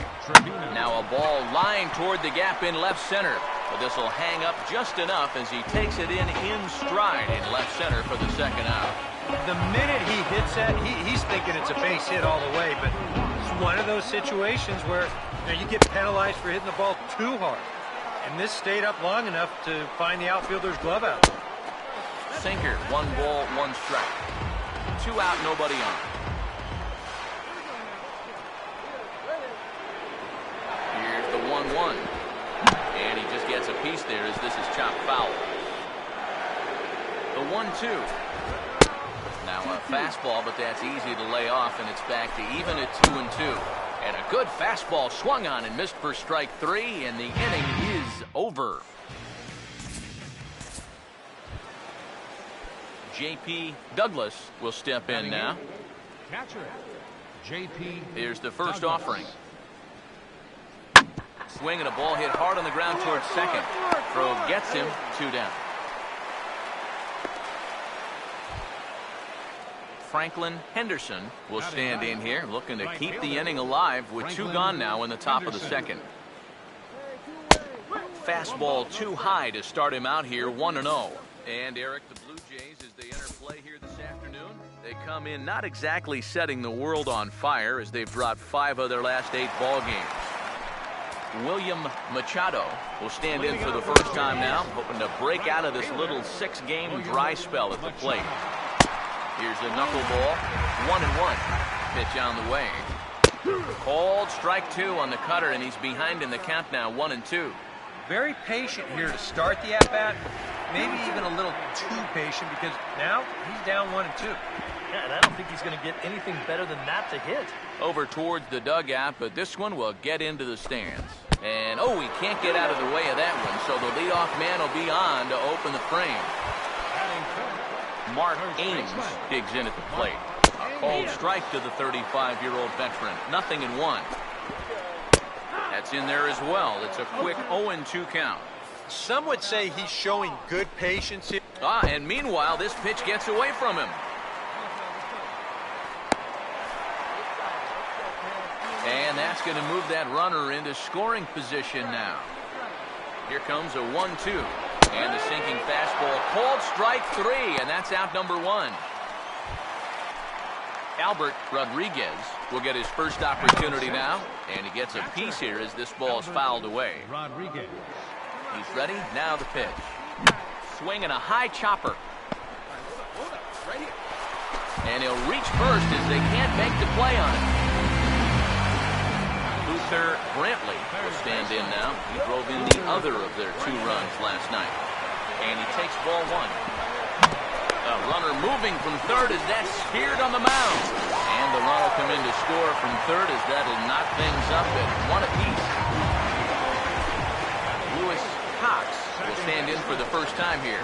Now a ball lying toward the gap in left center. But this will hang up just enough as he takes it in stride in left center for the second out. The minute he hits that, he's thinking it's a base hit all the way, but it's one of those situations where you get penalized for hitting the ball too hard. And this stayed up long enough to find the outfielder's glove out. Sinker, 1 ball, 1 strike. 2 out, nobody on. Here's the 1-1. And he just gets a piece there as this is chopped foul. The 1-2. Now a fastball, but that's easy to lay off, and it's back to even at 2-2. And a good fastball swung on and missed for strike 3, and the inning is over. J.P. Douglas will step in now. Catcher, J.P. Here's the first offering. Swing and a ball hit hard on the ground towards second. Throw gets him, 2 down. Franklin Henderson will stand in here, looking to keep the inning alive with 2 gone now in the top of the second. Fastball too high to start him out here, 1-0. And Eric, the Blue Jays, as they enter play here this afternoon, they come in not exactly setting the world on fire as they've dropped 5 of their last 8 ball games. William Machado will stand in for the first time now, hoping to break out of this little 6-game dry spell at the plate. Here's the knuckleball, 1-1. Pitch on the way. Called strike 2 on the cutter, and he's behind in the count now, 1-2. Very patient here to start the at-bat. Maybe even a little too patient because now he's down 1-2. Yeah, and I don't think he's going to get anything better than that to hit. Over towards the dugout, but this one will get into the stands. And, oh, he can't get out of the way of that one, so the leadoff man will be on to open the frame. Mark Ames digs in at the plate. A called strike to the 35-year-old veteran. 0-1. That's in there as well. It's a quick 0-2 count. Some would say he's showing good patience here. And meanwhile, this pitch gets away from him. And that's going to move that runner into scoring position now. Here comes a 1-2. And the sinking fastball, called strike 3, and that's out number 1. Albert Rodriguez will get his first opportunity now, and he gets a piece here as this ball is fouled away. Rodriguez. He's ready, now the pitch. Swing and a high chopper. And he'll reach first as they can't make the play on it. Luther Brantley will stand in now. He drove in the other of their 2 runs last night. And he takes ball 1. The runner moving from third as that's speared on the mound. And the run will come in to score from third as that'll knock things up at 1 apiece. Lewis Cox will stand in for the first time here.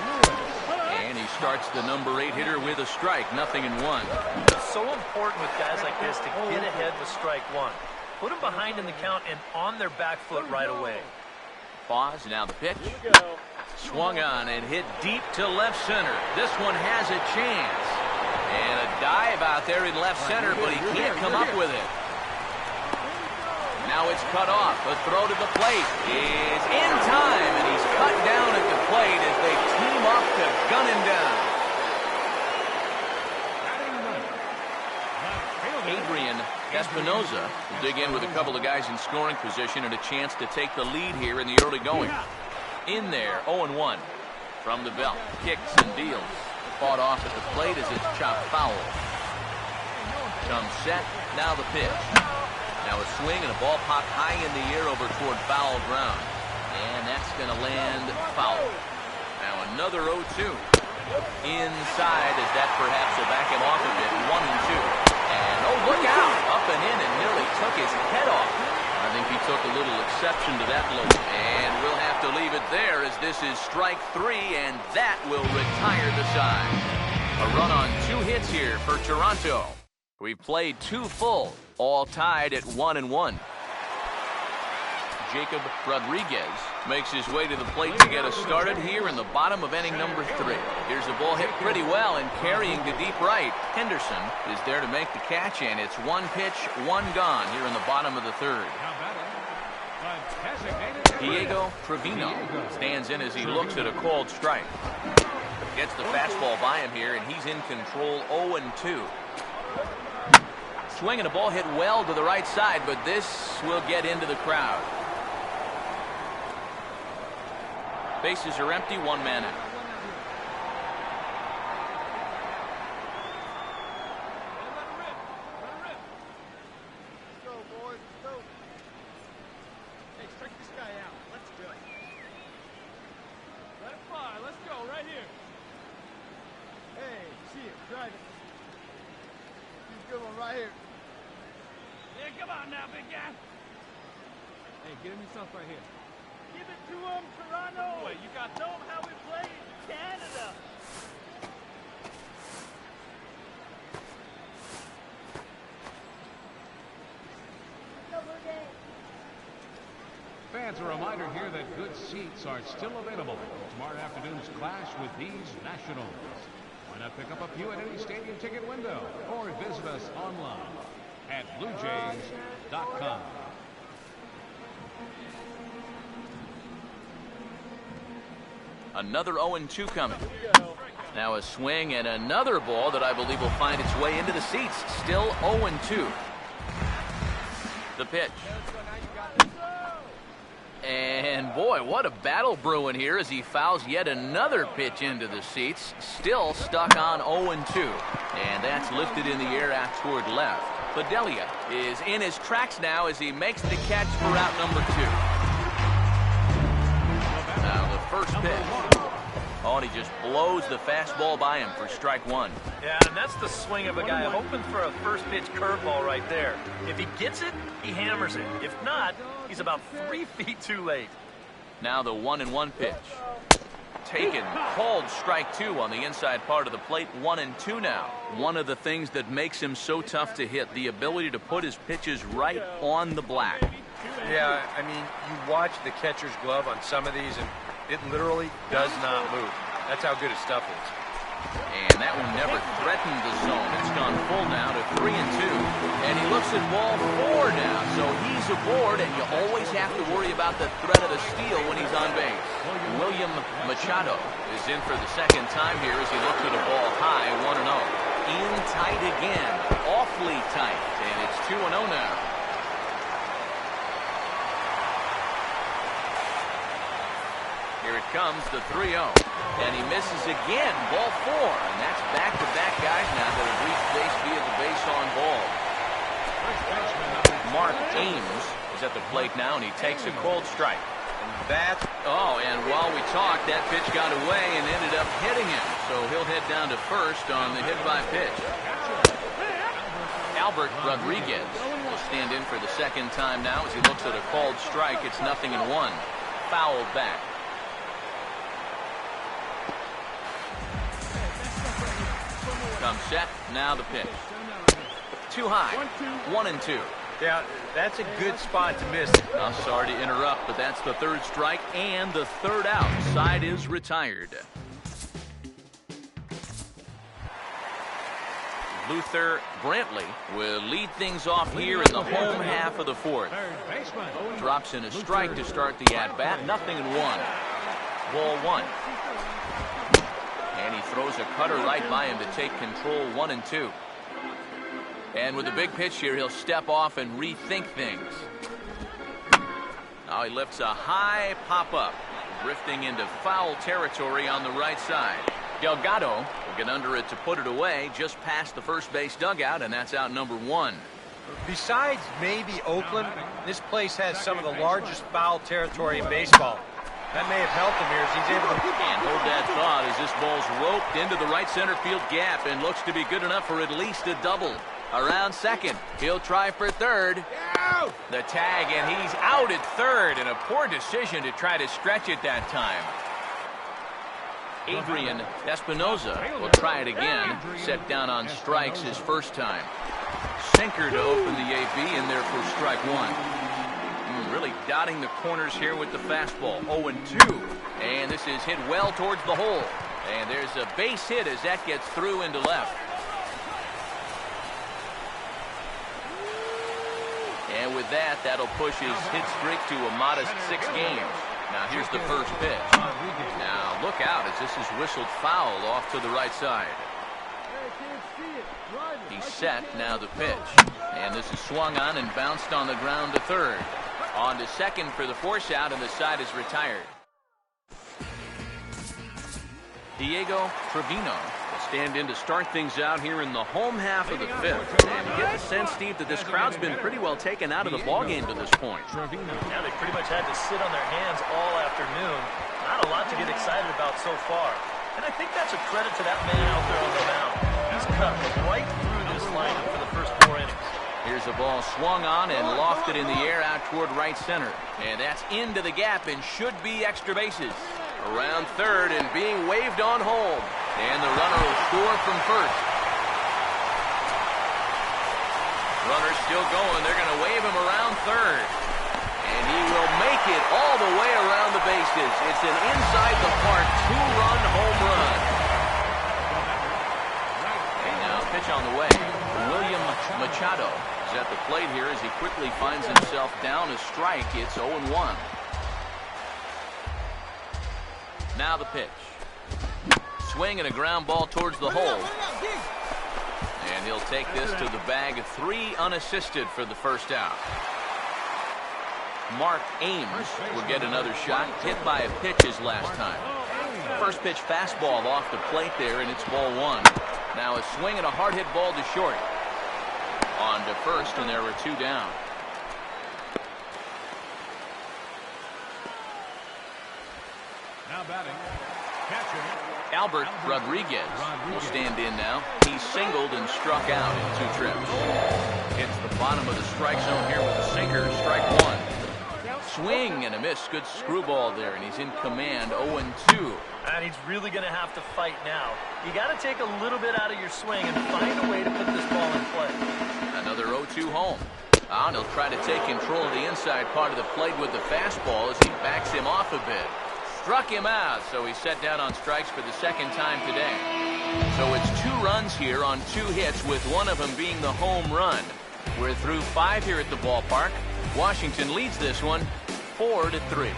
And he starts the number 8 hitter with a strike, 0-1. It's so important with guys like this to get ahead with strike 1. Put them behind in the count and on their back foot right away. Pause, now the pitch. Swung on and hit deep to left center. This one has a chance. And a dive out there in left center, but he can't come up with it. Now it's cut off. A throw to the plate is in time, and he's cut down at the plate as they team up to gun him down. Adrian Espinoza will dig in with a couple of guys in scoring position and a chance to take the lead here in the early going. In there, 0-1. From the belt, kicks and deals. Fought off at the plate as it's chopped foul. Comes set, now the pitch. Now a swing and a ball popped high in the air over toward foul ground. And that's going to land foul. Now another 0-2. Inside as that perhaps will back him off a bit. 1-2. And oh, look out! Up and in and nearly took his head off. I think he took a little exception to that look. And we'll have to leave it there as this is strike 3, and that will retire the side. A run on 2 hits here for Toronto. We've played 2 full, all tied at 1-1. Jacob Rodriguez makes his way to the plate to get us started here in the bottom of inning number 3. Here's the ball hit pretty well and carrying to deep right. Henderson is there to make the catch, and it's 1 pitch, 1 gone here in the bottom of the 3rd. Diego Trevino stands in as he looks at a called strike. Gets the fastball by him here, and he's in control. 0-2. Swing and a ball hit well to the right side, but this will get into the crowd. Bases are empty, 1 man out. Let's go, boys. Let's go. Hey, strike this guy out. Let's go. Let it fly. Let's go right here. Hey, see it. Drive it. He's a good one right here. Yeah, come on now, big guy. Hey, get him yourself right here. Give it to him, Toronto. Boy, you got to know how we play in Canada. Fans, a reminder here that good seats are still available for tomorrow afternoon's clash with these Nationals. Why not pick up a few at any stadium ticket window or visit us online at BlueJays.com. Another 0-2 coming. Now a swing and another ball that I believe will find its way into the seats. Still 0-2. The pitch. And boy, what a battle brewing here as he fouls yet another pitch into the seats. Still stuck on 0-2. And that's lifted in the air out toward left. Fidelia is in his tracks now as he makes the catch for out number 2. Now the first pitch. Oh, and he just blows the fastball by him for strike 1. Yeah, and that's the swing of a guy hoping for a first pitch curveball right there. If he gets it, he hammers it. If not, he's about 3 feet too late. Now the 1-1 pitch. Taken, called strike 2 on the inside part of the plate. 1-2 now. One of the things that makes him so tough to hit, the ability to put his pitches right on the black. Yeah, I mean, you watch the catcher's glove on some of these, and it literally does not move. That's how good his stuff is. And that one never threatened the zone. It's gone full now to 3-2. And he looks at ball 4 now. So he's aboard, and you always have to worry about the threat of a steal when he's on base. William Machado is in for the second time here as he looks at a ball high, 1-0. In tight again. Awfully tight. And it's 2-0 now. Here it comes, the 3-0. And he misses again, ball 4. And that's back-to-back guys now that have reached base via the base on ball. Mark Ames is at the plate now, and he takes a cold strike. And while we talked, that pitch got away and ended up hitting him. So he'll head down to first on the hit-by pitch. Albert Rodriguez will stand in for the second time now as he looks at a called strike. It's 0-1. Fouled back. Comes set, now the pitch. Too high, 1-2. Yeah, that's a good spot to miss. I'm sorry to interrupt, but that's the 3rd strike and the 3rd out. Side is retired. Luther Brantley will lead things off here in the home half of the 4th. Drops in a strike to start the at-bat. 0-1. Ball 1. And he throws a cutter right by him to take control. 1-2. And with a big pitch here, he'll step off and rethink things. Now he lifts a high pop-up. Drifting into foul territory on the right side. Delgado will get under it to put it away just past the first base dugout, and that's out number 1. Besides maybe Oakland, this place has some of the largest foul territory in baseball. That may have helped him here as he's able to... And hold that thought as this ball's roped into the right center field gap and looks to be good enough for at least a double. Around second, he'll try for third. The tag, and he's out at third, and a poor decision to try to stretch it that time. Adrian Espinoza will try it again. Set down on strikes his first time. Sinker to open the AB in there for strike 1. Really dotting the corners here with the fastball. 0-2. And this is hit well towards the hole. And there's a base hit as that gets through into left. And with that, that'll push his hit streak to a modest 6 games. Now here's the first pitch. Now look out as this is whistled foul off to the right side. He's set, now the pitch. And this is swung on and bounced on the ground to third. On to second for the force out, and the side is retired. Diego Trevino will stand in to start things out here in the home half of the 5th. And you get the sense, Steve, that this crowd's been pretty well taken out of the ballgame to this point. Now they pretty much had to sit on their hands all afternoon. Not a lot to get excited about so far. And I think that's a credit to that man out there on the mound. He's cut right through this lineup for the first 4 innings. Here's a ball swung on and lofted in the air out toward right center. And that's into the gap and should be extra bases. Around third and being waved on home. And the runner will score from first. Runner's still going. They're going to wave him around third. And he will make it all the way around the bases. It's an inside-the-park 2-run home run. And now pitch on the way. William Machado is at the plate here as he quickly finds himself down a strike. It's 0-1. Now the pitch. Swing and a ground ball towards the hole. And he'll take this to the bag. 3 unassisted for the first out. Mark Ames will get another shot. Hit by a pitch his last time. First pitch fastball off the plate there, and it's ball 1. Now a swing and a hard hit ball to short. On to first, and there were 2 down. Now batting, catcher Albert Rodriguez will stand in now. He's singled and struck out in 2 trips. Hits the bottom of the strike zone here with a sinker. Strike 1. Swing and a miss. Good screwball there, and he's in command. 0-2. And he's really going to have to fight now. You got to take a little bit out of your swing and find a way to put this ball in play. Another 0-2 home. And he'll try to take control of the inside part of the plate with the fastball as he backs him off a bit. Struck him out, so he's set down on strikes for the 2nd time today. So it's 2 runs here on 2 hits, with one of them being the home run. We're through 5 here at the ballpark. Washington leads this one 4-3.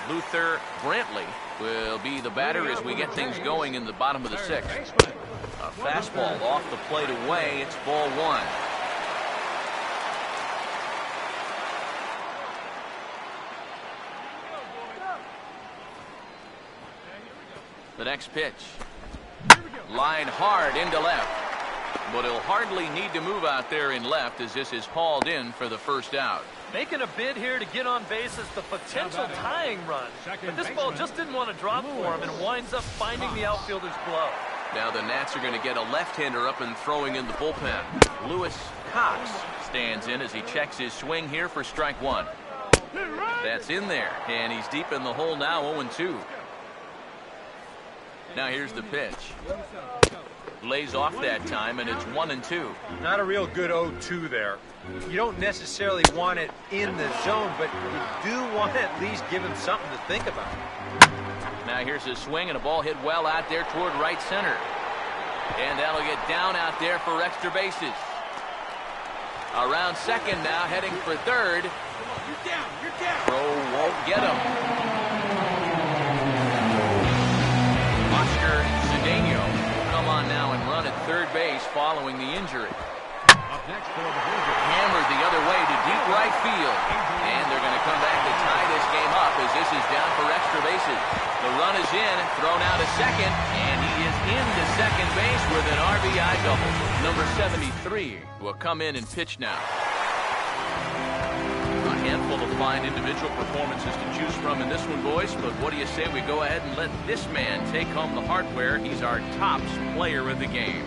Luther Brantley will be the batter as we get things going in the bottom of the sixth. A fastball off the plate away. It's ball one. The next pitch. Line hard into left. But he'll hardly need to move out there in left as this is hauled in for the first out. Making a bid here to get on base is the potential tying run. But this ball just didn't want to drop for him and winds up finding the outfielder's glove. Now the Nats are going to get a left-hander up and throwing in the bullpen. Lewis Cox stands in as he checks his swing here for strike one. That's in there, and he's deep in the hole now, 0-2. Now here's the pitch. Lays off that time, and it's 1-2. Not a real good 0-2 there. You don't necessarily want it in the zone, but you do want to at least give him something to think about. Now here's a swing, and a ball hit well out there toward right center. And that'll get down out there for extra bases. Around second now, heading for third. You're down. You're down. Throw won't get him. Oscar Cedeno come on now and run at third base following the injury. Up next for the Blue Hammered the other way to deep right field. And they're going to come back to tie this game up as this is down for extra bases. The run is in, thrown out to second, and he is into second base with an RBI double. Number 73 will come in and pitch now. A handful of fine individual performances to choose from in this one, boys, but what do you say we go ahead and let this man take home the hardware? He's our tops player of the game.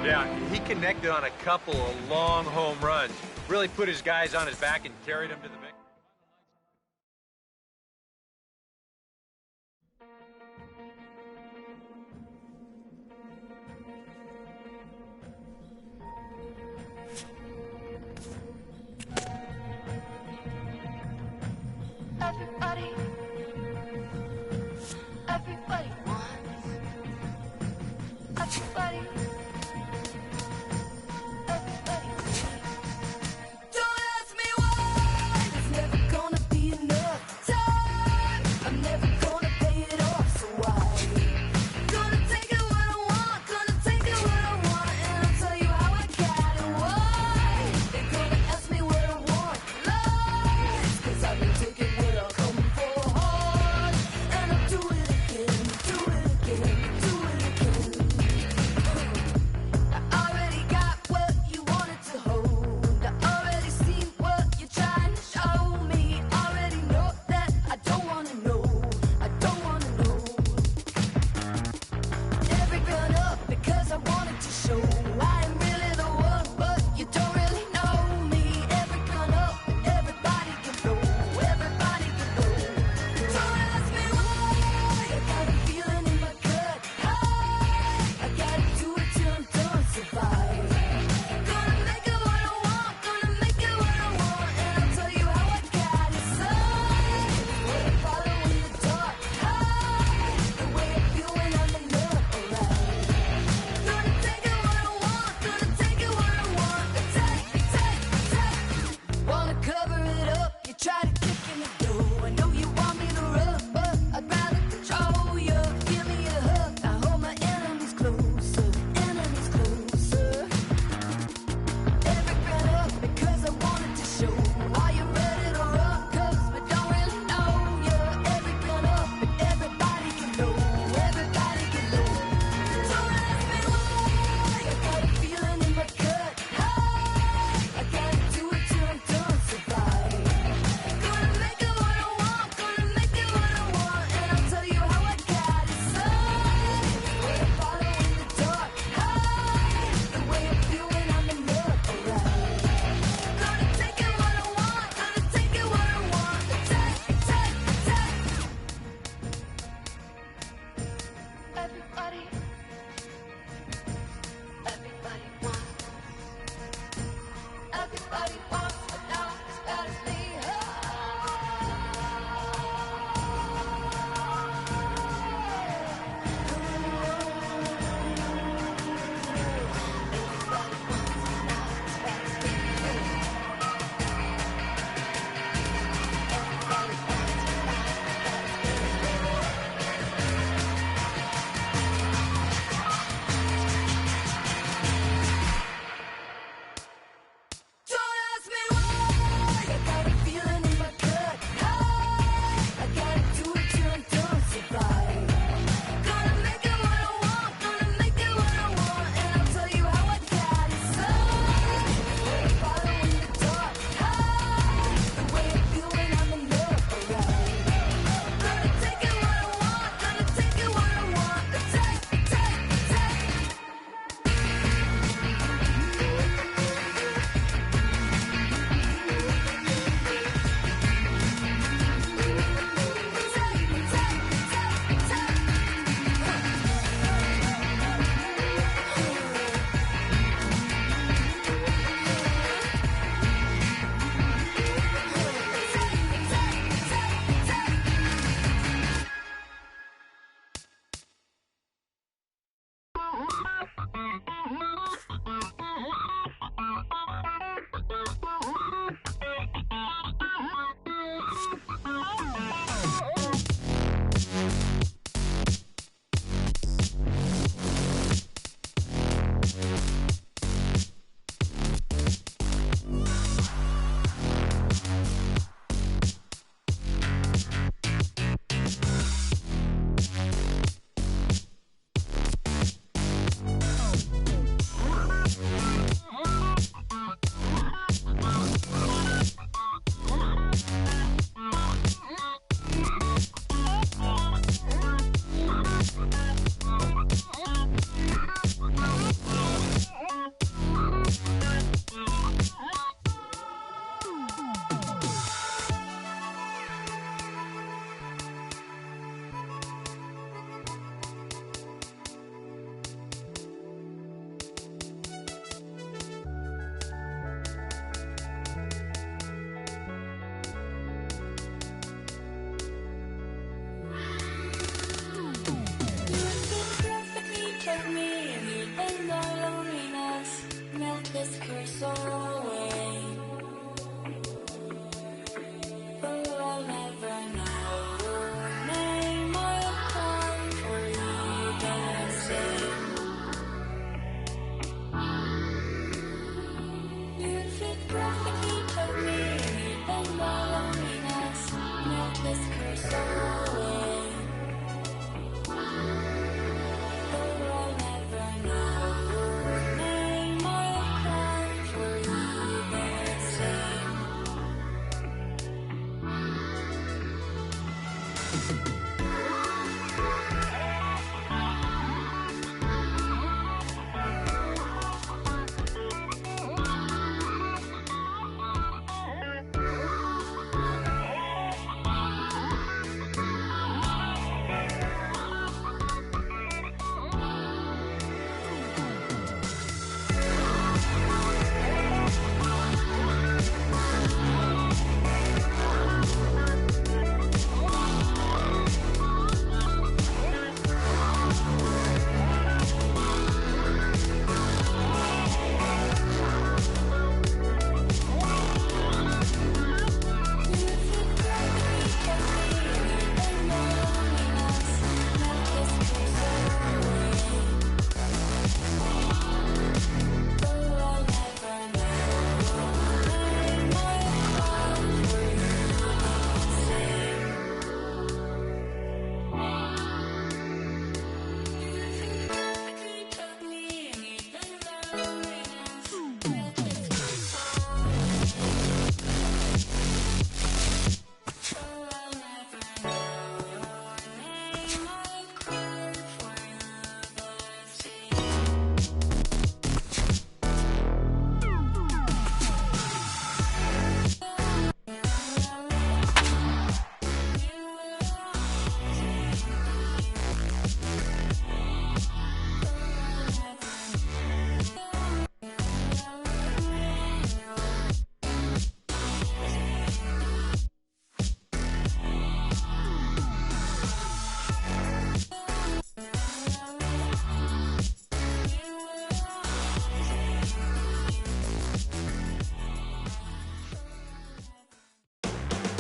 Yeah, he connected on a couple of long home runs. Really put his guys on his back and carried them to the victory. Everybody wants. Everybody. Don't ask me why. It's never gonna be enough time. I'm never gonna pay it off. So why? Gonna take it what I want. Gonna take it what I want, and I'll tell you how I got it. Why? They're gonna ask me what I want. Lies, 'cause I've been taking what I come for hard, and I'll do it again, do it again, do it again. I already got what you wanted to hold. I already see what you're trying to show me. Already know that I don't wanna know.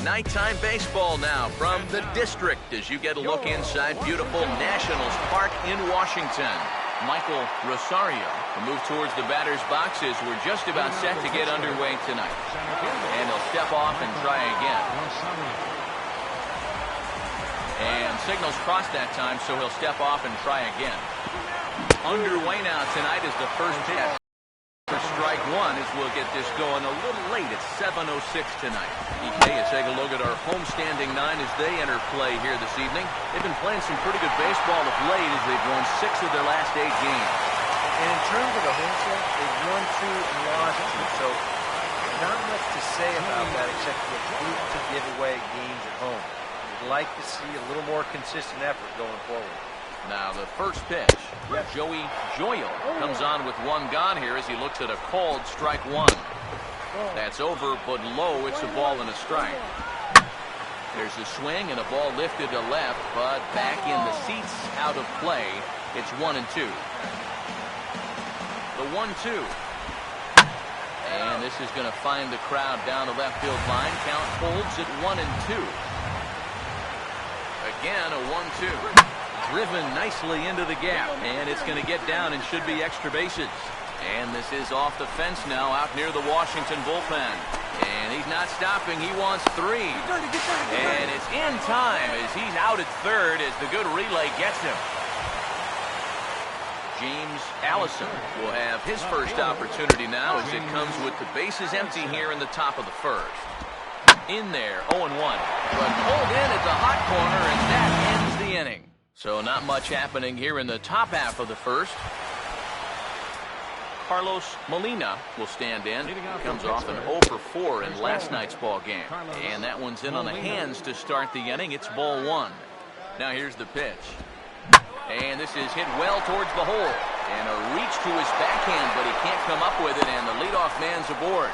Nighttime baseball now from the district as you get a look inside beautiful Nationals Park in Washington. Michael Rosario will move towards the batter's boxes. We're just about set to get underway tonight. And he'll step off and try again. And signals crossed that time, so he'll step off and try again. Underway now tonight is the first test for strike one as we'll get this going a little late at 7:06 tonight. EK, let's take a look at our homestanding nine as they enter play here this evening. They've been playing some pretty good baseball of late as they've won 6 of their last 8 games. And in terms of the home stretch, they've won 2 and lost 2, so not much to say about that except for the group to give away games at home. We'd like to see a little more consistent effort going forward. Now the first pitch, Joey Joyal comes on with 1 gone here as he looks at a called strike 1. That's over, but low. It's a ball and a strike. There's a swing and a ball lifted to left, but back in the seats, out of play. It's 1-2. The 1-2. And this is going to find the crowd down the left field line. Count holds at 1-2. Again, a 1-2. Driven nicely into the gap, and it's going to get down and should be extra bases. And this is off the fence now out near the Washington bullpen. And he's not stopping. He wants 3. And it's in time as he's out at third as the good relay gets him. James Allison will have his first opportunity now as it comes with the bases empty here in the top of the first. In there, 0-1. But pulled in at the hot corner, and that ends the inning. So not much happening here in the top half of the first. Carlos Molina will stand in. Comes off an 0-for-4 in last night's ball game. And that one's in on the hands to start the inning. It's ball 1. Now here's the pitch. And this is hit well towards the hole. And a reach to his backhand, but he can't come up with it, and the leadoff man's aboard.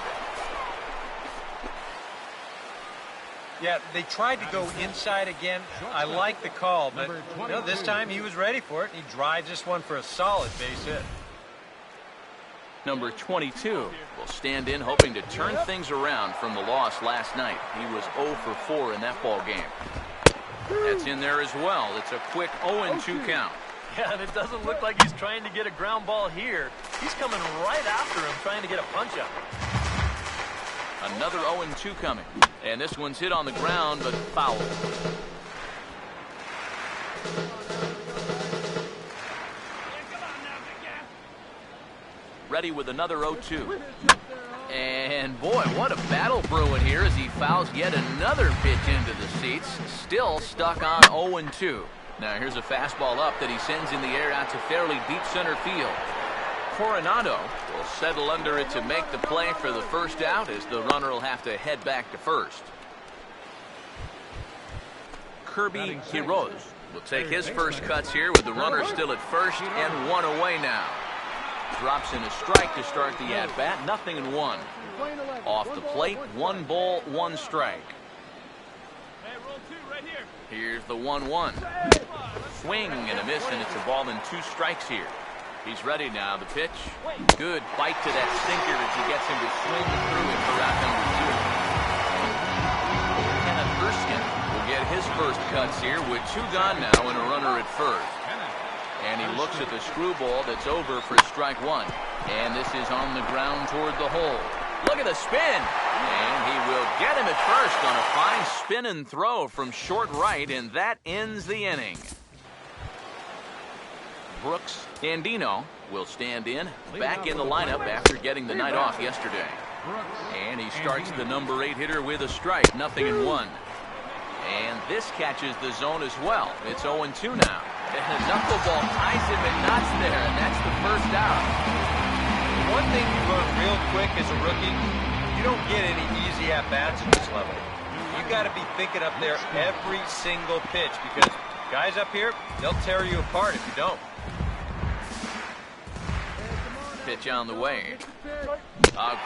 Yeah, they tried to go inside again. I like the call, but this time he was ready for it. He drives this one for a solid base hit. Number 22 will stand in hoping to turn things around from the loss last night. He was 0-for-4 in that ball game. That's in there as well. It's a quick 0-2 count. Yeah, and it doesn't look like he's trying to get a ground ball here. He's coming right after him, trying to get a punch up. Another 0-2 coming. And this one's hit on the ground, but foul. Ready with another 0-2. And boy, what a battle brewing here as he fouls yet another pitch into the seats. Still stuck on 0-2. Now here's a fastball up that he sends in the air out to fairly deep center field. Coronado will settle under it to make the play for the first out as the runner will have to head back to first. Kirby Quiroz will take his first cuts here with the runner still at first and 1 away now. Drops in a strike to start the at-bat. 0-1. Off the plate, 1 ball, 1 strike. Here's the 1-1. Swing and a miss, and it's a ball and 2 strikes here. He's ready now. The pitch. Good bite to that sinker as he gets him to swing through it for out number 2. Kenneth Erskine will get his first cuts here with 2 gone now and a runner at first. And he looks at the screwball that's over for strike 1. And this is on the ground toward the hole. Look at the spin. And he will get him at first on a fine spin and throw from short right, and that ends the inning. Brooks Andino will stand in, back in the lineup after getting the night off yesterday. And he starts the number 8 hitter with a strike, 0-1. And this catches the zone as well. It's 0-2 now. And the knuckleball ties him in knots there, and that's the first out. One thing you learn real quick as a rookie, you don't get any easy at-bats at this level. You got to be thinking up there every single pitch because guys up here, they'll tear you apart if you don't. Pitch on the way.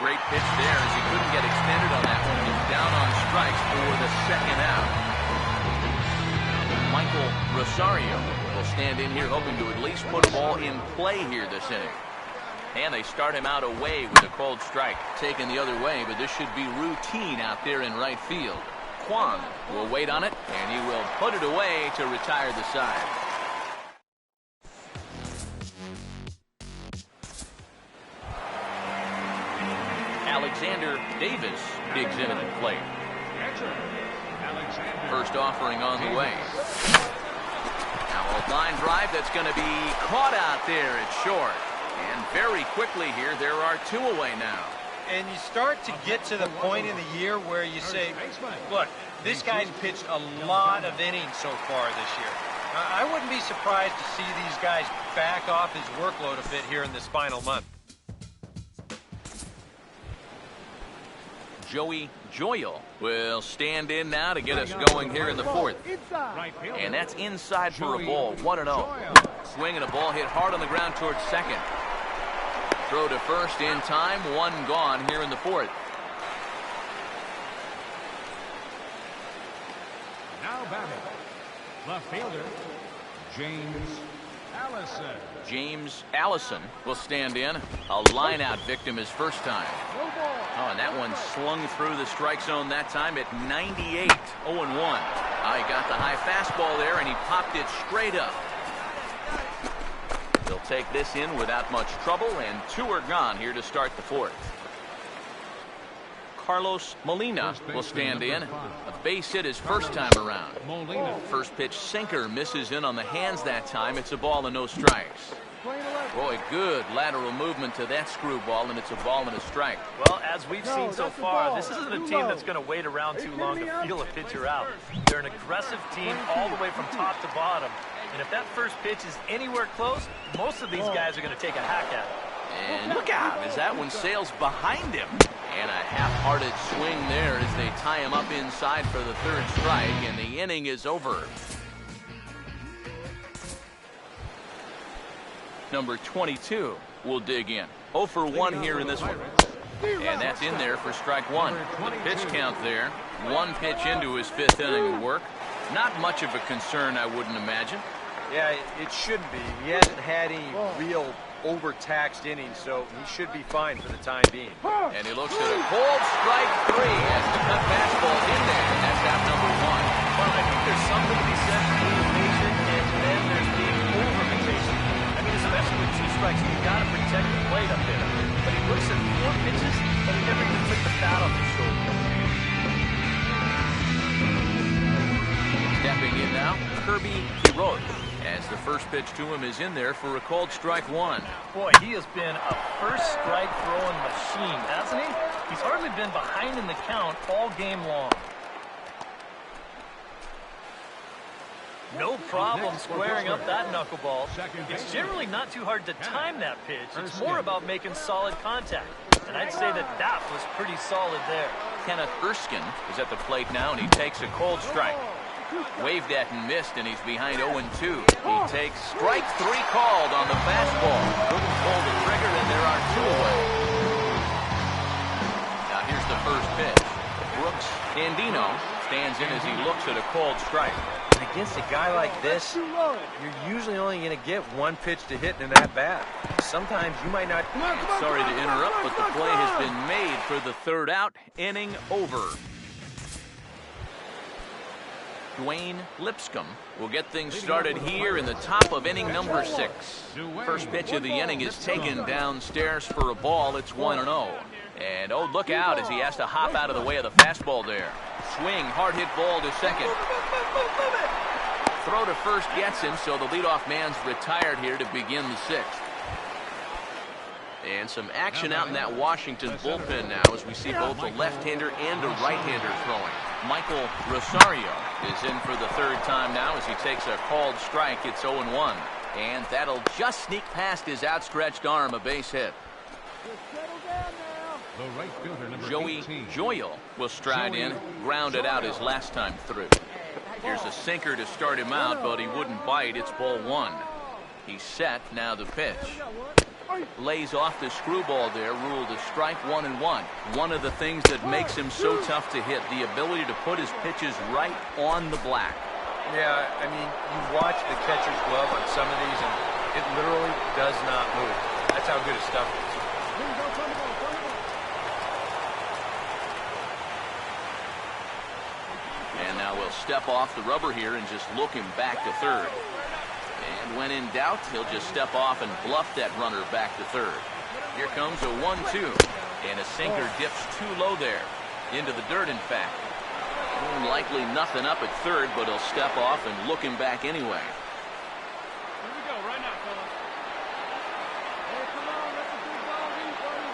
Great pitch there as he couldn't get extended on that one. He's down on strikes for the second out. Michael Rosario will stand in here hoping to at least put a ball in play here this inning. And they start him out away with a called strike. Taken the other way, but this should be routine out there in right field. Kwon will wait on it, and he will put it away to retire the side. Alexander Davis digs into the plate. First offering on the way. Now a line drive that's going to be caught out there at short. And very quickly here, there are 2 away now. And you start to get to the point in the year where you say, look, this guy's pitched a lot of innings so far this year. I wouldn't be surprised to see these guys back off his workload a bit here in this final month. Joey Joyal will stand in now to get us going here in the 4th. And that's inside for a ball, 1-0. Swing and a ball hit hard on the ground towards second. Throw to first in time, 1 gone here in the 4th. Now batting, left fielder, James Allison. James Allison will stand in. A line-out victim his first time. Oh, and that one slung through the strike zone that time at 98, 0-1. He got the high fastball there, and he popped it straight up. They'll take this in without much trouble, and 2 are gone here to start the 4th. Carlos Molina will stand in. A base hit his first time around. First pitch sinker misses in on the hands that time. It's a ball and no strikes. Boy, good lateral movement to that screwball, and it's a ball and a strike. Well, as we've seen so far, this isn't a team that's going to wait around too long to feel a pitcher out. They're an aggressive team all the way from top to bottom. And if that first pitch is anywhere close, most of these guys are going to take a hack at it. And look out as that one sails behind him. And a half-hearted swing there as they tie him up inside for the 3rd strike, and the inning is over. Number 22 will dig in. 0 for 1 here in this one. And that's in there for strike 1. The pitch count there. 1 pitch into his 5th inning of work. Not much of a concern, I wouldn't imagine. Yeah, it shouldn't be. He hasn't had any real overtaxed innings, so he should be fine for the time being. And he looks at a cold strike 3 as the cut fastball in there, and that's out number 1. Well, I think there's something to be said for being patient, and then there's being over-patient. I mean, especially with 2 strikes, you've got to protect the plate up there. But he looks at 4 pitches, but he never even took the bat off his shoulder. Stepping in now, Kirby Quiroz, as the first pitch to him is in there for a called strike 1. Boy, he has been a first strike throwing machine, hasn't he? He's hardly been behind in the count all game long. No problem squaring up that knuckleball. It's generally not too hard to time that pitch. It's more about making solid contact. And I'd say that that was pretty solid there. Kenneth Erskine is at the plate now, and he takes a cold strike. Waved at and missed, and he's behind 0-2. He takes strike 3 called on the fastball. Couldn't pull the trigger, and there are 2 away. Now here's the first pitch. Brooks Andino stands in as he looks at a called strike. Against a guy like this, you're usually only going to get 1 pitch to hit in that bat. Sometimes you might not. Sorry to interrupt, but the play has been made for the 3rd out. Inning over. Dwayne Lipscomb will get things started here in the top of inning number 6. First pitch of the inning is taken downstairs for a ball. It's 1-0. And oh, look out as he has to hop out of the way of the fastball there. Swing, hard hit ball to second. Throw to first gets him, so the leadoff man's retired here to begin the 6th. And some action out in that Washington bullpen now as we see both a left-hander and a right-hander throwing. Michael Rosario is in for the 3rd time now as he takes a called strike. It's 0-1. And that'll just sneak past his outstretched arm, a base hit. Joey Joyal will stride in, grounded out his last time through. Here's a sinker to start him out, but he wouldn't bite. It's ball 1. He's set, now the pitch. Lays off the screwball there, ruled a strike 1-1. One of the things that makes him so tough to hit, the ability to put his pitches right on the black. Yeah, I mean, you watch the catcher's glove on some of these, and it literally does not move. That's how good his stuff is. step off the rubber here and just look him back to third. And when in doubt, he'll just step off and bluff that runner back to third. Here comes a 1-2. And a sinker dips too low there. Into the dirt, in fact. Likely nothing up at third, but he'll step off and look him back anyway. Here we go, right now, fellas. Hey, come on, let the big ball lead, buddy.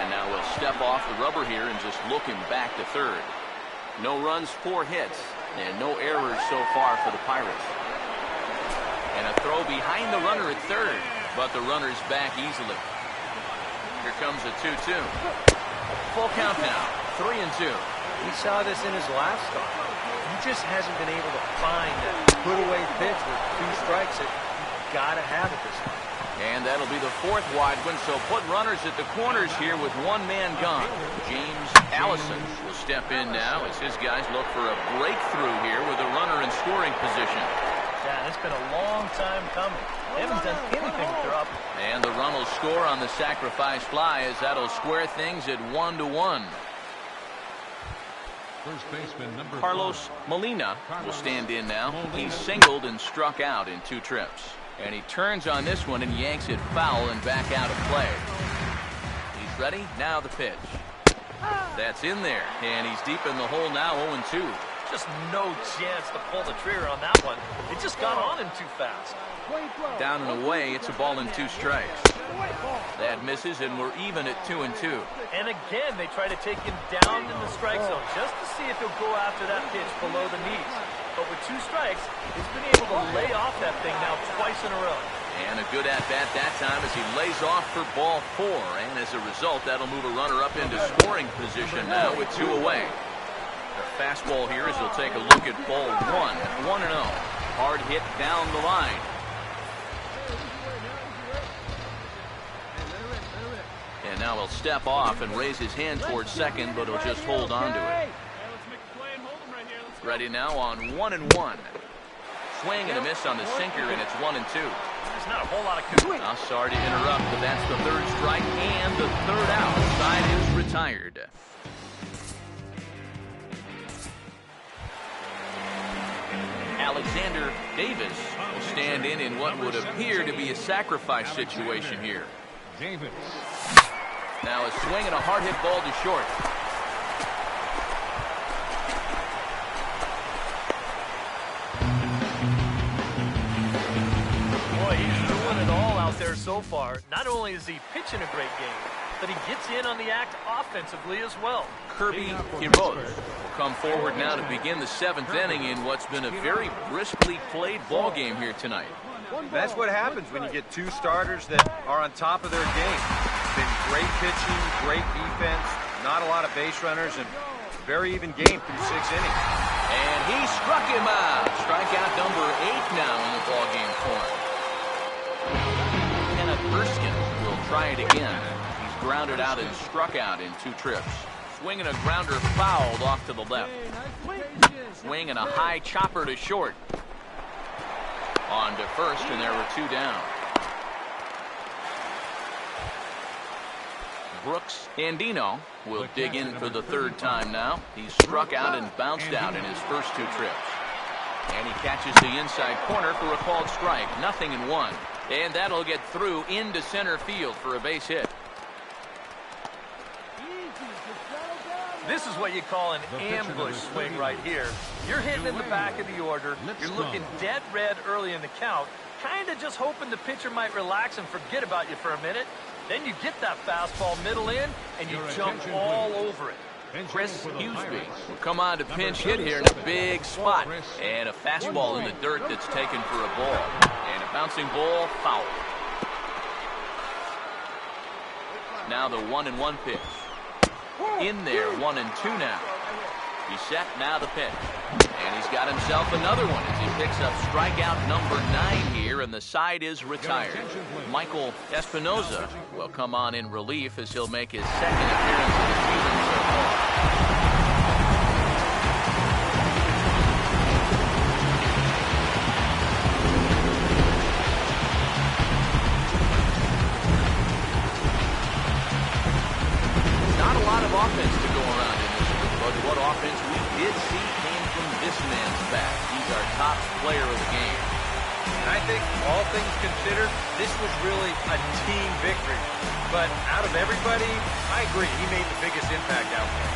And now he'll step off the rubber here and just look him back to third. No runs, 4 hits, and no errors so far for the Pirates. And a throw behind the runner at third, but the runner's back easily. Here comes a 2-2. Full count now, 3-2. We saw this in his last start. He just hasn't been able to find that put-away pitch with 2 strikes that you gotta have at this time. And that'll be the 4th wide one, so put runners at the corners here with 1 man gone. James Allison will step in now as his guys look for a breakthrough here with a runner in scoring position. Yeah, it's been a long time coming. They haven't done anything with their up. And the run will score on the sacrifice fly as that'll square things at 1-1. First baseman number Carlos Molina will stand in now. He's singled and struck out in 2 trips. And he turns on this one and yanks it foul and back out of play. He's ready. Now the pitch. That's in there. And he's deep in the hole now, 0-2. Just no chance to pull the trigger on that one. It just got on him too fast. Down and away, it's a ball and 2 strikes. That misses, and we're even at 2-2. And again, they try to take him down in the strike zone just to see if he'll go after that pitch below the knees. But with 2 strikes, he's been able to lay off that thing now twice in a row. And a good at-bat that time as he lays off for ball 4. And as a result, that'll move a runner up into scoring position now with 2 away. The fastball here as he'll take a look at ball 1, 1-0. Hard hit down the line. And now he'll step off and raise his hand towards second, but he'll just hold on to it. Ready now on 1-1. Swing and a miss on the sinker, and it's 1-2. There's not a whole lot of I'm sorry to interrupt, but that's the 3rd strike and the 3rd out. Side is retired. Alexander Davis will stand in what would appear to be a sacrifice situation here. Davis. Now a swing and a hard hit ball to short. Boy, he's doing it all out there so far. Not only is he pitching a great game, but he gets in on the act offensively as well. Kirby Quiroz will come forward now to begin the 7th inning in what's been a very briskly played ball game here tonight. That's what happens when you get 2 starters that are on top of their game. Been great pitching, great defense, not a lot of base runners, and very even game through 6 innings. And he struck him out. Strikeout number 8 now in the ball game for him. Kenneth Erskine will try it again. He's grounded out and struck out in 2 trips. Swing and a grounder fouled off to the left. Swing and a high chopper to short. On to first, and there were 2 down. Brooks Andino will dig in for the 3rd time now. He's struck out and bounced out in his first 2 trips. And he catches the inside corner for a called strike. 0-1. And that'll get through into center field for a base hit. This is what you call an ambush swing right here. You're hitting in the back of the order. You're looking dead red early in the count, kind of just hoping the pitcher might relax and forget about you for a minute. Then you get that fastball middle in, and you jump all over it. Chris Huseby will come on to pinch hit here in a big spot. And a fastball in the dirt that's taken for a ball. And a bouncing ball, foul. Now the 1-1 pitch. In there, 1-2 now. He's set, now the pitch. And he's got himself another one as he picks up strikeout number 9 here, and the side is retired. Michael Espinoza will come on in relief as he'll make his 2nd appearance of the season so far. Not a lot of offense to go around in this one, but what offense we did see came from player of the game. And I think, all things considered, this was really a team victory. But out of everybody, I agree, he made the biggest impact out there.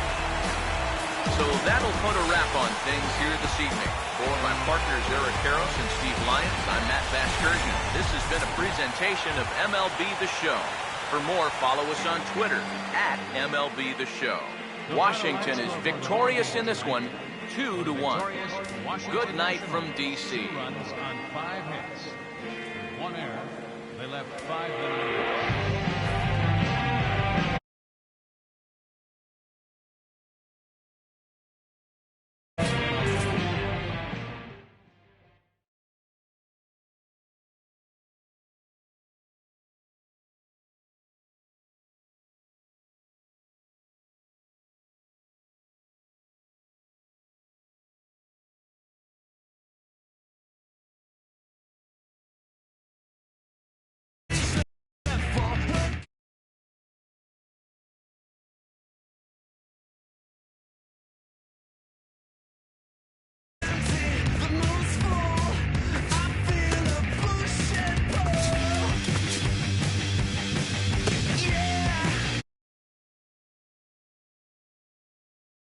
So that'll put a wrap on things here this evening. For my partners Eric Harris and Steve Lyons, I'm Matt Vasgersian. This has been a presentation of MLB The Show. For more, follow us on Twitter at MLB The Show. Washington is victorious in this one, 2-1. Good night from D.C. 2 runs on 5 hits. With 1 error, they left 5 men on base.